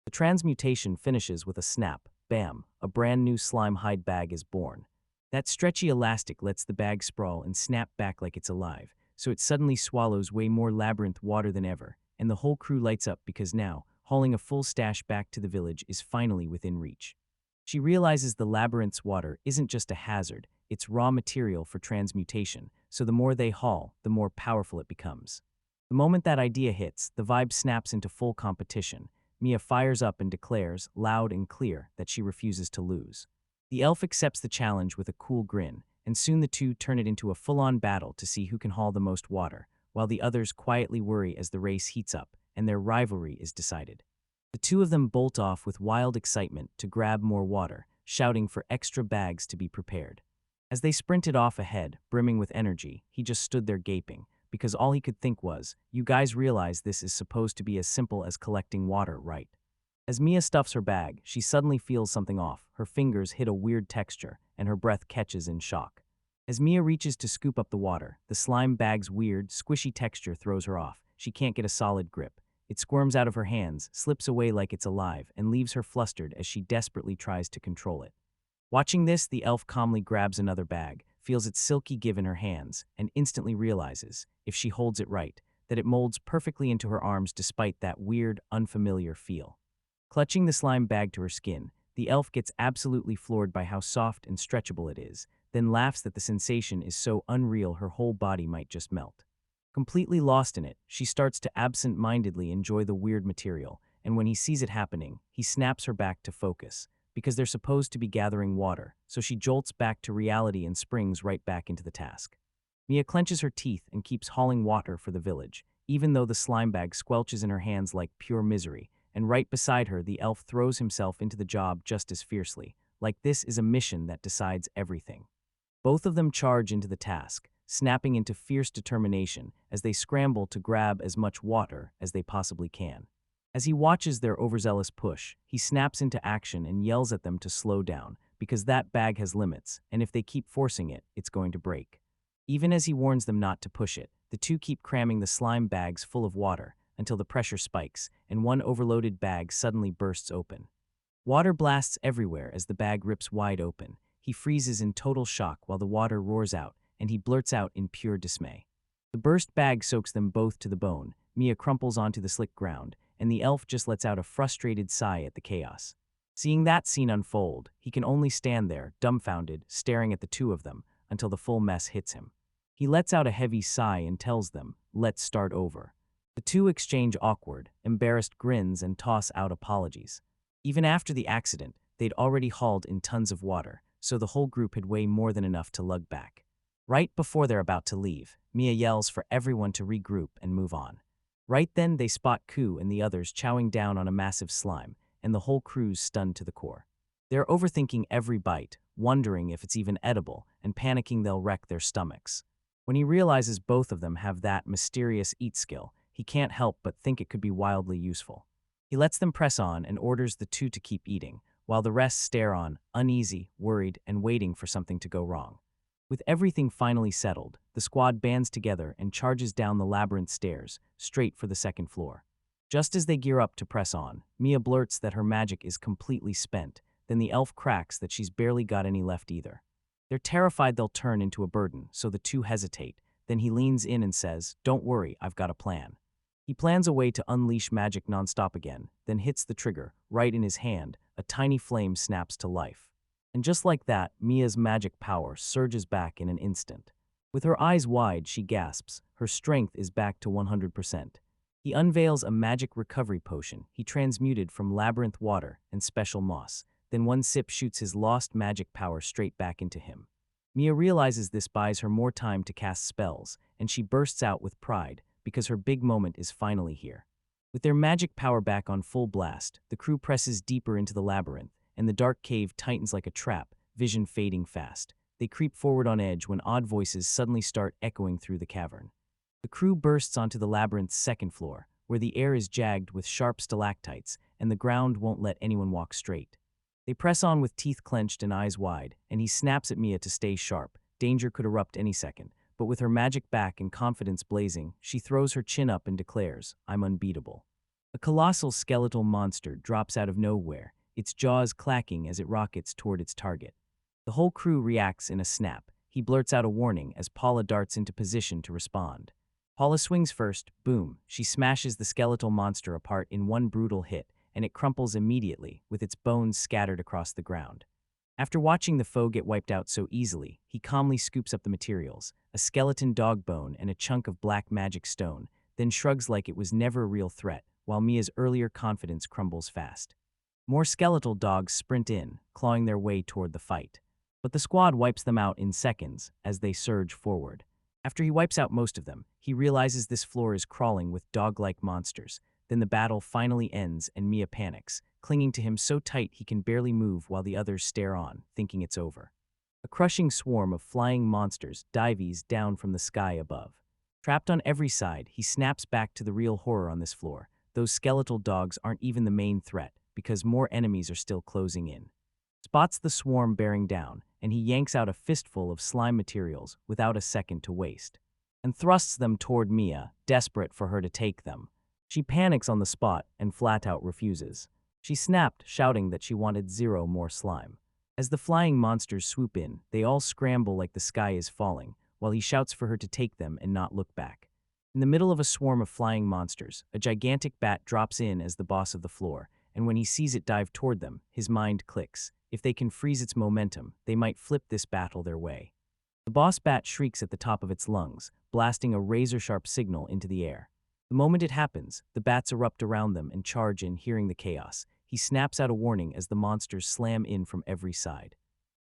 The transmutation finishes with a snap. Bam, a brand new slime hide bag is born. That stretchy elastic lets the bag sprawl and snap back like it's alive, so it suddenly swallows way more labyrinth water than ever. and the whole crew lights up because now, hauling a full stash back to the village is finally within reach. She realizes the labyrinth's water isn't just a hazard, it's raw material for transmutation, so the more they haul, the more powerful it becomes. The moment that idea hits, the vibe snaps into full competition. Mia fires up and declares, loud and clear, that she refuses to lose. The elf accepts the challenge with a cool grin, and soon the two turn it into a full-on battle to see who can haul the most water, while the others quietly worry as the race heats up and their rivalry is decided. The two of them bolt off with wild excitement to grab more water, shouting for extra bags to be prepared. As they sprinted off ahead, brimming with energy, he just stood there gaping, because all he could think was, you guys realize this is supposed to be as simple as collecting water, right? As Mia stuffs her bag, she suddenly feels something off. Her fingers hit a weird texture, and her breath catches in shock. As Mia reaches to scoop up the water, the slime bag's weird, squishy texture throws her off. She can't get a solid grip. It squirms out of her hands, slips away like it's alive, and leaves her flustered as she desperately tries to control it. Watching this, the elf calmly grabs another bag, feels its silky give in her hands, and instantly realizes, if she holds it right, that it molds perfectly into her arms despite that weird, unfamiliar feel. Clutching the slime bag to her skin, the elf gets absolutely floored by how soft and stretchable it is, then laughs that the sensation is so unreal her whole body might just melt. Completely lost in it, she starts to absent-mindedly enjoy the weird material, and when he sees it happening, he snaps her back to focus, because they're supposed to be gathering water, so she jolts back to reality and springs right back into the task. Mia clenches her teeth and keeps hauling water for the village, even though the slime bag squelches in her hands like pure misery, and right beside her the elf throws himself into the job just as fiercely, like this is a mission that decides everything. Both of them charge into the task, snapping into fierce determination as they scramble to grab as much water as they possibly can. As he watches their overzealous push, he snaps into action and yells at them to slow down, because that bag has limits, and if they keep forcing it, it's going to break. Even as he warns them not to push it, the two keep cramming the slime bags full of water until the pressure spikes and one overloaded bag suddenly bursts open. Water blasts everywhere as the bag rips wide open. He freezes in total shock while the water roars out, and he blurts out in pure dismay. The burst bag soaks them both to the bone. Mia crumples onto the slick ground, and the elf just lets out a frustrated sigh at the chaos. Seeing that scene unfold, he can only stand there, dumbfounded, staring at the two of them, until the full mess hits him. He lets out a heavy sigh and tells them, "Let's start over." The two exchange awkward, embarrassed grins and toss out apologies. Even after the accident, they'd already hauled in tons of water, so the whole group had way more than enough to lug back. Right before they're about to leave, Mia yells for everyone to regroup and move on. Right then, they spot Ku and the others chowing down on a massive slime, and the whole crew's stunned to the core. They're overthinking every bite, wondering if it's even edible, and panicking they'll wreck their stomachs. When he realizes both of them have that mysterious eat skill, he can't help but think it could be wildly useful. He lets them press on and orders the two to keep eating, while the rest stare on, uneasy, worried, and waiting for something to go wrong. With everything finally settled, the squad bands together and charges down the labyrinth stairs, straight for the second floor. Just as they gear up to press on, Mia blurts that her magic is completely spent, then the elf cracks that she's barely got any left either. They're terrified they'll turn into a burden, so the two hesitate, then he leans in and says, "Don't worry, I've got a plan." He plans a way to unleash magic nonstop again, then hits the trigger. Right in his hand, a tiny flame snaps to life. And just like that, Mia's magic power surges back in an instant. With her eyes wide, she gasps. Her strength is back to 100%. He unveils a magic recovery potion he transmuted from labyrinth water and special moss, then one sip shoots his lost magic power straight back into him. Mia realizes this buys her more time to cast spells, and she bursts out with pride, because her big moment is finally here. With their magic power back on full blast, the crew presses deeper into the labyrinth, and the dark cave tightens like a trap, vision fading fast. They creep forward on edge when odd voices suddenly start echoing through the cavern. The crew bursts onto the labyrinth's second floor, where the air is jagged with sharp stalactites, and the ground won't let anyone walk straight. They press on with teeth clenched and eyes wide, and he snaps at Mia to stay sharp. Danger could erupt any second. But with her magic back and confidence blazing, she throws her chin up and declares, "I'm unbeatable." A colossal skeletal monster drops out of nowhere, its jaws clacking as it rockets toward its target. The whole crew reacts in a snap. He blurts out a warning as Paula darts into position to respond. Paula swings first, boom, she smashes the skeletal monster apart in one brutal hit, and it crumples immediately, with its bones scattered across the ground. After watching the foe get wiped out so easily, he calmly scoops up the materials, a skeleton dog bone and a chunk of black magic stone, then shrugs like it was never a real threat, while Mia's earlier confidence crumbles fast. More skeletal dogs sprint in, clawing their way toward the fight. But the squad wipes them out in seconds as they surge forward. After he wipes out most of them, he realizes this floor is crawling with dog-like monsters. Then the battle finally ends and Mia panics, clinging to him so tight he can barely move while the others stare on, thinking it's over. A crushing swarm of flying monsters dives down from the sky above. Trapped on every side, he snaps back to the real horror on this floor. Those skeletal dogs aren't even the main threat, because more enemies are still closing in. Spots the swarm bearing down, and he yanks out a fistful of slime materials without a second to waste, and thrusts them toward Mia, desperate for her to take them. She panics on the spot and flat out refuses. She snapped, shouting that she wanted 0 more slime. As the flying monsters swoop in, they all scramble like the sky is falling, while he shouts for her to take them and not look back. In the middle of a swarm of flying monsters, a gigantic bat drops in as the boss of the floor, and when he sees it dive toward them, his mind clicks. If they can freeze its momentum, they might flip this battle their way. The boss bat shrieks at the top of its lungs, blasting a razor-sharp signal into the air. The moment it happens, the bats erupt around them and charge in, hearing the chaos. He snaps out a warning as the monsters slam in from every side.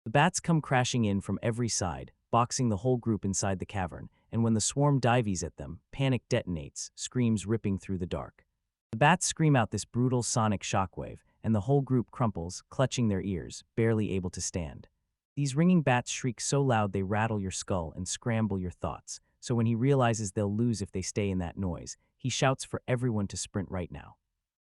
The bats come crashing in from every side, boxing the whole group inside the cavern, and when the swarm dives at them, panic detonates, screams ripping through the dark. The bats scream out this brutal sonic shockwave, and the whole group crumples, clutching their ears, barely able to stand. These ringing bats shriek so loud they rattle your skull and scramble your thoughts, so when he realizes they'll lose if they stay in that noise, he shouts for everyone to sprint right now.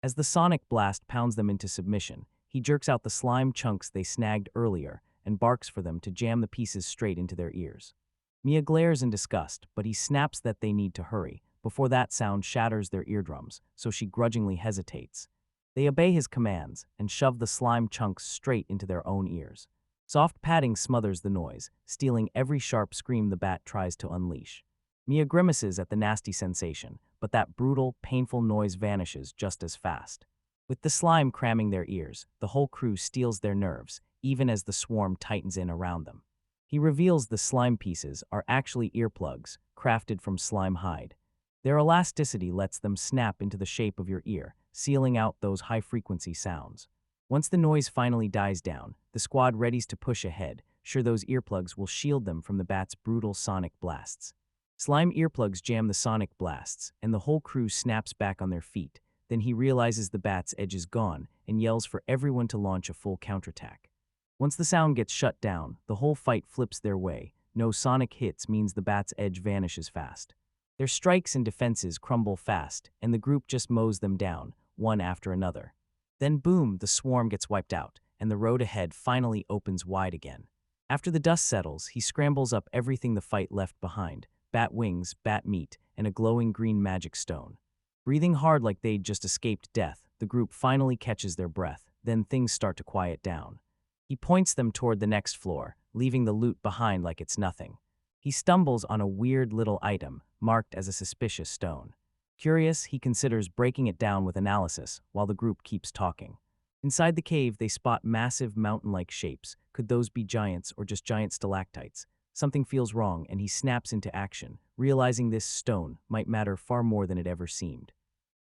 As the sonic blast pounds them into submission, he jerks out the slime chunks they snagged earlier and barks for them to jam the pieces straight into their ears. Mia glares in disgust, but he snaps that they need to hurry, before that sound shatters their eardrums, so she grudgingly hesitates. They obey his commands and shove the slime chunks straight into their own ears. Soft padding smothers the noise, stealing every sharp scream the bat tries to unleash. Mia grimaces at the nasty sensation, but that brutal, painful noise vanishes just as fast. With the slime cramming their ears, the whole crew steals their nerves, even as the swarm tightens in around them. He reveals the slime pieces are actually earplugs, crafted from slime hide. Their elasticity lets them snap into the shape of your ear, sealing out those high-frequency sounds. Once the noise finally dies down, the squad readies to push ahead, sure those earplugs will shield them from the bat's brutal sonic blasts. Slime earplugs jam the sonic blasts, and the whole crew snaps back on their feet. Then he realizes the bat's edge is gone and yells for everyone to launch a full counterattack. Once the sound gets shut down, the whole fight flips their way. No sonic hits means the bat's edge vanishes fast. Their strikes and defenses crumble fast, and the group just mows them down, one after another. Then boom, the swarm gets wiped out, and the road ahead finally opens wide again. After the dust settles, he scrambles up everything the fight left behind: bat wings, bat meat, and a glowing green magic stone. Breathing hard like they'd just escaped death, the group finally catches their breath, then things start to quiet down. He points them toward the next floor, leaving the loot behind like it's nothing. He stumbles on a weird little item, marked as a suspicious stone. Curious, he considers breaking it down with analysis, while the group keeps talking. Inside the cave, they spot massive mountain-like shapes. Could those be giants or just giant stalactites? Something feels wrong, and he snaps into action, realizing this stone might matter far more than it ever seemed.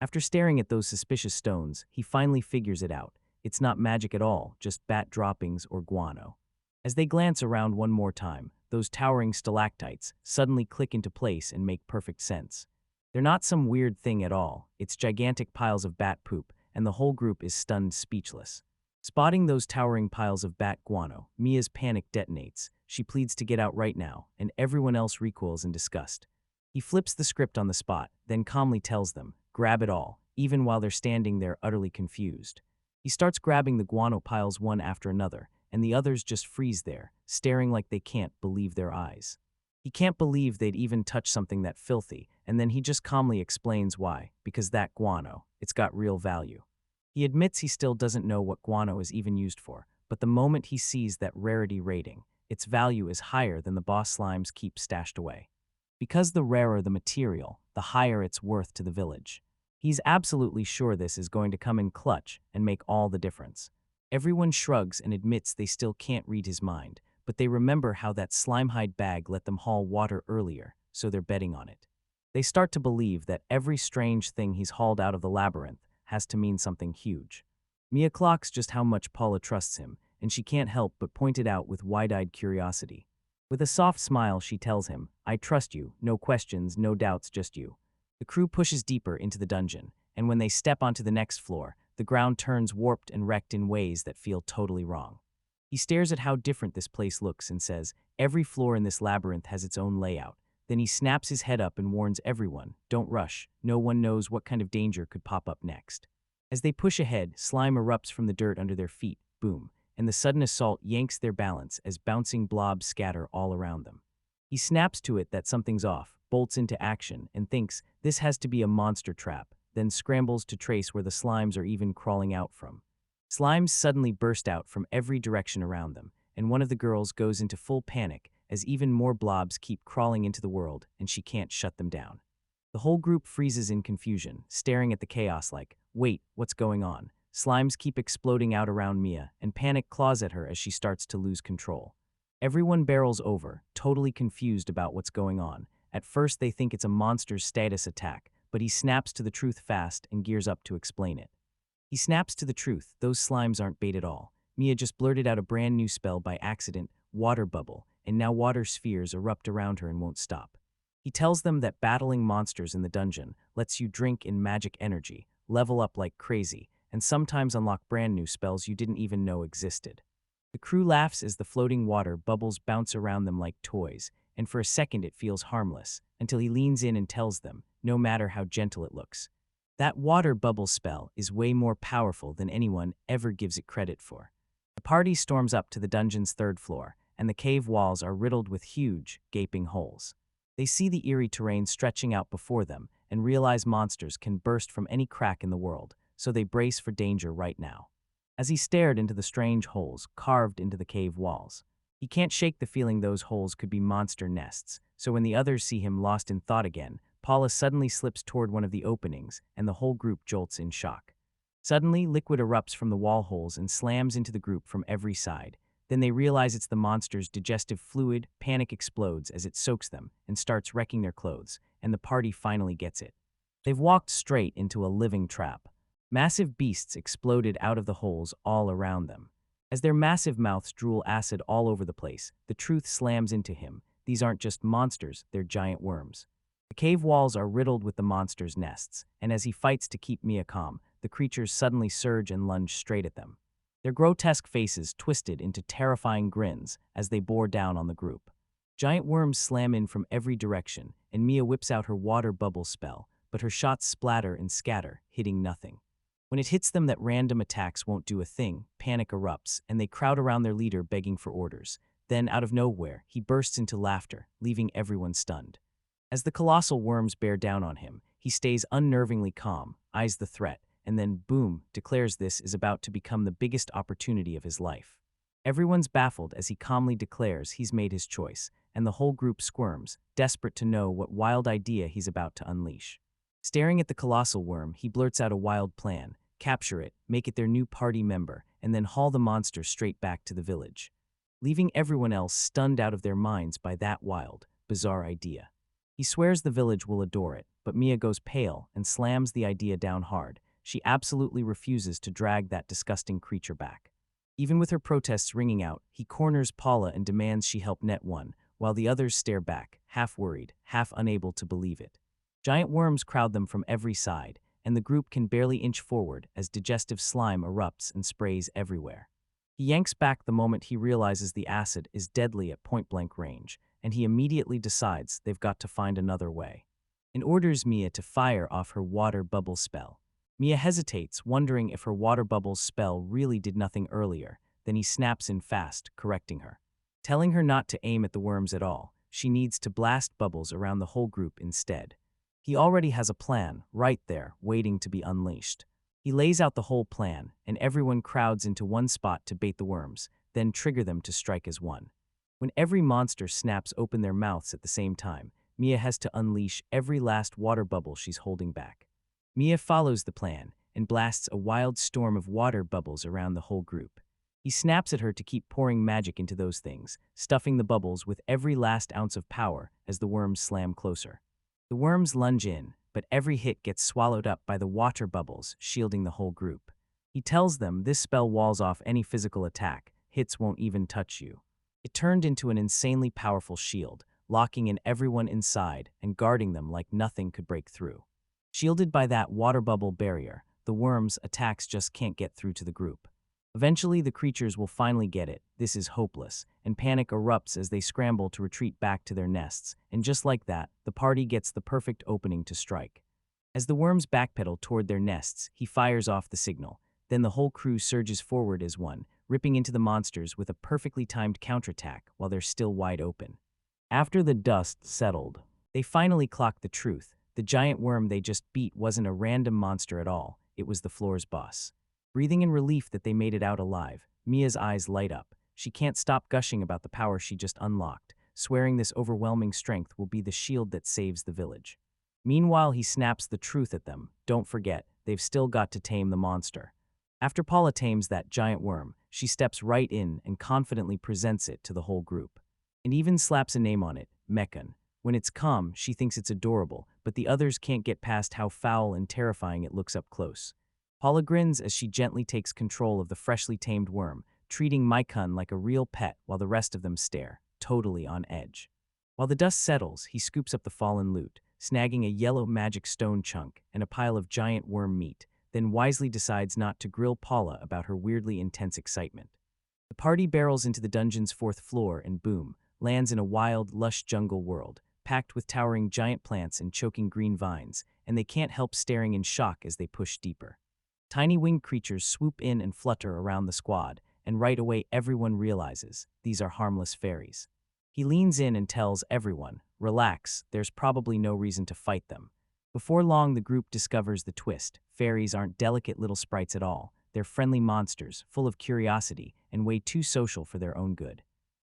After staring at those suspicious stones, he finally figures it out. It's not magic at all, just bat droppings or guano. As they glance around one more time, those towering stalactites suddenly click into place and make perfect sense. They're not some weird thing at all, it's gigantic piles of bat poop, and the whole group is stunned speechless. Spotting those towering piles of bat guano, Mia's panic detonates. She pleads to get out right now, and everyone else recoils in disgust. He flips the script on the spot, then calmly tells them, grab it all, even while they're standing there utterly confused. He starts grabbing the guano piles one after another, and the others just freeze there, staring like they can't believe their eyes. He can't believe they'd even touch something that filthy, and then he just calmly explains why: because that guano, it's got real value. He admits he still doesn't know what guano is even used for, but the moment he sees that rarity rating, its value is higher than the boss slimes keep stashed away. because the rarer the material, the higher its worth to the village. He's absolutely sure this is going to come in clutch and make all the difference. Everyone shrugs and admits they still can't read his mind, but they remember how that slimehide bag let them haul water earlier, so they're betting on it. They start to believe that every strange thing he's hauled out of the labyrinth has to mean something huge. Mia clocks just how much Paula trusts him, and she can't help but point it out with wide-eyed curiosity. With a soft smile, she tells him, "I trust you, no questions, no doubts, just you." The crew pushes deeper into the dungeon, and when they step onto the next floor, the ground turns warped and wrecked in ways that feel totally wrong. He stares at how different this place looks and says, "Every floor in this labyrinth has its own layout." Then he snaps his head up and warns everyone, "Don't rush, no one knows what kind of danger could pop up next." As they push ahead, slime erupts from the dirt under their feet, boom, and the sudden assault yanks their balance as bouncing blobs scatter all around them. He snaps to it that something's off, bolts into action, and thinks this has to be a monster trap, then scrambles to trace where the slimes are even crawling out from. Slimes suddenly burst out from every direction around them, and one of the girls goes into full panic as even more blobs keep crawling into the world and she can't shut them down. The whole group freezes in confusion, staring at the chaos like, "Wait, what's going on?" Slimes keep exploding out around Mia, and panic claws at her as she starts to lose control. Everyone barrels over, totally confused about what's going on. At first they think it's a monster's status attack, but he snaps to the truth fast and gears up to explain it. He snaps to the truth, those slimes aren't bait at all. Mia just blurted out a brand new spell by accident, water bubble, and now water spheres erupt around her and won't stop. He tells them that battling monsters in the dungeon lets you drink in magic energy, level up like crazy, and sometimes unlock brand new spells you didn't even know existed. The crew laughs as the floating water bubbles bounce around them like toys, and for a second it feels harmless, until he leans in and tells them, no matter how gentle it looks. That water bubble spell is way more powerful than anyone ever gives it credit for. The party storms up to the dungeon's third floor, and the cave walls are riddled with huge, gaping holes. They see the eerie terrain stretching out before them and realize monsters can burst from any crack in the world, so they brace for danger right now. As he stared into the strange holes carved into the cave walls, he can't shake the feeling those holes could be monster nests, so when the others see him lost in thought again, Paula suddenly slips toward one of the openings, and the whole group jolts in shock. Suddenly, liquid erupts from the wall holes and slams into the group from every side. Then they realize it's the monster's digestive fluid. Panic explodes as it soaks them and starts wrecking their clothes, and the party finally gets it. They've walked straight into a living trap. Massive beasts exploded out of the holes all around them. As their massive mouths drool acid all over the place, the truth slams into him. These aren't just monsters, they're giant worms. The cave walls are riddled with the monsters' nests, and as he fights to keep Mia calm, the creatures suddenly surge and lunge straight at them. Their grotesque faces twisted into terrifying grins as they bore down on the group. Giant worms slam in from every direction, and Mia whips out her water bubble spell, but her shots splatter and scatter, hitting nothing. When it hits them that random attacks won't do a thing, panic erupts, and they crowd around their leader begging for orders. Then, out of nowhere, he bursts into laughter, leaving everyone stunned. As the colossal worms bear down on him, he stays unnervingly calm, eyes the threat, and then, boom, declares this is about to become the biggest opportunity of his life. Everyone's baffled as he calmly declares he's made his choice, and the whole group squirms, desperate to know what wild idea he's about to unleash. Staring at the colossal worm, he blurts out a wild plan: capture it, make it their new party member, and then haul the monster straight back to the village, leaving everyone else stunned out of their minds by that wild, bizarre idea. He swears the village will adore it, but Mia goes pale and slams the idea down hard. She absolutely refuses to drag that disgusting creature back. Even with her protests ringing out, he corners Paula and demands she help net one, while the others stare back, half worried, half unable to believe it. Giant worms crowd them from every side, and the group can barely inch forward as digestive slime erupts and sprays everywhere. He yanks back the moment he realizes the acid is deadly at point-blank range, and he immediately decides they've got to find another way, and orders Mia to fire off her water bubble spell. Mia hesitates, wondering if her water bubble's spell really did nothing earlier. Then he snaps in fast, correcting her, telling her not to aim at the worms at all. She needs to blast bubbles around the whole group instead. He already has a plan, right there, waiting to be unleashed. He lays out the whole plan, and everyone crowds into one spot to bait the worms, then trigger them to strike as one. When every monster snaps open their mouths at the same time, Mia has to unleash every last water bubble she's holding back. Mia follows the plan and blasts a wild storm of water bubbles around the whole group. He snaps at her to keep pouring magic into those things, stuffing the bubbles with every last ounce of power as the worms slam closer. The worms lunge in, but every hit gets swallowed up by the water bubbles, shielding the whole group. He tells them this spell walls off any physical attack, hits won't even touch you. It turned into an insanely powerful shield, locking in everyone inside and guarding them like nothing could break through. Shielded by that water bubble barrier, the worms' attacks just can't get through to the group. Eventually, the creatures will finally get it, this is hopeless, and panic erupts as they scramble to retreat back to their nests, and just like that, the party gets the perfect opening to strike. As the worms backpedal toward their nests, he fires off the signal. Then the whole crew surges forward as one, ripping into the monsters with a perfectly timed counterattack while they're still wide open. After the dust settled, they finally clocked the truth. The giant worm they just beat wasn't a random monster at all, it was the floor's boss. Breathing in relief that they made it out alive, Mia's eyes light up. She can't stop gushing about the power she just unlocked, swearing this overwhelming strength will be the shield that saves the village. Meanwhile, he snaps the truth at them. Don't forget, they've still got to tame the monster. After Paula tames that giant worm, she steps right in and confidently presents it to the whole group. And even slaps a name on it, Meccan. When it's calm, she thinks it's adorable, but the others can't get past how foul and terrifying it looks up close. Paula grins as she gently takes control of the freshly tamed worm, treating Meccan like a real pet while the rest of them stare, totally on edge. While the dust settles, he scoops up the fallen loot, snagging a yellow magic stone chunk and a pile of giant worm meat, then wisely decides not to grill Paula about her weirdly intense excitement. The party barrels into the dungeon's fourth floor and boom, lands in a wild, lush jungle world, packed with towering giant plants and choking green vines, and they can't help staring in shock as they push deeper. Tiny winged creatures swoop in and flutter around the squad, and right away everyone realizes these are harmless fairies. He leans in and tells everyone, relax, there's probably no reason to fight them. Before long, the group discovers the twist. Fairies aren't delicate little sprites at all. They're friendly monsters, full of curiosity, and way too social for their own good.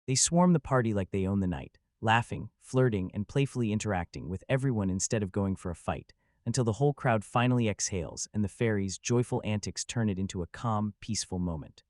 They swarm the party like they own the night, laughing, flirting, and playfully interacting with everyone instead of going for a fight, until the whole crowd finally exhales and the fairies' joyful antics turn it into a calm, peaceful moment.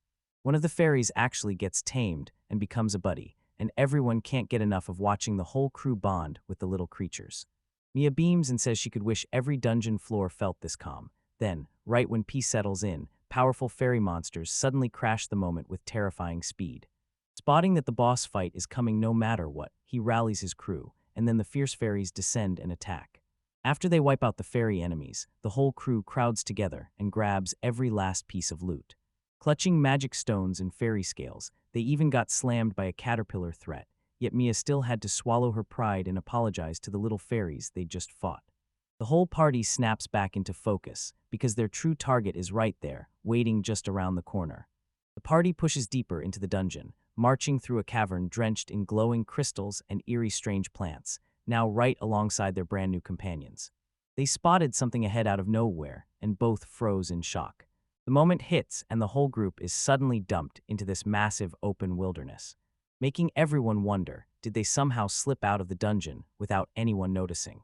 One of the fairies actually gets tamed and becomes a buddy, and everyone can't get enough of watching the whole crew bond with the little creatures. Mia beams and says she could wish every dungeon floor felt this calm. Then, right when peace settles in, powerful fairy monsters suddenly crash the moment with terrifying speed. Spotting that the boss fight is coming no matter what, he rallies his crew, and then the fierce fairies descend and attack. After they wipe out the fairy enemies, the whole crew crowds together and grabs every last piece of loot. Clutching magic stones and fairy scales, they even got slammed by a caterpillar threat, yet Mia still had to swallow her pride and apologize to the little fairies they'd just fought. The whole party snaps back into focus, because their true target is right there, waiting just around the corner. The party pushes deeper into the dungeon, marching through a cavern drenched in glowing crystals and eerie strange plants, now right alongside their brand new companions. They spotted something ahead out of nowhere, and both froze in shock. The moment hits, and the whole group is suddenly dumped into this massive open wilderness, making everyone wonder, did they somehow slip out of the dungeon without anyone noticing?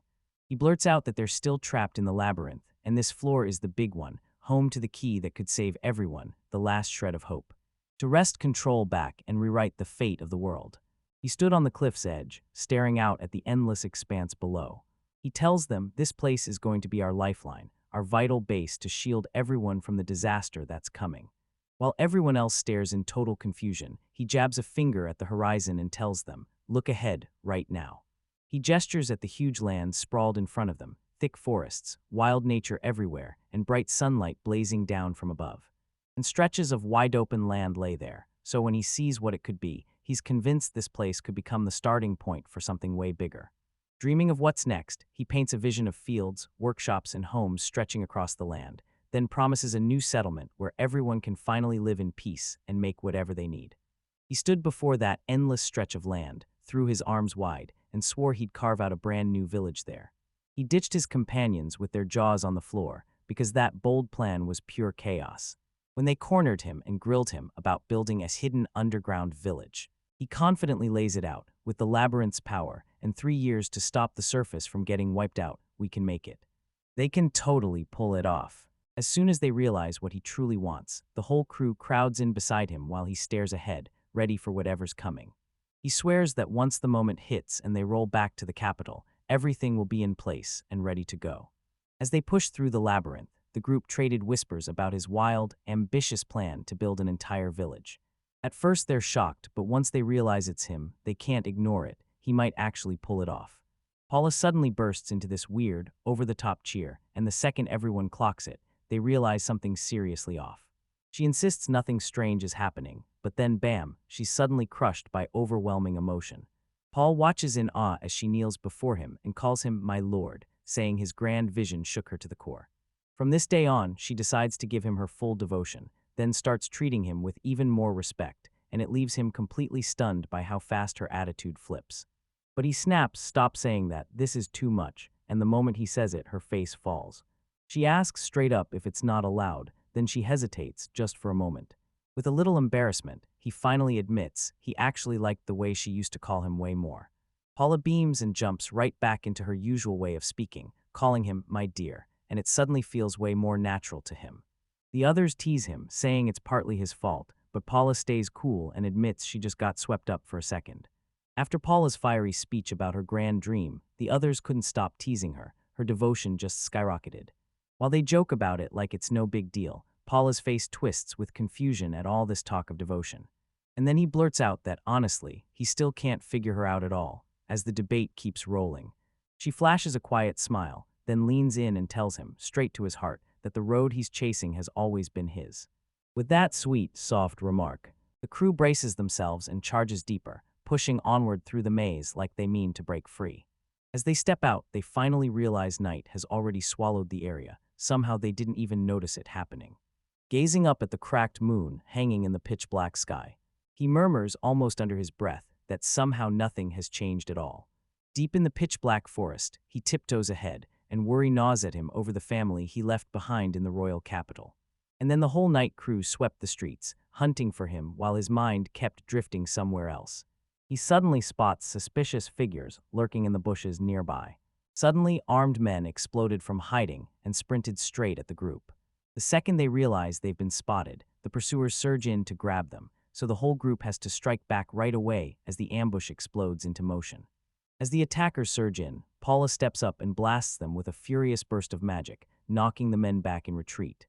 He blurts out that they're still trapped in the labyrinth, and this floor is the big one, home to the key that could save everyone, the last shred of hope. To wrest control back and rewrite the fate of the world. He stood on the cliff's edge, staring out at the endless expanse below. He tells them this place is going to be our lifeline, our vital base to shield everyone from the disaster that's coming. While everyone else stares in total confusion, he jabs a finger at the horizon and tells them, look ahead, right now. He gestures at the huge lands sprawled in front of them, thick forests, wild nature everywhere, and bright sunlight blazing down from above. And stretches of wide-open land lay there, so when he sees what it could be, he's convinced this place could become the starting point for something way bigger. Dreaming of what's next, he paints a vision of fields, workshops, and homes stretching across the land, then promises a new settlement where everyone can finally live in peace and make whatever they need. He stood before that endless stretch of land, threw his arms wide, and swore he'd carve out a brand new village there. He ditched his companions with their jaws on the floor, because that bold plan was pure chaos. When they cornered him and grilled him about building a hidden underground village, he confidently lays it out, with the labyrinth's power and 3 years to stop the surface from getting wiped out, we can make it. They can totally pull it off. As soon as they realize what he truly wants, the whole crew crowds in beside him while he stares ahead, ready for whatever's coming. He swears that once the moment hits and they roll back to the capital, everything will be in place and ready to go. As they push through the labyrinth, the group traded whispers about his wild, ambitious plan to build an entire village. At first they're shocked, but once they realize it's him, they can't ignore it. He might actually pull it off. Paula suddenly bursts into this weird, over-the-top cheer, and the second everyone clocks it, they realize something's seriously off. She insists nothing strange is happening, but then bam, she's suddenly crushed by overwhelming emotion. Paul watches in awe as she kneels before him and calls him "my lord," saying his grand vision shook her to the core. From this day on, she decides to give him her full devotion, then starts treating him with even more respect, and it leaves him completely stunned by how fast her attitude flips. But he snaps, "Stop saying that, this is too much," and the moment he says it, her face falls. She asks straight up if it's not allowed, then she hesitates just for a moment. With a little embarrassment, he finally admits he actually liked the way she used to call him way more. Paula beams and jumps right back into her usual way of speaking, calling him "my dear," and it suddenly feels way more natural to him. The others tease him, saying it's partly his fault, but Paula stays cool and admits she just got swept up for a second. After Paula's fiery speech about her grand dream, the others couldn't stop teasing her. Her devotion just skyrocketed. While they joke about it like it's no big deal, Paula's face twists with confusion at all this talk of devotion. And then he blurts out that, honestly, he still can't figure her out at all, as the debate keeps rolling. She flashes a quiet smile, then leans in and tells him, straight to his heart, that the road he's chasing has always been his. With that sweet, soft remark, the crew braces themselves and charges deeper, pushing onward through the maze like they mean to break free. As they step out, they finally realize night has already swallowed the area. Somehow they didn't even notice it happening. Gazing up at the cracked moon hanging in the pitch-black sky, he murmurs almost under his breath that somehow nothing has changed at all. Deep in the pitch-black forest, he tiptoes ahead, and worry gnaws at him over the family he left behind in the royal capital. And then the whole night crew swept the streets, hunting for him while his mind kept drifting somewhere else. He suddenly spots suspicious figures lurking in the bushes nearby. Suddenly, armed men exploded from hiding and sprinted straight at the group. The second they realize they've been spotted, the pursuers surge in to grab them, so the whole group has to strike back right away as the ambush explodes into motion. As the attackers surge in, Paula steps up and blasts them with a furious burst of magic, knocking the men back in retreat.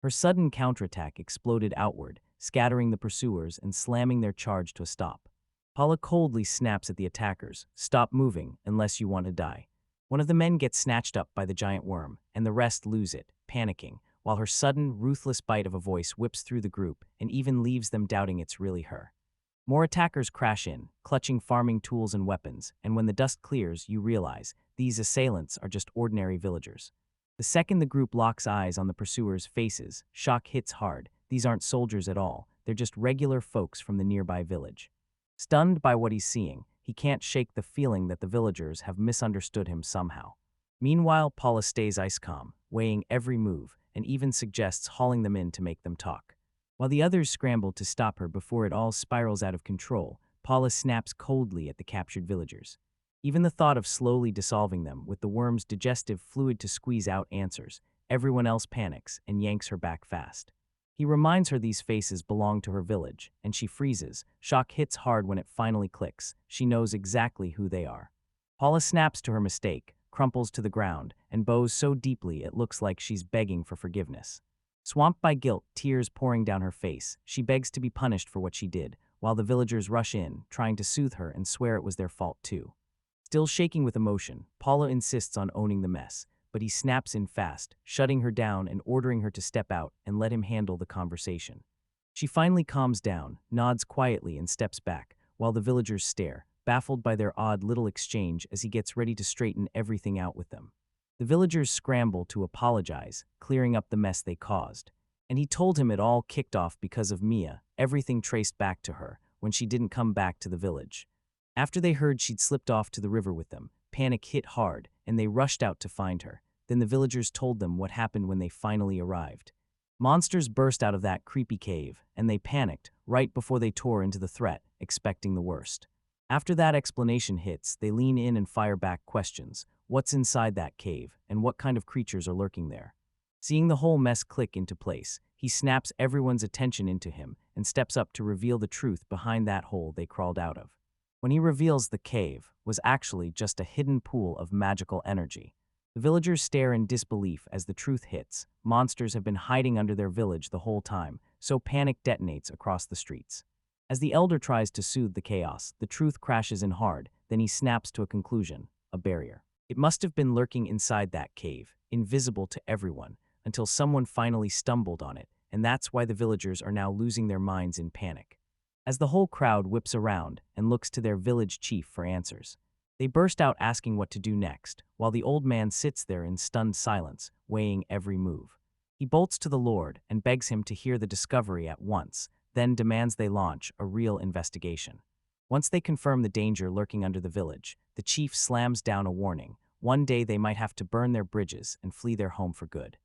Her sudden counterattack exploded outward, scattering the pursuers and slamming their charge to a stop. Paula coldly snaps at the attackers, "Stop moving unless you want to die." One of the men gets snatched up by the giant worm, and the rest lose it, panicking, while her sudden, ruthless bite of a voice whips through the group and even leaves them doubting it's really her. More attackers crash in, clutching farming tools and weapons, and when the dust clears, you realize these assailants are just ordinary villagers. The second the group locks eyes on the pursuers' faces, shock hits hard. These aren't soldiers at all, they're just regular folks from the nearby village. Stunned by what he's seeing, he can't shake the feeling that the villagers have misunderstood him somehow. Meanwhile, Paula stays ice calm, weighing every move, and even suggests hauling them in to make them talk. While the others scramble to stop her before it all spirals out of control, Paula snaps coldly at the captured villagers. Even the thought of slowly dissolving them with the worm's digestive fluid to squeeze out answers. Everyone else panics and yanks her back fast. He reminds her these faces belong to her village, and she freezes. Shock hits hard when it finally clicks. She knows exactly who they are. Paula snaps to her mistake, crumples to the ground, and bows so deeply it looks like she's begging for forgiveness. Swamped by guilt, tears pouring down her face, she begs to be punished for what she did, while the villagers rush in, trying to soothe her and swear it was their fault too. Still shaking with emotion, Paula insists on owning the mess, but he snaps in fast, shutting her down and ordering her to step out and let him handle the conversation. She finally calms down, nods quietly and steps back, while the villagers stare, baffled by their odd little exchange as he gets ready to straighten everything out with them. The villagers scramble to apologize, clearing up the mess they caused. And he told him it all kicked off because of Mia, everything traced back to her, when she didn't come back to the village. After they heard she'd slipped off to the river with them, panic hit hard, and they rushed out to find her. Then the villagers told them what happened when they finally arrived. Monsters burst out of that creepy cave, and they panicked right before they tore into the threat, expecting the worst. After that explanation hits, they lean in and fire back questions. What's inside that cave, and what kind of creatures are lurking there? Seeing the whole mess click into place, he snaps everyone's attention into him and steps up to reveal the truth behind that hole they crawled out of. When he reveals the cave was actually just a hidden pool of magical energy. The villagers stare in disbelief as the truth hits. Monsters have been hiding under their village the whole time, so panic detonates across the streets. As the elder tries to soothe the chaos, the truth crashes in hard, then he snaps to a conclusion: a barrier. It must have been lurking inside that cave, invisible to everyone, until someone finally stumbled on it, and that's why the villagers are now losing their minds in panic. As the whole crowd whips around and looks to their village chief for answers, they burst out asking what to do next, while the old man sits there in stunned silence, weighing every move. He bolts to the Lord and begs him to hear the discovery at once, then demands they launch a real investigation. Once they confirm the danger lurking under the village, the chief slams down a warning: one day they might have to burn their bridges and flee their home for good,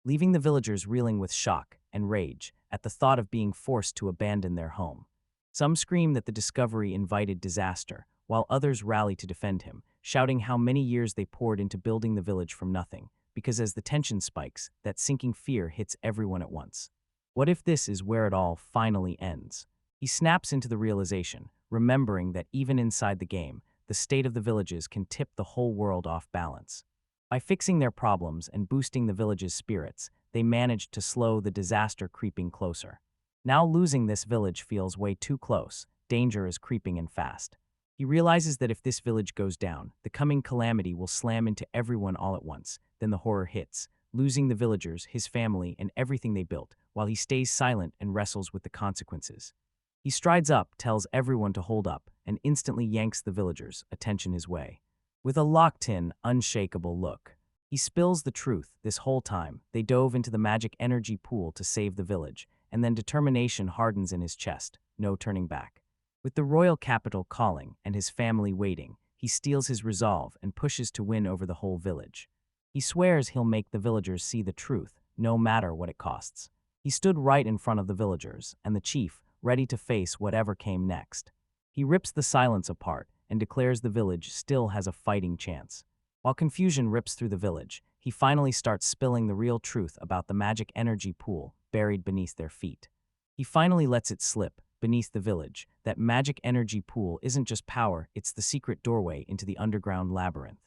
leaving the villagers reeling with shock and rage at the thought of being forced to abandon their home. Some scream that the discovery invited disaster, while others rally to defend him, shouting how many years they poured into building the village from nothing, because as the tension spikes, that sinking fear hits everyone at once. What if this is where it all finally ends? He snaps into the realization, remembering that even inside the game, the state of the villages can tip the whole world off balance. By fixing their problems and boosting the village's spirits, they managed to slow the disaster creeping closer. Now losing this village feels way too close. Danger is creeping in fast. He realizes that if this village goes down, the coming calamity will slam into everyone all at once. Then the horror hits, losing the villagers, his family, and everything they built, while he stays silent and wrestles with the consequences. He strides up, tells everyone to hold up, and instantly yanks the villagers' attention his way. With a locked-in, unshakable look, he spills the truth. This whole time, they dove into the magic energy pool to save the village, and then determination hardens in his chest, no turning back. With the royal capital calling and his family waiting, he steels his resolve and pushes to win over the whole village. He swears he'll make the villagers see the truth, no matter what it costs. He stood right in front of the villagers and the chief, ready to face whatever came next. He rips the silence apart and declares the village still has a fighting chance. While confusion rips through the village, he finally starts spilling the real truth about the magic energy pool buried beneath their feet. He finally lets it slip, beneath the village, that magic energy pool isn't just power, it's the secret doorway into the underground labyrinth.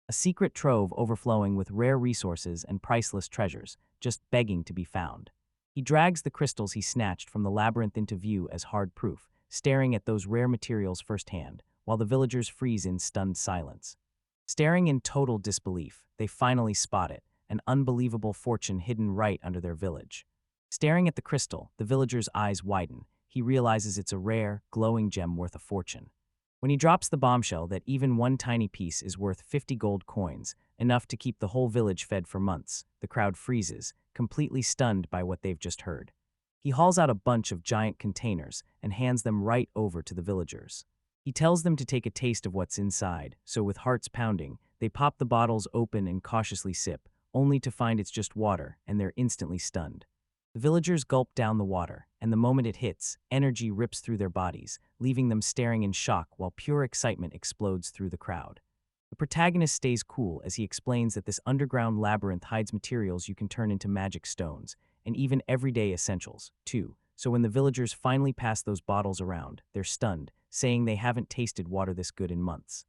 A secret trove overflowing with rare resources and priceless treasures, just begging to be found. He drags the crystals he snatched from the labyrinth into view as hard proof, staring at those rare materials firsthand, while the villagers freeze in stunned silence. Staring in total disbelief, they finally spot it, an unbelievable fortune hidden right under their village. Staring at the crystal, the villager's eyes widen. He realizes it's a rare, glowing gem worth a fortune. When he drops the bombshell that even one tiny piece is worth 50 gold coins, enough to keep the whole village fed for months, the crowd freezes, completely stunned by what they've just heard. He hauls out a bunch of giant containers and hands them right over to the villagers. He tells them to take a taste of what's inside, so with hearts pounding, they pop the bottles open and cautiously sip, only to find it's just water, and they're instantly stunned. The villagers gulp down the water, and the moment it hits, energy rips through their bodies, leaving them staring in shock while pure excitement explodes through the crowd. The protagonist stays cool as he explains that this underground labyrinth hides materials you can turn into magic stones, and even everyday essentials, too. So when the villagers finally pass those bottles around, they're stunned, saying they haven't tasted water this good in months.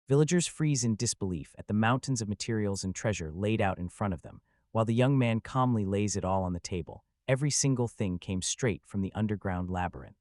Villagers freeze in disbelief at the mountains of materials and treasure laid out in front of them, while the young man calmly lays it all on the table. Every single thing came straight from the underground labyrinth.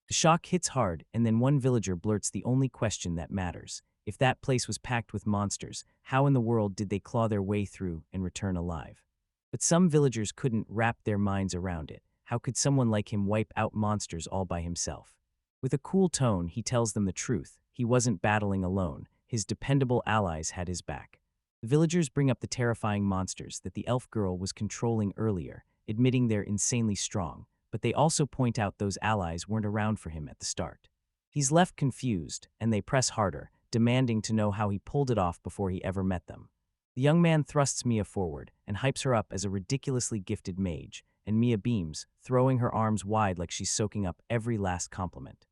The shock hits hard, and then one villager blurts the only question that matters. If that place was packed with monsters, how in the world did they claw their way through and return alive? But some villagers couldn't wrap their minds around it. How could someone like him wipe out monsters all by himself? With a cool tone, he tells them the truth. He wasn't battling alone. His dependable allies had his back. The villagers bring up the terrifying monsters that the elf girl was controlling earlier, admitting they're insanely strong, but they also point out those allies weren't around for him at the start. He's left confused, and they press harder, demanding to know how he pulled it off before he ever met them. The young man thrusts Mia forward and hypes her up as a ridiculously gifted mage, and Mia beams, throwing her arms wide like she's soaking up every last compliment.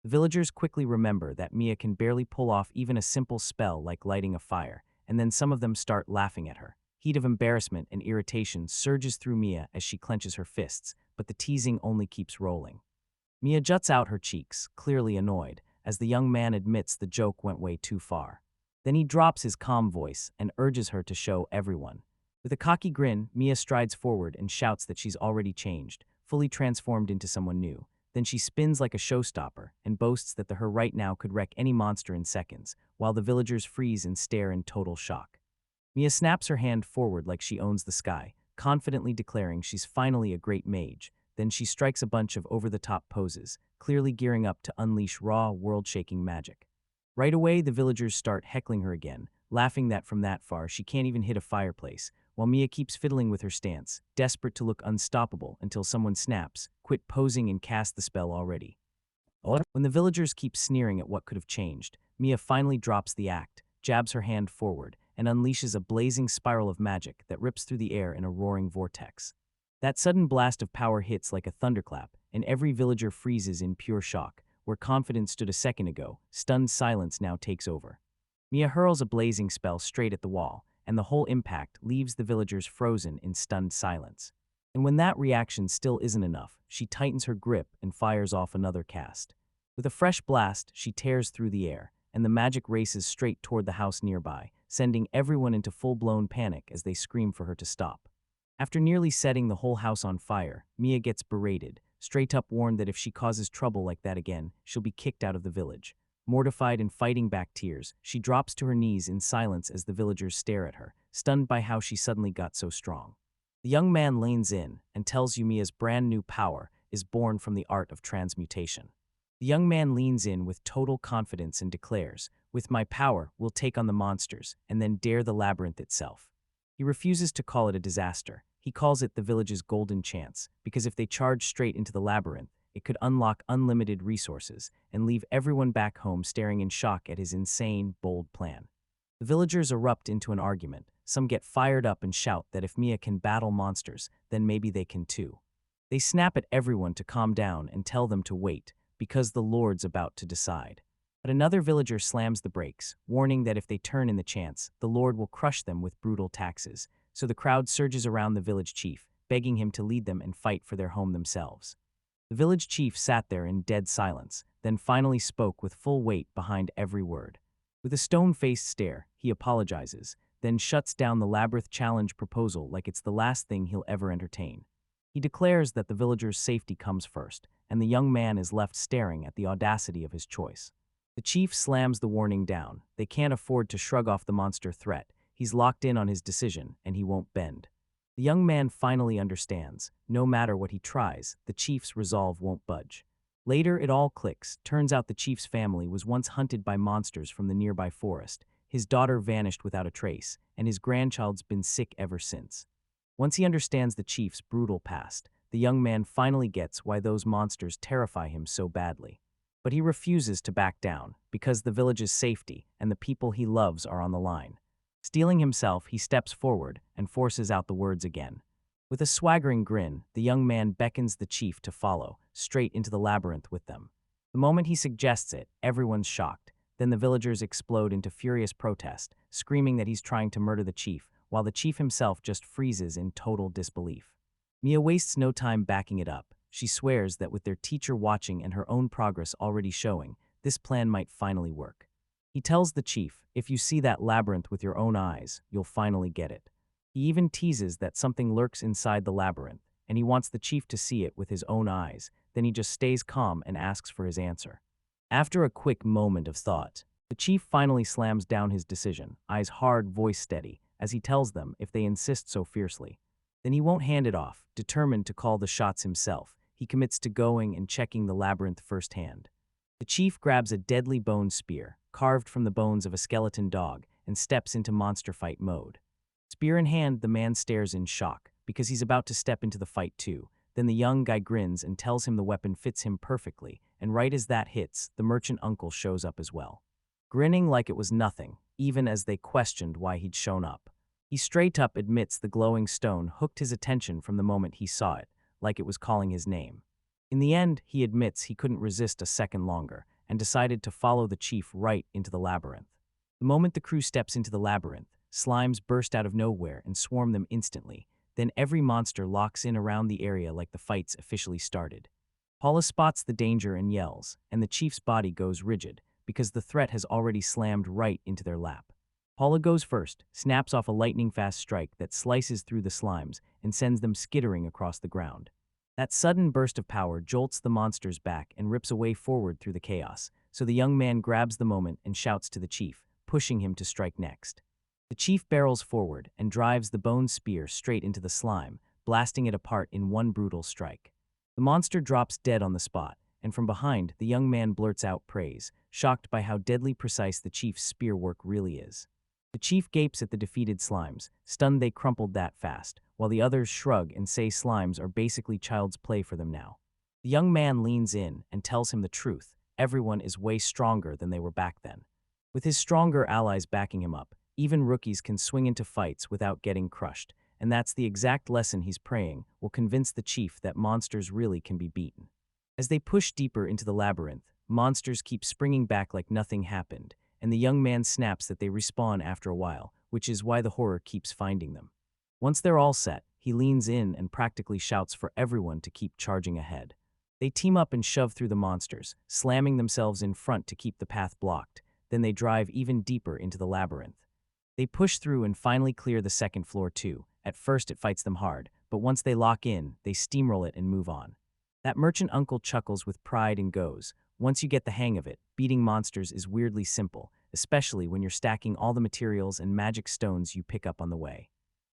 The villagers quickly remember that Mia can barely pull off even a simple spell like lighting a fire, and then some of them start laughing at her. Heat of embarrassment and irritation surges through Mia as she clenches her fists, but the teasing only keeps rolling. Mia juts out her cheeks, clearly annoyed, as the young man admits the joke went way too far. Then he drops his calm voice and urges her to show everyone. With a cocky grin, Mia strides forward and shouts that she's already changed, fully transformed into someone new. Then she spins like a showstopper and boasts that her right now could wreck any monster in seconds, while the villagers freeze and stare in total shock. Mia snaps her hand forward like she owns the sky, confidently declaring she's finally a great mage. Then she strikes a bunch of over-the-top poses, clearly gearing up to unleash raw, world-shaking magic. Right away, the villagers start heckling her again, laughing that from that far she can't even hit a fireplace, while Mia keeps fiddling with her stance, desperate to look unstoppable until someone snaps, "Quit posing and cast the spell already." When the villagers keep sneering at what could have changed, Mia finally drops the act, jabs her hand forward, and unleashes a blazing spiral of magic that rips through the air in a roaring vortex. That sudden blast of power hits like a thunderclap, and every villager freezes in pure shock. Where confidence stood a second ago, stunned silence now takes over. Mia hurls a blazing spell straight at the wall, and the whole impact leaves the villagers frozen in stunned silence. And when that reaction still isn't enough, she tightens her grip and fires off another cast. With a fresh blast, she tears through the air, and the magic races straight toward the house nearby, sending everyone into full-blown panic as they scream for her to stop. After nearly setting the whole house on fire, Mia gets berated, straight up warned that if she causes trouble like that again, she'll be kicked out of the village. Mortified and fighting back tears, she drops to her knees in silence as the villagers stare at her, stunned by how she suddenly got so strong. The young man leans in and tells you Mia's brand new power is born from the art of transmutation. The young man leans in with total confidence and declares, "With my power, we'll take on the monsters and then dare the labyrinth itself." He refuses to call it a disaster. He calls it the village's golden chance, because if they charge straight into the labyrinth, it could unlock unlimited resources and leave everyone back home staring in shock at his insane, bold plan. The villagers erupt into an argument. Some get fired up and shout that if Mia can battle monsters, then maybe they can too. They snap at everyone to calm down and tell them to wait, because the Lord's about to decide. But another villager slams the brakes, warning that if they turn in the chance, the Lord will crush them with brutal taxes. So the crowd surges around the village chief, begging him to lead them and fight for their home themselves. The village chief sat there in dead silence, then finally spoke with full weight behind every word. With a stone-faced stare, he apologizes, then shuts down the labyrinth challenge proposal like it's the last thing he'll ever entertain. He declares that the villagers' safety comes first, and the young man is left staring at the audacity of his choice. The chief slams the warning down. They can't afford to shrug off the monster threat. He's locked in on his decision, and he won't bend. The young man finally understands. No matter what he tries, the chief's resolve won't budge. Later, it all clicks. Turns out the chief's family was once hunted by monsters from the nearby forest. His daughter vanished without a trace, and his grandchild's been sick ever since. Once he understands the chief's brutal past, the young man finally gets why those monsters terrify him so badly. But he refuses to back down, because the village's safety and the people he loves are on the line. Steeling himself, he steps forward and forces out the words again. With a swaggering grin, the young man beckons the chief to follow, straight into the labyrinth with them. The moment he suggests it, everyone's shocked. Then the villagers explode into furious protest, screaming that he's trying to murder the chief, while the chief himself just freezes in total disbelief. Mia wastes no time backing it up. She swears that with their teacher watching and her own progress already showing, this plan might finally work. He tells the chief, if you see that labyrinth with your own eyes, you'll finally get it. He even teases that something lurks inside the labyrinth, and he wants the chief to see it with his own eyes. Then he just stays calm and asks for his answer. After a quick moment of thought, the chief finally slams down his decision, eyes hard, voice steady, as he tells them if they insist so fiercely. Then he won't hand it off. Determined to call the shots himself, he commits to going and checking the labyrinth firsthand. The chief grabs a deadly bone spear, carved from the bones of a skeleton dog, and steps into monster fight mode. Spear in hand, the man stares in shock, because he's about to step into the fight too. Then the young guy grins and tells him the weapon fits him perfectly, and right as that hits, the merchant uncle shows up as well. Grinning like it was nothing, even as they questioned why he'd shown up. He straight up admits the glowing stone hooked his attention from the moment he saw it, like it was calling his name. In the end, he admits he couldn't resist a second longer, and decided to follow the chief right into the labyrinth. The moment the crew steps into the labyrinth, slimes burst out of nowhere and swarm them instantly. Then every monster locks in around the area like the fight's officially started. Paula spots the danger and yells, and the chief's body goes rigid, because the threat has already slammed right into their lap. Paula goes first, snaps off a lightning-fast strike that slices through the slimes and sends them skittering across the ground. That sudden burst of power jolts the monsters back and rips a way forward through the chaos, so the young man grabs the moment and shouts to the chief, pushing him to strike next. The chief barrels forward and drives the bone spear straight into the slime, blasting it apart in one brutal strike. The monster drops dead on the spot, and from behind, the young man blurts out praise, shocked by how deadly precise the chief's spear work really is. The chief gapes at the defeated slimes, stunned they crumpled that fast, while the others shrug and say slimes are basically child's play for them now. The young man leans in and tells him the truth. Everyone is way stronger than they were back then. With his stronger allies backing him up, even rookies can swing into fights without getting crushed, and that's the exact lesson he's praying will convince the chief that monsters really can be beaten. As they push deeper into the labyrinth, monsters keep springing back like nothing happened, and the young man snaps that they respawn after a while, which is why the horror keeps finding them. Once they're all set, he leans in and practically shouts for everyone to keep charging ahead. They team up and shove through the monsters, slamming themselves in front to keep the path blocked. Then they drive even deeper into the labyrinth. They push through and finally clear the second floor too. At first it fights them hard, but once they lock in, they steamroll it and move on. That merchant uncle chuckles with pride and goes, "Once you get the hang of it, beating monsters is weirdly simple, especially when you're stacking all the materials and magic stones you pick up on the way."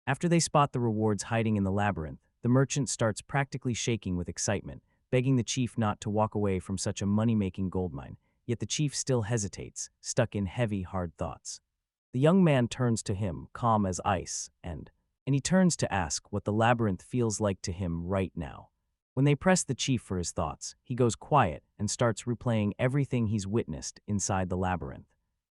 After they spot the rewards hiding in the labyrinth, the merchant starts practically shaking with excitement, begging the chief not to walk away from such a money-making goldmine, yet the chief still hesitates, stuck in heavy, hard thoughts. The young man turns to him, calm as ice, and he turns to ask what the labyrinth feels like to him right now. When they press the chief for his thoughts, he goes quiet and starts replaying everything he's witnessed inside the labyrinth.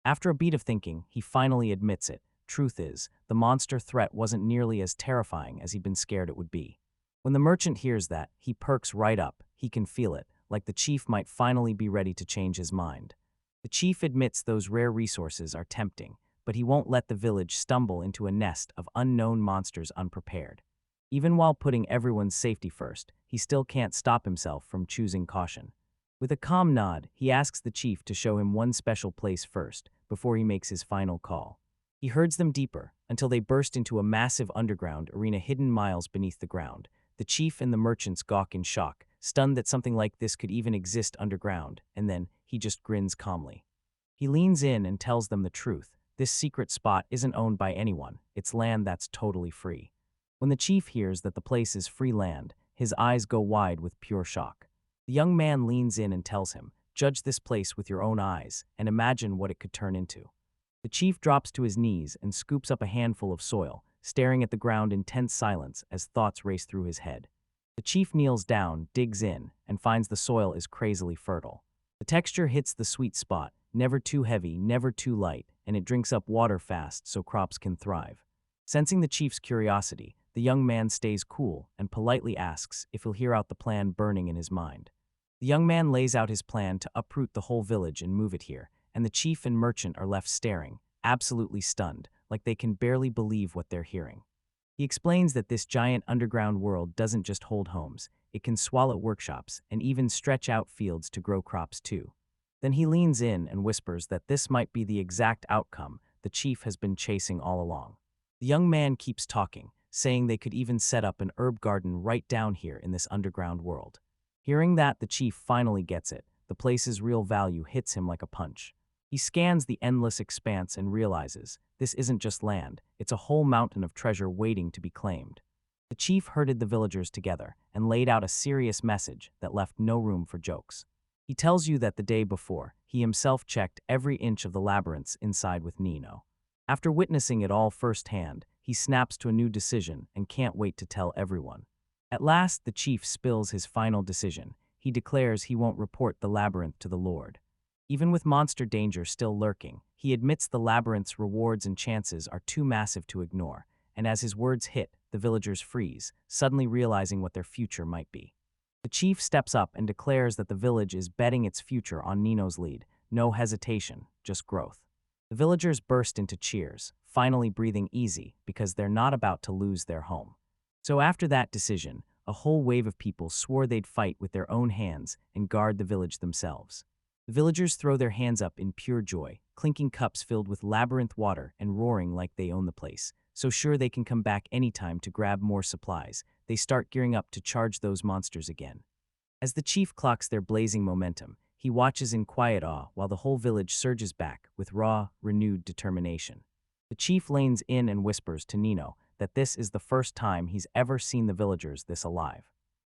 After a beat of thinking, he finally admits it. Truth is, the monster threat wasn't nearly as terrifying as he'd been scared it would be. When the merchant hears that, he perks right up. He can feel it, like the chief might finally be ready to change his mind. The chief admits those rare resources are tempting, but he won't let the village stumble into a nest of unknown monsters unprepared. Even while putting everyone's safety first, he still can't stop himself from choosing caution. With a calm nod, he asks the chief to show him one special place first, before he makes his final call. He herds them deeper, until they burst into a massive underground arena hidden miles beneath the ground. The chief and the merchants gawk in shock, stunned that something like this could even exist underground, and then he just grins calmly. He leans in and tells them the truth. This secret spot isn't owned by anyone, it's land that's totally free. When the chief hears that the place is free land, his eyes go wide with pure shock. The young man leans in and tells him, "Judge this place with your own eyes, and imagine what it could turn into." The chief drops to his knees and scoops up a handful of soil, staring at the ground in tense silence as thoughts race through his head. The chief kneels down, digs in, and finds the soil is crazily fertile. The texture hits the sweet spot, never too heavy, never too light, and it drinks up water fast so crops can thrive. Sensing the chief's curiosity, the young man stays cool and politely asks if he'll hear out the plan burning in his mind. The young man lays out his plan to uproot the whole village and move it here, and the chief and merchant are left staring, absolutely stunned, like they can barely believe what they're hearing. He explains that this giant underground world doesn't just hold homes, it can swallow workshops and even stretch out fields to grow crops too. Then he leans in and whispers that this might be the exact outcome the chief has been chasing all along. The young man keeps talking, saying they could even set up an herb garden right down here in this underground world. Hearing that, the chief finally gets it. The place's real value hits him like a punch. He scans the endless expanse and realizes this isn't just land, it's a whole mountain of treasure waiting to be claimed. The chief herded the villagers together and laid out a serious message that left no room for jokes. He tells you that the day before, he himself checked every inch of the labyrinths inside with Nino. After witnessing it all firsthand, he snaps to a new decision and can't wait to tell everyone. At last, the chief spills his final decision. He declares he won't report the labyrinth to the Lord. Even with monster danger still lurking, he admits the labyrinth's rewards and chances are too massive to ignore, and as his words hit, the villagers freeze, suddenly realizing what their future might be. The chief steps up and declares that the village is betting its future on Nino's lead. No hesitation, just growth. The villagers burst into cheers, finally breathing easy because they're not about to lose their home. So after that decision, a whole wave of people swore they'd fight with their own hands and guard the village themselves. The villagers throw their hands up in pure joy, clinking cups filled with labyrinth water and roaring like they own the place. So sure they can come back anytime to grab more supplies, they start gearing up to charge those monsters again. As the chief clocks their blazing momentum, he watches in quiet awe while the whole village surges back with raw, renewed determination. The chief leans in and whispers to Nino that this is the first time he's ever seen the villagers this alive.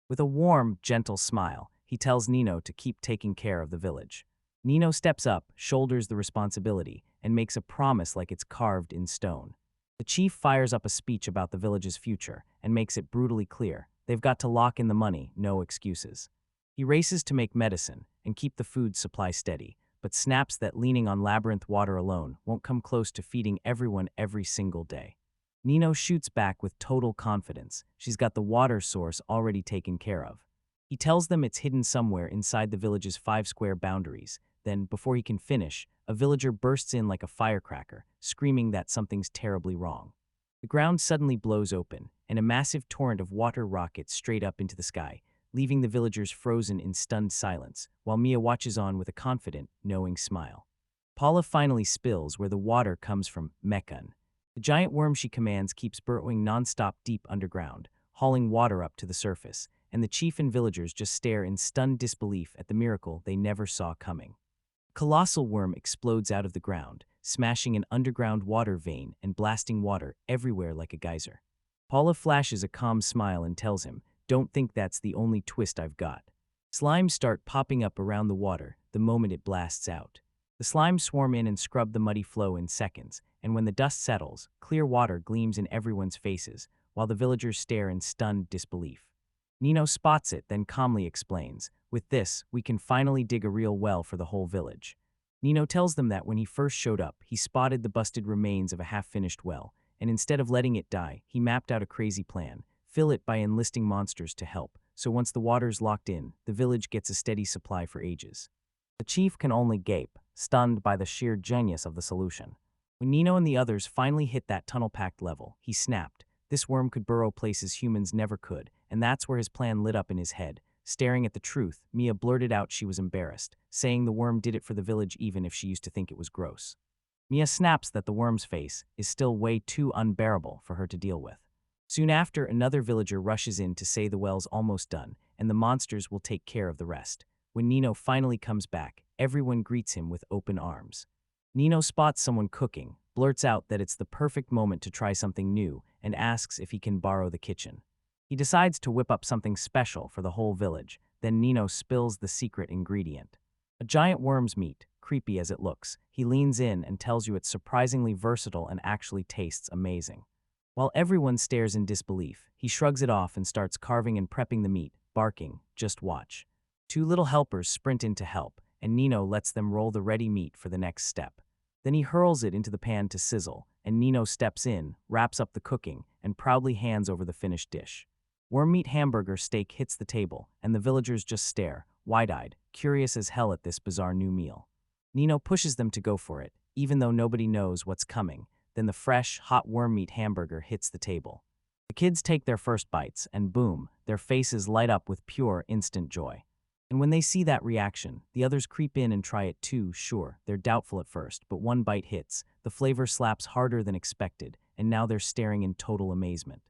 With a warm, gentle smile, he tells Nino to keep taking care of the village. Nino steps up, shoulders the responsibility, and makes a promise like it's carved in stone. The chief fires up a speech about the village's future and makes it brutally clear they've got to lock in the money, no excuses. He races to make medicine and keep the food supply steady, but snaps that leaning on labyrinth water alone won't come close to feeding everyone every single day. Nino shoots back with total confidence. She's got the water source already taken care of. He tells them it's hidden somewhere inside the village's 5 square boundaries. Then, before he can finish, a villager bursts in like a firecracker, screaming that something's terribly wrong. The ground suddenly blows open, and a massive torrent of water rockets straight up into the sky, leaving the villagers frozen in stunned silence, while Mia watches on with a confident, knowing smile. Paula finally spills where the water comes from Meccan. The giant worm she commands keeps burrowing nonstop deep underground, hauling water up to the surface, and the chief and villagers just stare in stunned disbelief at the miracle they never saw coming. A colossal worm explodes out of the ground, smashing an underground water vein and blasting water everywhere like a geyser. Paula flashes a calm smile and tells him, "Don't think that's the only twist I've got." Slimes start popping up around the water the moment it blasts out. The slimes swarm in and scrub the muddy flow in seconds, and when the dust settles, clear water gleams in everyone's faces, while the villagers stare in stunned disbelief. Nino spots it, then calmly explains, "With this, we can finally dig a real well for the whole village." Nino tells them that when he first showed up, he spotted the busted remains of a half-finished well, and instead of letting it die, he mapped out a crazy plan: fill it by enlisting monsters to help, so once the water's locked in, the village gets a steady supply for ages. The chief can only gape, stunned by the sheer genius of the solution. When Nino and the others finally hit that tunnel-packed level, he snapped. This worm could burrow places humans never could, and that's where his plan lit up in his head. Staring at the truth, Mia blurted out she was embarrassed, saying the worm did it for the village even if she used to think it was gross. Mia snaps that the worm's face is still way too unbearable for her to deal with. Soon after, another villager rushes in to say the well's almost done, and the monsters will take care of the rest. When Nino finally comes back, everyone greets him with open arms. Nino spots someone cooking, blurts out that it's the perfect moment to try something new, and asks if he can borrow the kitchen. He decides to whip up something special for the whole village, then Nino spills the secret ingredient. A giant worm's meat, creepy as it looks. He leans in and tells you it's surprisingly versatile and actually tastes amazing. While everyone stares in disbelief, he shrugs it off and starts carving and prepping the meat, barking, "Just watch." 2 little helpers sprint in to help, and Nino lets them roll the ready meat for the next step. Then he hurls it into the pan to sizzle, and Nino steps in, wraps up the cooking, and proudly hands over the finished dish. Worm meat hamburger steak hits the table, and the villagers just stare, wide-eyed, curious as hell at this bizarre new meal. Nino pushes them to go for it, even though nobody knows what's coming. Then the fresh, hot worm meat hamburger hits the table. The kids take their first bites, and boom, their faces light up with pure, instant joy. And when they see that reaction, the others creep in and try it too. Sure, they're doubtful at first, but one bite hits, the flavor slaps harder than expected, and now they're staring in total amazement.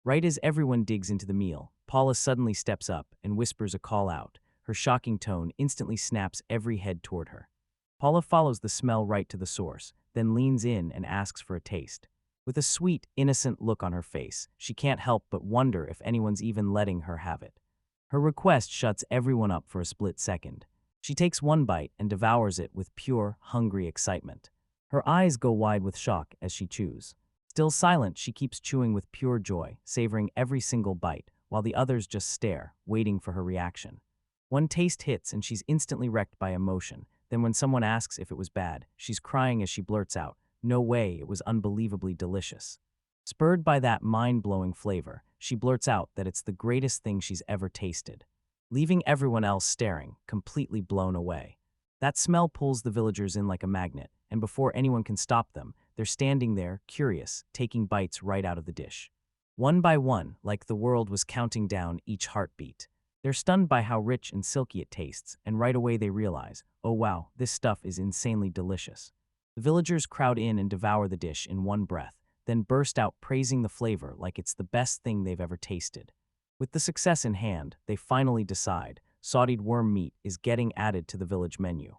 Right as everyone digs into the meal, Paula suddenly steps up and whispers a call out. Her shocking tone instantly snaps every head toward her. Paula follows the smell right to the source, then leans in and asks for a taste. With a sweet, innocent look on her face, she can't help but wonder if anyone's even letting her have it. Her request shuts everyone up for a split second. She takes one bite and devours it with pure, hungry excitement. Her eyes go wide with shock as she chews. Still silent, she keeps chewing with pure joy, savoring every single bite, while the others just stare, waiting for her reaction. One taste hits and she's instantly wrecked by emotion. Then when someone asks if it was bad, she's crying as she blurts out, "No way, it was unbelievably delicious." Spurred by that mind-blowing flavor, she blurts out that it's the greatest thing she's ever tasted. leaving everyone else staring, completely blown away. That smell pulls the villagers in like a magnet, and before anyone can stop them, they're standing there, curious, taking bites right out of the dish. One by one, like the world was counting down each heartbeat. They're stunned by how rich and silky it tastes, and right away they realize, oh wow, this stuff is insanely delicious. The villagers crowd in and devour the dish in one breath, then burst out praising the flavor like it's the best thing they've ever tasted. With the success in hand, they finally decide sauteed worm meat is getting added to the village menu.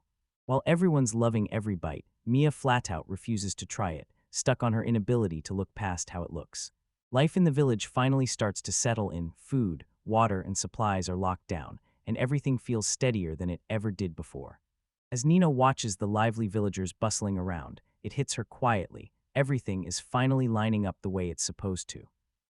While everyone's loving every bite, Mia flat out refuses to try it, stuck on her inability to look past how it looks. Life in the village finally starts to settle in. Food, water, and supplies are locked down, and everything feels steadier than it ever did before. As Nina watches the lively villagers bustling around, it hits her quietly. Everything is finally lining up the way it's supposed to.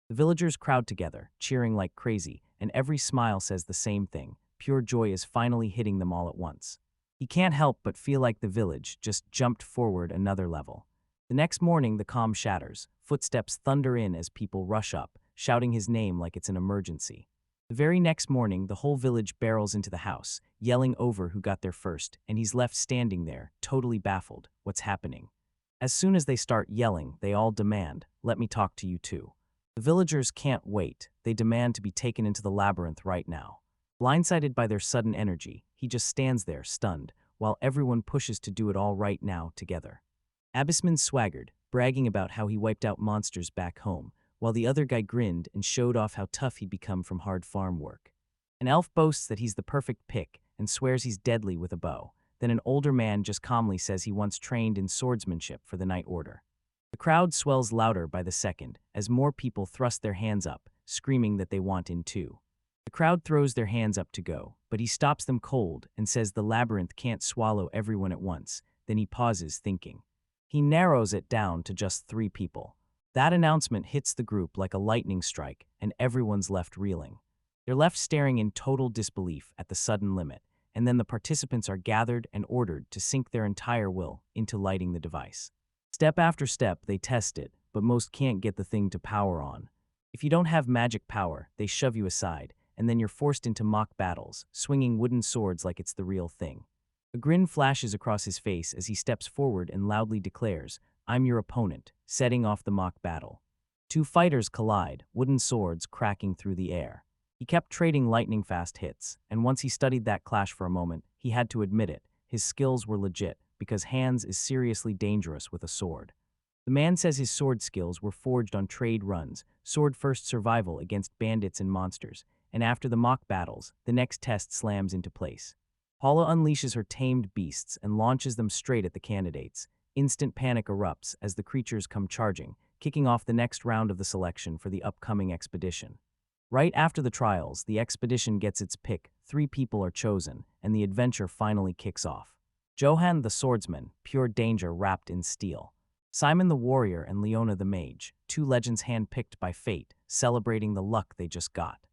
The villagers crowd together, cheering like crazy, and every smile says the same thing. Pure joy is finally hitting them all at once. He can't help but feel like the village just jumped forward another level. The next morning, the calm shatters. Footsteps thunder in as people rush up, shouting his name like it's an emergency. The very next morning, the whole village barrels into the house, yelling over who got there first, and he's left standing there, totally baffled. What's happening? As soon as they start yelling, they all demand, "Let me talk to you too." The villagers can't wait. They demand to be taken into the labyrinth right now. Blindsided by their sudden energy, he just stands there, stunned, while everyone pushes to do it all right now together. Abyssman swaggered, bragging about how he wiped out monsters back home, while the other guy grinned and showed off how tough he'd become from hard farm work. An elf boasts that he's the perfect pick and swears he's deadly with a bow. Then an older man just calmly says he once trained in swordsmanship for the Night Order. The crowd swells louder by the second as more people thrust their hands up, screaming that they want in too. The crowd throws their hands up to go, but he stops them cold and says the labyrinth can't swallow everyone at once. Then he pauses, thinking. He narrows it down to just 3 people. That announcement hits the group like a lightning strike, and everyone's left reeling. They're left staring in total disbelief at the sudden limit, and then the participants are gathered and ordered to sink their entire will into lighting the device. Step after step, they test it, but most can't get the thing to power on. If you don't have magic power, they shove you aside, and then you're forced into mock battles, swinging wooden swords like it's the real thing. A grin flashes across his face as he steps forward and loudly declares, "I'm your opponent," setting off the mock battle. 2 fighters collide, wooden swords cracking through the air. He kept trading lightning-fast hits, and once he studied that clash for a moment, he had to admit it. His skills were legit, because hands is seriously dangerous with a sword. The man says his sword skills were forged on trade runs, sword-first survival against bandits and monsters, and after the mock battles, the next test slams into place. Paula unleashes her tamed beasts and launches them straight at the candidates. Instant panic erupts as the creatures come charging, kicking off the next round of the selection for the upcoming expedition. Right after the trials, the expedition gets its pick, 3 people are chosen, and the adventure finally kicks off. Johan the swordsman, pure danger wrapped in steel. Simon the warrior and Leona the mage, 2 legends handpicked by fate, celebrating the luck they just got.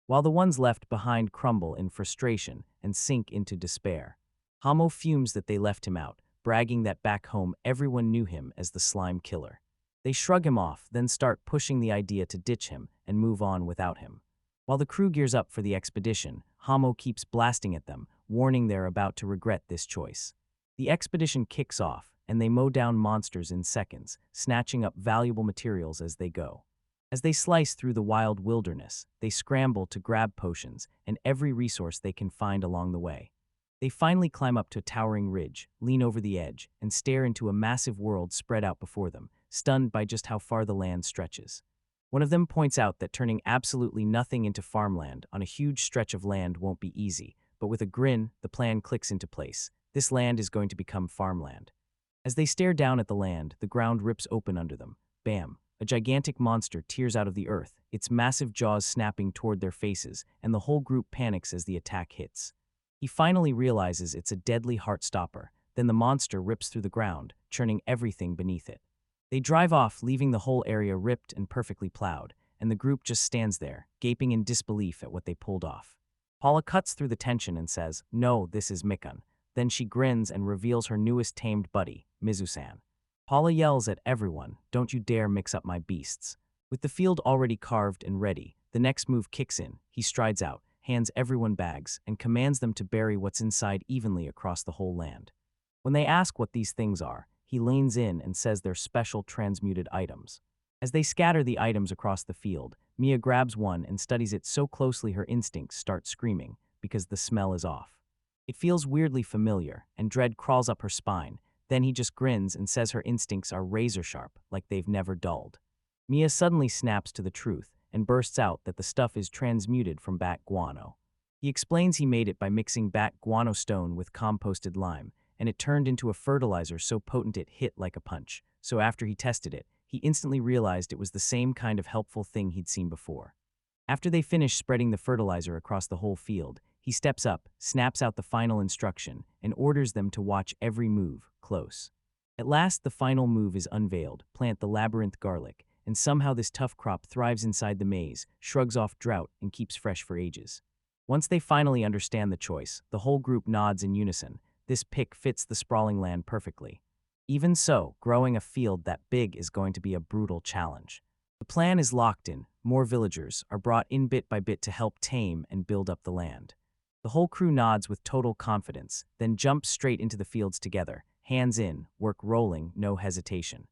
While the ones left behind crumble in frustration and sink into despair. Hamo fumes that they left him out, bragging that back home everyone knew him as the slime killer. They shrug him off, then start pushing the idea to ditch him and move on without him. While the crew gears up for the expedition, Hamo keeps blasting at them, warning they're about to regret this choice. The expedition kicks off, and they mow down monsters in seconds, snatching up valuable materials as they go. As they slice through the wild wilderness, they scramble to grab potions and every resource they can find along the way. They finally climb up to a towering ridge, lean over the edge, and stare into a massive world spread out before them, stunned by just how far the land stretches. One of them points out that turning absolutely nothing into farmland on a huge stretch of land won't be easy, but with a grin, the plan clicks into place. This land is going to become farmland. As they stare down at the land, the ground rips open under them. Bam! A gigantic monster tears out of the earth, its massive jaws snapping toward their faces, and the whole group panics as the attack hits. He finally realizes it's a deadly heart-stopper. Then the monster rips through the ground, churning everything beneath it. They drive off, leaving the whole area ripped and perfectly plowed, and the group just stands there, gaping in disbelief at what they pulled off. Paula cuts through the tension and says, "No, this is Mikun." Then she grins and reveals her newest tamed buddy, Mizu-san. Paula yells at everyone, "Don't you dare mix up my beasts." With the field already carved and ready, the next move kicks in. He strides out, hands everyone bags, and commands them to bury what's inside evenly across the whole land. When they ask what these things are, he leans in and says they're special transmuted items. As they scatter the items across the field, Mia grabs one and studies it so closely her instincts start screaming because the smell is off. It feels weirdly familiar, and dread crawls up her spine. Then he just grins and says her instincts are razor sharp, like they've never dulled. Mia suddenly snaps to the truth and bursts out that the stuff is transmuted from bat guano. He explains he made it by mixing bat guano stone with composted lime, and it turned into a fertilizer so potent it hit like a punch. So after he tested it, he instantly realized it was the same kind of helpful thing he'd seen before. After they finish spreading the fertilizer across the whole field, he steps up, snaps out the final instruction, and orders them to watch every move, close. At last, the final move is unveiled: plant the labyrinth garlic, and somehow this tough crop thrives inside the maze, shrugs off drought, and keeps fresh for ages. Once they finally understand the choice, the whole group nods in unison. This pick fits the sprawling land perfectly. Even so, growing a field that big is going to be a brutal challenge. The plan is locked in. More villagers are brought in bit by bit to help tame and build up the land. The whole crew nods with total confidence, then jumps straight into the fields together, hands in, work rolling, no hesitation.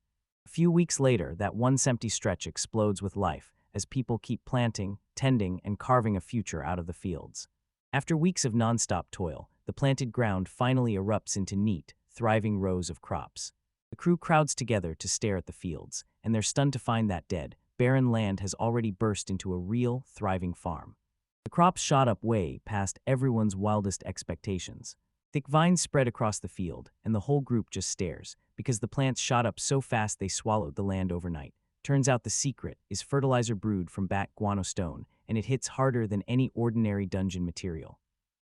A few weeks later, that once empty stretch explodes with life as people keep planting, tending, and carving a future out of the fields. After weeks of nonstop toil, the planted ground finally erupts into neat, thriving rows of crops. The crew crowds together to stare at the fields, and they're stunned to find that dead, barren land has already burst into a real, thriving farm. The crops shot up way past everyone's wildest expectations. Thick vines spread across the field, and the whole group just stares, because the plants shot up so fast they swallowed the land overnight. Turns out the secret is fertilizer brewed from bat guano stone, and it hits harder than any ordinary dungeon material.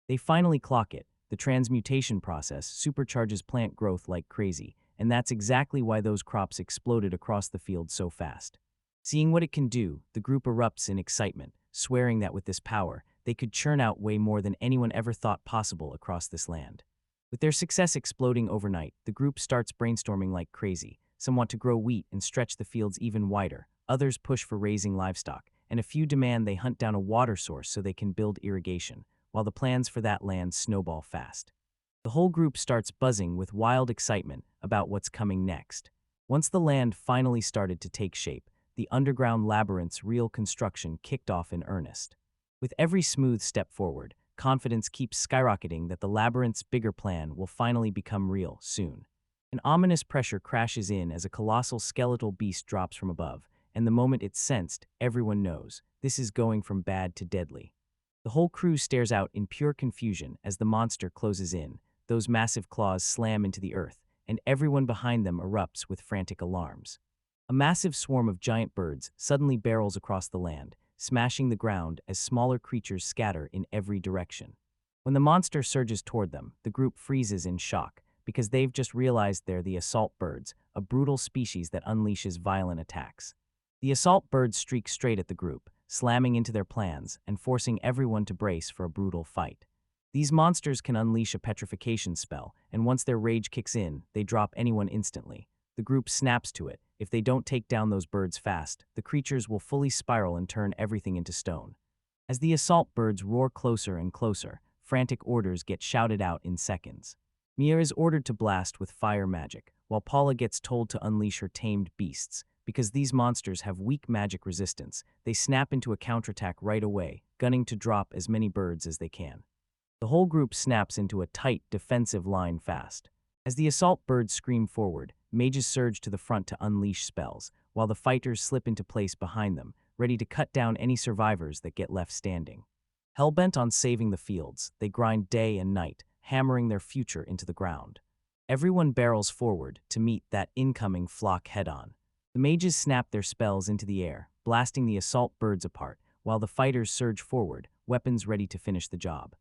They finally clock it. The transmutation process supercharges plant growth like crazy, and that's exactly why those crops exploded across the field so fast. Seeing what it can do, the group erupts in excitement, swearing that with this power, they could churn out way more than anyone ever thought possible across this land. With their success exploding overnight, the group starts brainstorming like crazy. Some want to grow wheat and stretch the fields even wider, others push for raising livestock, and a few demand they hunt down a water source so they can build irrigation, while the plans for that land snowball fast. The whole group starts buzzing with wild excitement about what's coming next. Once the land finally started to take shape, the underground labyrinth's real construction kicked off in earnest. With every smooth step forward, confidence keeps skyrocketing that the labyrinth's bigger plan will finally become real soon. An ominous pressure crashes in as a colossal skeletal beast drops from above, and the moment it's sensed, everyone knows this is going from bad to deadly. The whole crew stares out in pure confusion as the monster closes in. Those massive claws slam into the earth, and everyone behind them erupts with frantic alarms. A massive swarm of giant birds suddenly barrels across the land, smashing the ground as smaller creatures scatter in every direction. When the monster surges toward them, the group freezes in shock, because they've just realized they're the assault birds, a brutal species that unleashes violent attacks. The assault birds streak straight at the group, slamming into their plans and forcing everyone to brace for a brutal fight. These monsters can unleash a petrification spell, and once their rage kicks in, they drop anyone instantly. The group snaps to it. If they don't take down those birds fast, the creatures will fully spiral and turn everything into stone. As the assault birds roar closer and closer, frantic orders get shouted out in seconds. Mia is ordered to blast with fire magic, while Paula gets told to unleash her tamed beasts. Because these monsters have weak magic resistance, they snap into a counterattack right away, gunning to drop as many birds as they can. The whole group snaps into a tight, defensive line fast. As the assault birds scream forward, mages surge to the front to unleash spells, while the fighters slip into place behind them, ready to cut down any survivors that get left standing. Hellbent on saving the fields, they grind day and night, hammering their future into the ground. Everyone barrels forward to meet that incoming flock head-on. The mages snap their spells into the air, blasting the assault birds apart, while the fighters surge forward, weapons ready to finish the job.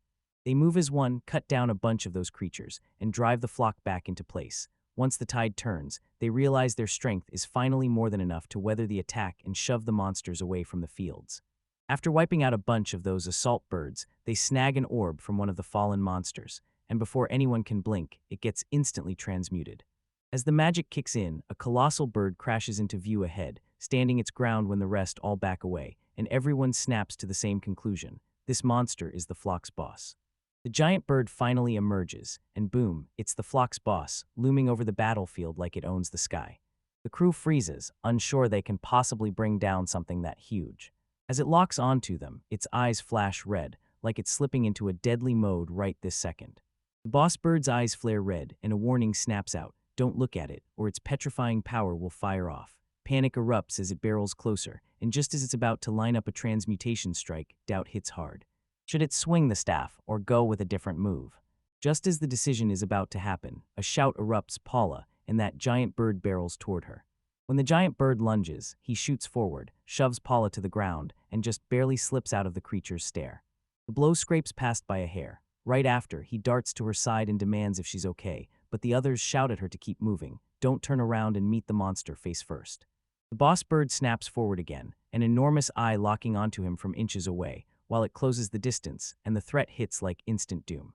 They move as one, cut down a bunch of those creatures, and drive the flock back into place. Once the tide turns, they realize their strength is finally more than enough to weather the attack and shove the monsters away from the fields. After wiping out a bunch of those assault birds, they snag an orb from one of the fallen monsters, and before anyone can blink, it gets instantly transmuted. As the magic kicks in, a colossal bird crashes into view ahead, standing its ground when the rest all back away, and everyone snaps to the same conclusion. This monster is the flock's boss. The giant bird finally emerges, and boom, it's the flock's boss, looming over the battlefield like it owns the sky. The crew freezes, unsure they can possibly bring down something that huge. As it locks onto them, its eyes flash red, like it's slipping into a deadly mode right this second. The boss bird's eyes flare red, and a warning snaps out. Don't look at it, or its petrifying power will fire off. Panic erupts as it barrels closer, and just as it's about to line up a transmutation strike, doubt hits hard. Should it swing the staff, or go with a different move? Just as the decision is about to happen, a shout erupts Paula, and that giant bird barrels toward her. When the giant bird lunges, he shoots forward, shoves Paula to the ground, and just barely slips out of the creature's stare. The blow scrapes past by a hair. Right after, he darts to her side and demands if she's okay, but the others shout at her to keep moving. Don't turn around and meet the monster face first. The boss bird snaps forward again, an enormous eye locking onto him from inches away, while it closes the distance, and the threat hits like instant doom.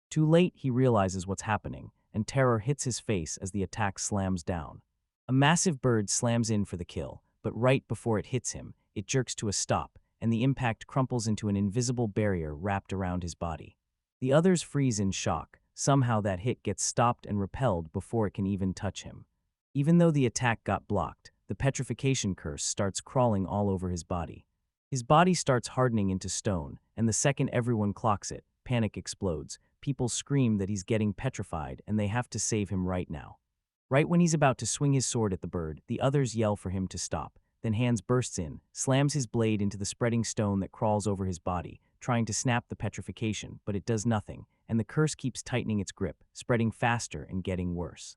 Too late, he realizes what's happening, and terror hits his face as the attack slams down. A massive bird slams in for the kill, but right before it hits him, it jerks to a stop, and the impact crumples into an invisible barrier wrapped around his body. The others freeze in shock. Somehow that hit gets stopped and repelled before it can even touch him. Even though the attack got blocked, the petrification curse starts crawling all over his body. His body starts hardening into stone, and the second everyone clocks it, panic explodes. People scream that he's getting petrified and they have to save him right now. Right when he's about to swing his sword at the bird, the others yell for him to stop. Then Hans bursts in, slams his blade into the spreading stone that crawls over his body, trying to snap the petrification, but it does nothing, and the curse keeps tightening its grip, spreading faster and getting worse.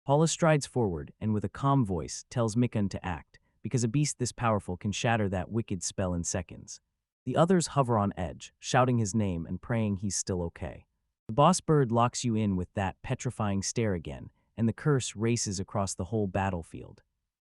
Paula strides forward and with a calm voice tells Mikun to act, because a beast this powerful can shatter that wicked spell in seconds. The others hover on edge, shouting his name and praying he's still okay. The boss bird locks you in with that petrifying stare again, and the curse races across the whole battlefield.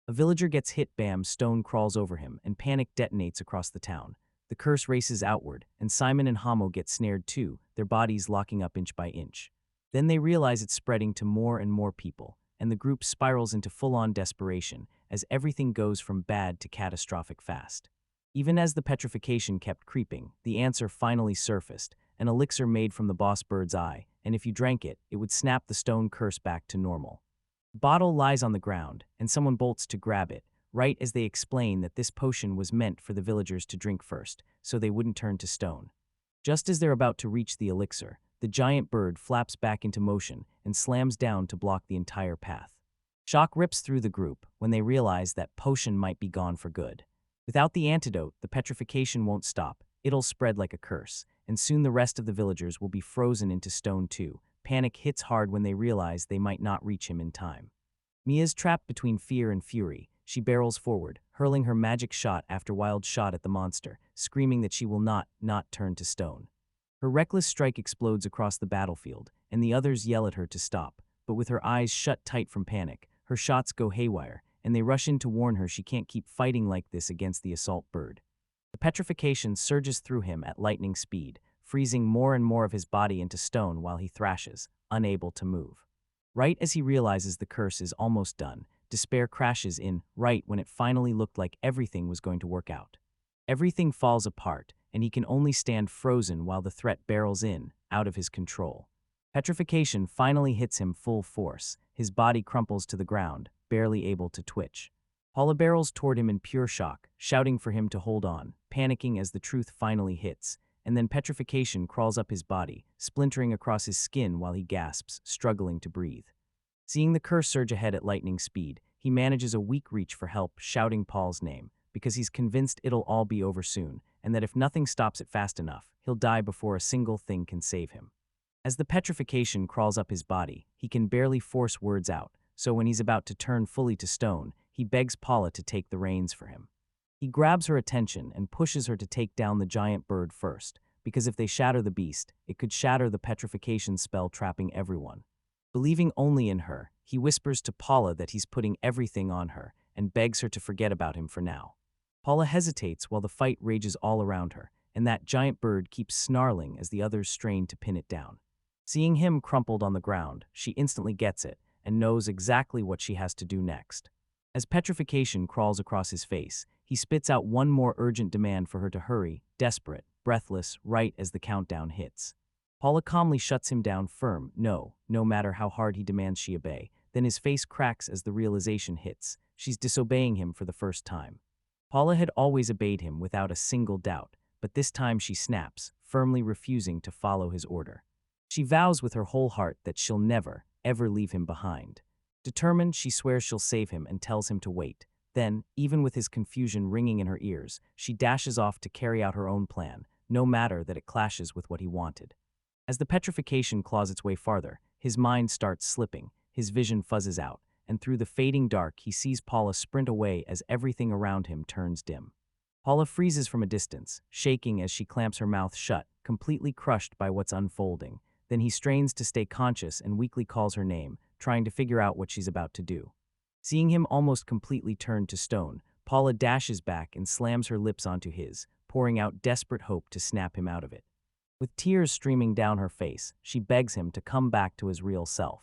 A villager gets hit, bam, stone crawls over him, and panic detonates across the town. The curse races outward, and Simon and Hamo get snared too, their bodies locking up inch by inch. Then they realize it's spreading to more and more people, and the group spirals into full-on desperation as everything goes from bad to catastrophic fast. Even as the petrification kept creeping, the answer finally surfaced, an elixir made from the boss bird's eye, and if you drank it, it would snap the stone curse back to normal. The bottle lies on the ground, and someone bolts to grab it, right as they explain that this potion was meant for the villagers to drink first, so they wouldn't turn to stone. Just as they're about to reach the elixir, the giant bird flaps back into motion and slams down to block the entire path. Shock rips through the group when they realize that potion might be gone for good. Without the antidote, the petrification won't stop. It'll spread like a curse, and soon the rest of the villagers will be frozen into stone too. Panic hits hard when they realize they might not reach him in time. Mia's trapped between fear and fury. She barrels forward, hurling her magic shot after wild shot at the monster, screaming that she will not turn to stone. Her reckless strike explodes across the battlefield, and the others yell at her to stop, but with her eyes shut tight from panic, her shots go haywire, and they rush in to warn her she can't keep fighting like this against the assault bird. The petrification surges through him at lightning speed, freezing more and more of his body into stone while he thrashes, unable to move. Right as he realizes the curse is almost done, despair crashes in right when it finally looked like everything was going to work out. Everything falls apart, and he can only stand frozen while the threat barrels in, out of his control. Petrification finally hits him full force. His body crumples to the ground, barely able to twitch. Paula barrels toward him in pure shock, shouting for him to hold on, panicking as the truth finally hits, and then petrification crawls up his body, splintering across his skin while he gasps, struggling to breathe. Seeing the curse surge ahead at lightning speed, he manages a weak reach for help, shouting Paul's name, because he's convinced it'll all be over soon, and that if nothing stops it fast enough, he'll die before a single thing can save him. As the petrification crawls up his body, he can barely force words out, so when he's about to turn fully to stone, he begs Paula to take the reins for him. He grabs her attention and pushes her to take down the giant bird first, because if they shatter the beast, it could shatter the petrification spell trapping everyone. Believing only in her, he whispers to Paula that he's putting everything on her and begs her to forget about him for now. Paula hesitates while the fight rages all around her, and that giant bird keeps snarling as the others strain to pin it down. Seeing him crumpled on the ground, she instantly gets it and knows exactly what she has to do next. As petrification crawls across his face, he spits out one more urgent demand for her to hurry, desperate, breathless, right as the countdown hits. Paula calmly shuts him down firm, no matter how hard he demands she obey. Then his face cracks as the realization hits. She's disobeying him for the first time. Paula had always obeyed him without a single doubt, but this time she snaps, firmly refusing to follow his order. She vows with her whole heart that she'll never, ever leave him behind. Determined, she swears she'll save him and tells him to wait. Then, even with his confusion ringing in her ears, she dashes off to carry out her own plan, no matter that it clashes with what he wanted. As the petrification claws its way farther, his mind starts slipping, his vision fuzzes out, and through the fading dark he sees Paula sprint away as everything around him turns dim. Paula freezes from a distance, shaking as she clamps her mouth shut, completely crushed by what's unfolding. Then he strains to stay conscious and weakly calls her name, trying to figure out what she's about to do. Seeing him almost completely turned to stone, Paula dashes back and slams her lips onto his, pouring out desperate hope to snap him out of it. With tears streaming down her face, she begs him to come back to his real self.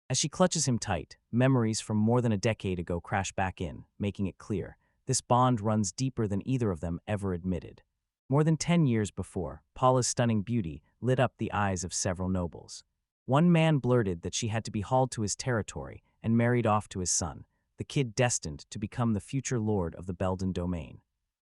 As she clutches him tight, memories from more than a decade ago crash back in, making it clear this bond runs deeper than either of them ever admitted. More than 10 years before, Paula's stunning beauty lit up the eyes of several nobles. One man blurted that she had to be hauled to his territory and married off to his son, the kid destined to become the future lord of the Belden domain.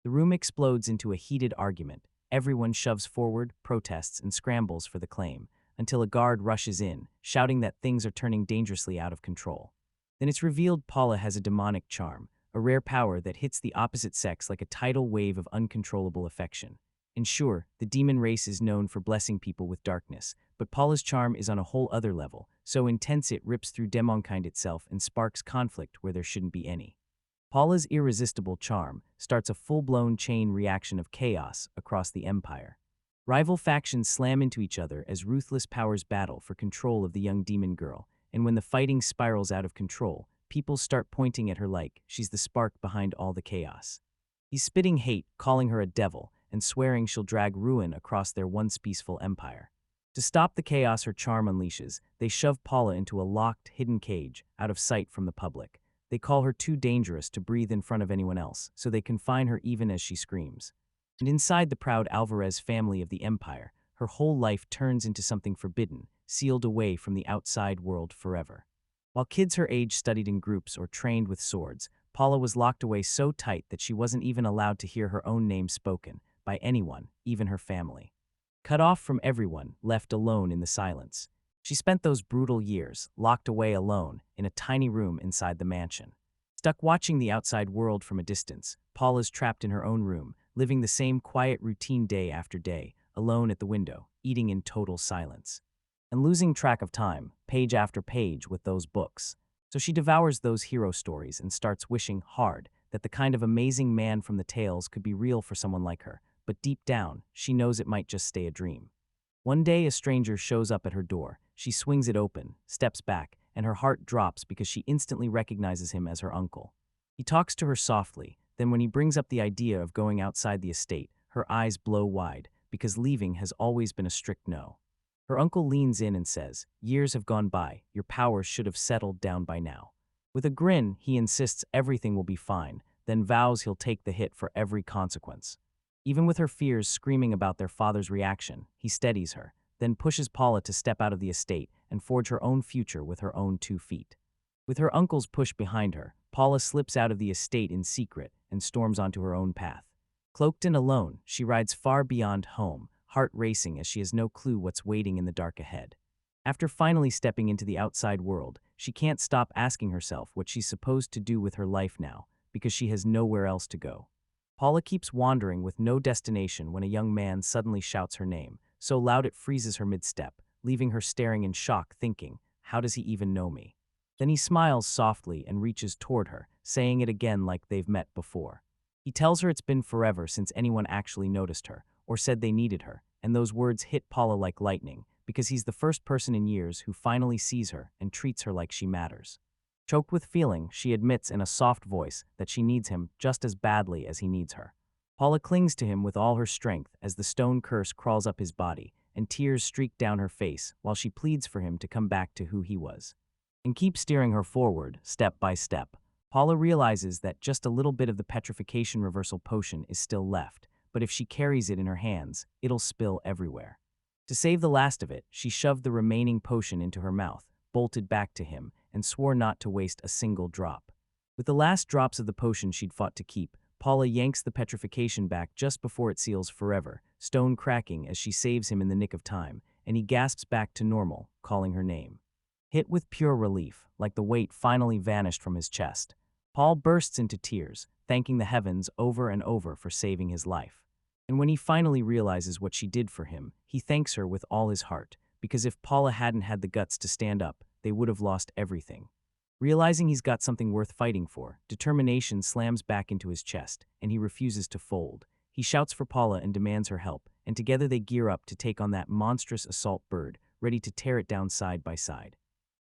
The room explodes into a heated argument. Everyone shoves forward, protests, and scrambles for the claim, until a guard rushes in, shouting that things are turning dangerously out of control. Then it's revealed Paula has a demonic charm, a rare power that hits the opposite sex like a tidal wave of uncontrollable affection. And sure, the demon race is known for blessing people with darkness, but Paula's charm is on a whole other level, so intense it rips through demonkind itself and sparks conflict where there shouldn't be any. Paula's irresistible charm starts a full-blown chain reaction of chaos across the empire. Rival factions slam into each other as ruthless powers battle for control of the young demon girl, and when the fighting spirals out of control, people start pointing at her like she's the spark behind all the chaos. He's spitting hate, calling her a devil, and swearing she'll drag ruin across their once peaceful empire. To stop the chaos her charm unleashes, they shove Paula into a locked, hidden cage, out of sight from the public. They call her too dangerous to breathe in front of anyone else, so they confine her even as she screams. And inside the proud Alvarez family of the empire, her whole life turns into something forbidden, sealed away from the outside world forever. While kids her age studied in groups or trained with swords, Paula was locked away so tight that she wasn't even allowed to hear her own name spoken, by anyone, even her family. Cut off from everyone, left alone in the silence. She spent those brutal years, locked away alone, in a tiny room inside the mansion. Stuck watching the outside world from a distance, Paula's trapped in her own room, living the same quiet routine day after day, alone at the window, eating in total silence. And losing track of time, page after page with those books. So she devours those hero stories and starts wishing hard that the kind of amazing man from the tales could be real for someone like her, but deep down, she knows it might just stay a dream. One day a stranger shows up at her door. She swings it open, steps back, and her heart drops because she instantly recognizes him as her uncle. He talks to her softly, then when he brings up the idea of going outside the estate, her eyes blow wide, because leaving has always been a strict no. Her uncle leans in and says, "Years have gone by, your powers should have settled down by now." With a grin, he insists everything will be fine, then vows he'll take the hit for every consequence. Even with her fears screaming about their father's reaction, he steadies her, then pushes Paula to step out of the estate and forge her own future with her own 2 feet. With her uncle's push behind her, Paula slips out of the estate in secret and storms onto her own path. Cloaked and alone, she rides far beyond home, heart racing as she has no clue what's waiting in the dark ahead. After finally stepping into the outside world, she can't stop asking herself what she's supposed to do with her life now, because she has nowhere else to go. Paula keeps wandering with no destination when a young man suddenly shouts her name, so loud it freezes her mid-step, leaving her staring in shock, thinking, how does he even know me? Then he smiles softly and reaches toward her, saying it again like they've met before. He tells her it's been forever since anyone actually noticed her, or said they needed her, and those words hit Paula like lightning, because he's the first person in years who finally sees her and treats her like she matters. Choked with feeling, she admits in a soft voice that she needs him just as badly as he needs her. Paula clings to him with all her strength as the stone curse crawls up his body, and tears streak down her face while she pleads for him to come back to who he was. And keeps steering her forward, step by step. Paula realizes that just a little bit of the petrification reversal potion is still left, but if she carries it in her hands, it'll spill everywhere. To save the last of it, she shoved the remaining potion into her mouth, bolted back to him, and swore not to waste a single drop. With the last drops of the potion she'd fought to keep, Paula yanks the petrification back just before it seals forever, stone cracking as she saves him in the nick of time, and he gasps back to normal, calling her name. Hit with pure relief, like the weight finally vanished from his chest, Paul bursts into tears, thanking the heavens over and over for saving his life. And when he finally realizes what she did for him, he thanks her with all his heart, because if Paula hadn't had the guts to stand up, they would have lost everything. Realizing he's got something worth fighting for, determination slams back into his chest, and he refuses to fold. He shouts for Paula and demands her help, and together they gear up to take on that monstrous assault bird, ready to tear it down side by side.